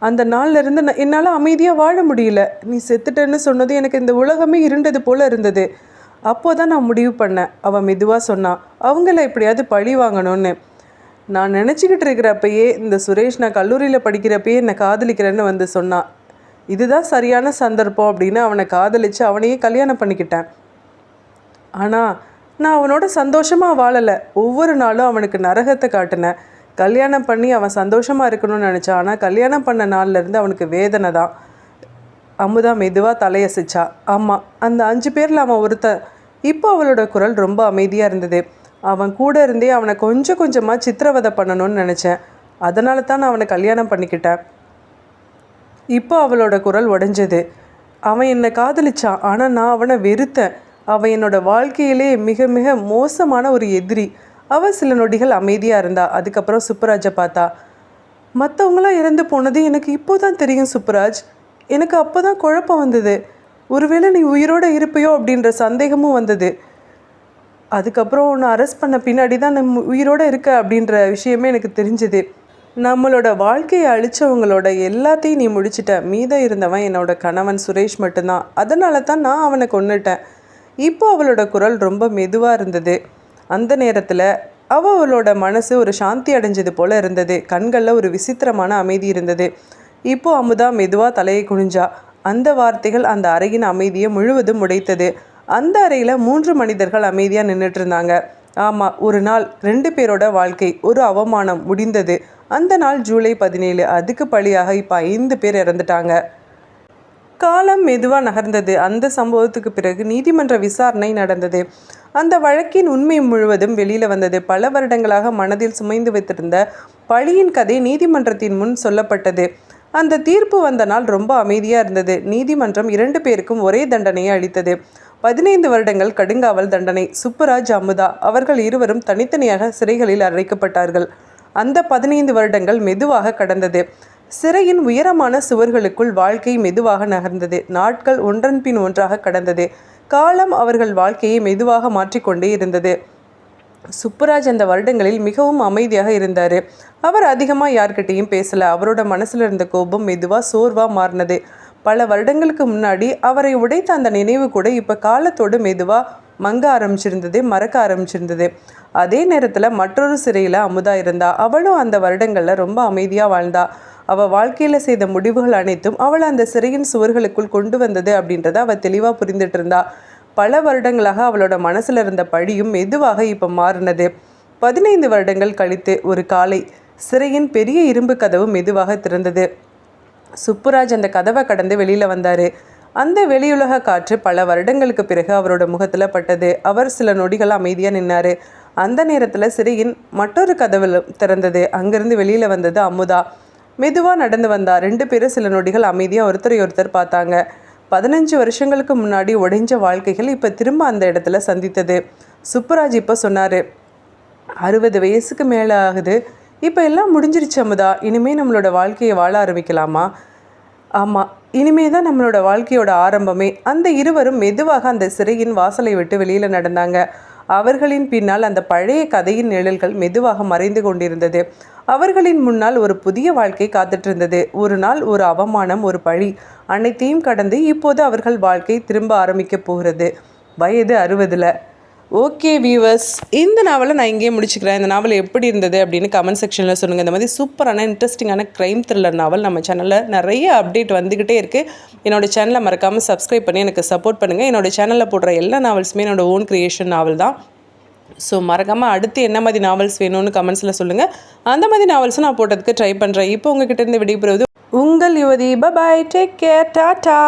அந்த நாள்லேருந்து என்னால் அமைதியாக வாழ முடியல. நீ செத்துட்டேன்னு சொன்னது எனக்கு இந்த உலகமே இருண்டது போல் இருந்தது. அப்போ தான் நான் முடிவு பண்ணேன். அவள் மெதுவாக சொன்னான், அவங்கள எப்படியாவது பழி வாங்கணும்னு. நான் நினச்சிக்கிட்டு இருக்கிறப்பயே இந்த சுரேஷ் நான் கல்லூரியில் படிக்கிறப்பயே என்னை காதலிக்கிறேன்னு வந்து சொன்னான். இதுதான் சரியான சந்தர்ப்பம் அப்படின்னு அவனை காதலித்து அவனையே கல்யாணம் பண்ணிக்கிட்டேன். ஆனால் நான் அவனோட சந்தோஷமாக வாழலை. ஒவ்வொரு நாளும் அவனுக்கு நரகத்தை காட்டினேன். கல்யாணம் பண்ணி அவன் சந்தோஷமாக இருக்கணும்னு நினச்சான். ஆனால் கல்யாணம் பண்ண நாள்லேருந்து அவனுக்கு வேதனை தான். அமுதா மெதுவாக தலையசிச்சா. ஆமாம், அந்த 5 பேரில் அவன் ஒருத்தன். இப்போ அவளோட குரல் ரொம்ப அமைதியாக இருந்தது. அவன் கூட இருந்தே அவனை கொஞ்சம் கொஞ்சமாக சித்திரவதை பண்ணணும்னு நினச்சேன். அதனால தான் நான் அவனை கல்யாணம் பண்ணிக்கிட்டேன். இப்போ அவளோட குரல் உடைஞ்சது. அவன் என்னை காதலிச்சான், ஆனால் நான் அவனை வெறுத்தேன். அவன் என்னோடய வாழ்க்கையிலே மிக மிக மோசமான ஒரு எதிரி. அவள் சில நொடிகள் அமைதியாக இருந்தா. அதுக்கப்புறம் சுப்புராஜை பார்த்தா. மற்றவங்களாம் இறந்து போனது எனக்கு இப்போ தான் தெரியும் சுப்புராஜ். எனக்கு அப்போ தான் குழப்பம் வந்தது. ஒருவேளை நீ உயிரோடு இருப்பையோ அப்படின்ற சந்தேகமும் வந்தது. அதுக்கப்புறம் உன்னை அரெஸ்ட் பண்ண பின்னாடி தான் நம்ம உயிரோடு இருக்க அப்படின்ற விஷயமே எனக்கு தெரிஞ்சுது. நம்மளோட வாழ்க்கையை அழித்தவங்களோட எல்லாத்தையும் நீ முடிச்சிட்ட. மீதம் இருந்தவன் என்னோட கணவன் சுரேஷ் மட்டும்தான். அதனால தான் நான் அவனை கொன்னுட்டேன். இப்போ அவளோட குரல் ரொம்ப மெதுவாக இருந்தது. அந்த நேரத்தில் அவளோட மனசு ஒரு சாந்தி அடைஞ்சது போல் இருந்தது. கண்களில் ஒரு விசித்திரமான அமைதி இருந்தது. இப்போது அமுதா மெதுவாக தலையை குனிஞ்சா. அந்த வார்த்தைகள் அந்த அறையின் அமைதியை முழுவதும் உடைத்தது. அந்த அறையில் 3 மனிதர்கள் அமைதியாக நின்றுட்டு இருந்தாங்க. ஆமாம், ஒரு நாள் 2 பேரோட வாழ்க்கை ஒரு அவமானம் முடிந்தது. அந்த நாள் ஜூலை 17. அதுக்கு பழியாக இப்போ 5 பேர் இறந்துட்டாங்க. காலம் மெதுவாக நகர்ந்தது. அந்த சம்பவத்துக்கு பிறகு நீதிமன்ற விசாரணை நடந்தது. அந்த வழக்கின் உண்மை முழுவதும் வெளியில் வந்தது. பல வருடங்களாக மனதில் சுமைந்து வைத்திருந்த பழியின் கதை நீதிமன்றத்தின் முன் சொல்லப்பட்டது. அந்த தீர்ப்பு வந்த நாள் ரொம்ப அமைதியாக இருந்தது. நீதிமன்றம் 2 பேருக்கும் ஒரே தண்டனையை அளித்தது. 15 வருடங்கள் கடுங்காவல் தண்டனை. சுப்புராஜ், அமுதா அவர்கள் இருவரும் தனித்தனியாக சிறைகளில் அடைக்கப்பட்டார்கள். அந்த 15 வருடங்கள் மெதுவாக கடந்தது. சிறையின் உயரமான சுவர்களுக்குள் வாழ்க்கை மெதுவாக நகர்ந்தது. நாட்கள் ஒன்றன் பின் ஒன்றாக கடந்தது. காலம் அவர்கள் வாழ்க்கையை மெதுவாக மாற்றிக்கொண்டே இருந்தது. சுப்புராஜ் அந்த வருடங்களில் மிகவும் அமைதியாக இருந்தார். அவர் அதிகமாக யார்கிட்டையும் பேசலை. அவரோட மனசில் இருந்த கோபம் மெதுவாக சோர்வாக மாறினது. பல வருடங்களுக்கு முன்னாடி அவரை உடைத்த அந்த நினைவு கூட இப்போ காலத்தோடு மெதுவாக மங்க ஆரம்பிச்சிருந்தது, மறக்க ஆரம்பிச்சிருந்தது. அதே நேரத்தில் மற்றொரு சிறையில் அமுதா இருந்தா. அவளும் அந்த வருடங்களில் ரொம்ப அமைதியாக வாழ்ந்தா. அவள் வாழ்க்கையில் செய்த முடிவுகள் அனைத்தும் அவளை அந்த சிறையின் சுவர்களுக்குள் கொண்டு வந்தது அப்படின்றத அவள் தெளிவாக புரிந்துட்டு இருந்தா. பல வருடங்களாக அவளோட மனசில் இருந்த பழியும் மெதுவாக இப்போ மாறினது. 15 வருடங்கள் கழித்து ஒரு காலை சிறையின் பெரிய இரும்பு கதவு மெதுவாக திறந்தது. சுப்புராஜ் அந்த கதவை கடந்து வெளியில் வந்தார். அந்த வெளியுலக காற்று பல வருடங்களுக்கு பிறகு அவரோட முகத்தில் பட்டது. அவர் சில நொடிகள் அமைதியாக நின்னார். அந்த நேரத்தில் சிறையின் மற்றொரு கதவு திறந்தது. அங்கேருந்து வெளியில் வந்தது அமுதா. மெதுவாக நடந்து வந்தா. 2 பேரும் சில நொடிகள் அமைதியாக ஒருத்தர் பார்த்தாங்க. 15 வருஷங்களுக்கு முன்னாடி உடைஞ்ச வாழ்க்கைகள் இப்போ திரும்ப அந்த இடத்துல சந்தித்தது. சுப்புராஜ் இப்போ சொன்னார், 60 வயசுக்கு மேலே ஆகுது. இப்போ எல்லாம் முடிஞ்சிருச்சு அமுதா, இனிமேல் நம்மளோட வாழ்க்கையை வாழ ஆரம்பிக்கலாமா? ஆமாம், இனிமே தான் நம்மளோட வாழ்க்கையோட ஆரம்பமே. அந்த இருவரும் மெதுவாக அந்த சிறையின் வாசலை விட்டு வெளியில் நடந்தாங்க. அவர்களின் பின்னால் அந்த பழைய கதையின் நிழல்கள் மெதுவாக மறைந்து கொண்டிருந்தது. அவர்களின் முன்னால் ஒரு புதிய வாழ்க்கை காத்துட்டு இருந்தது. ஒரு நாள், ஒரு அவமானம், ஒரு பழி, அனைத்தையும் கடந்து இப்போது அவர்கள் வாழ்க்கை திரும்ப ஆரம்பிக்க போகிறது. வயது 60. ஓகே வியூவர்ஸ், இந்த நாவலை நான் இங்கேயே முடிச்சுக்கிறேன். இந்த நாவல் எப்படி இருந்தது அப்படின்னு கமெண்ட் செக்ஷனில் சொல்லுங்கள். இந்த மாதிரி சூப்பரான இன்ட்ரெஸ்டிங்கான க்ரைம் த்ரில்லர் நாவல் நம்ம சேனலில் நிறைய அப்டேட் வந்துக்கிட்டே இருக்குது. என்னோடய சேனலை மறக்காமல் சப்ஸ்கிரைப் பண்ணி எனக்கு சப்போர்ட் பண்ணுங்கள். என்னோடய சேனலில் போடுற எல்லா நாவல்ஸுமே என்னோடய ஓன் க்ரியேஷன் நாவல் தான். ஸோ மறக்காமல் அடுத்து என்ன மாதிரி நாவல்ஸ் வேணும்னு கமெண்ட்ஸில் சொல்லுங்கள். அந்த மாதிரி நாவல்ஸும் நான் போட்டதுக்கு ட்ரை பண்ணுறேன். இப்போ உங்ககிட்ட இருந்து விடைபெறுவது உங்கள் யுவதி. Bye, take care, Tata.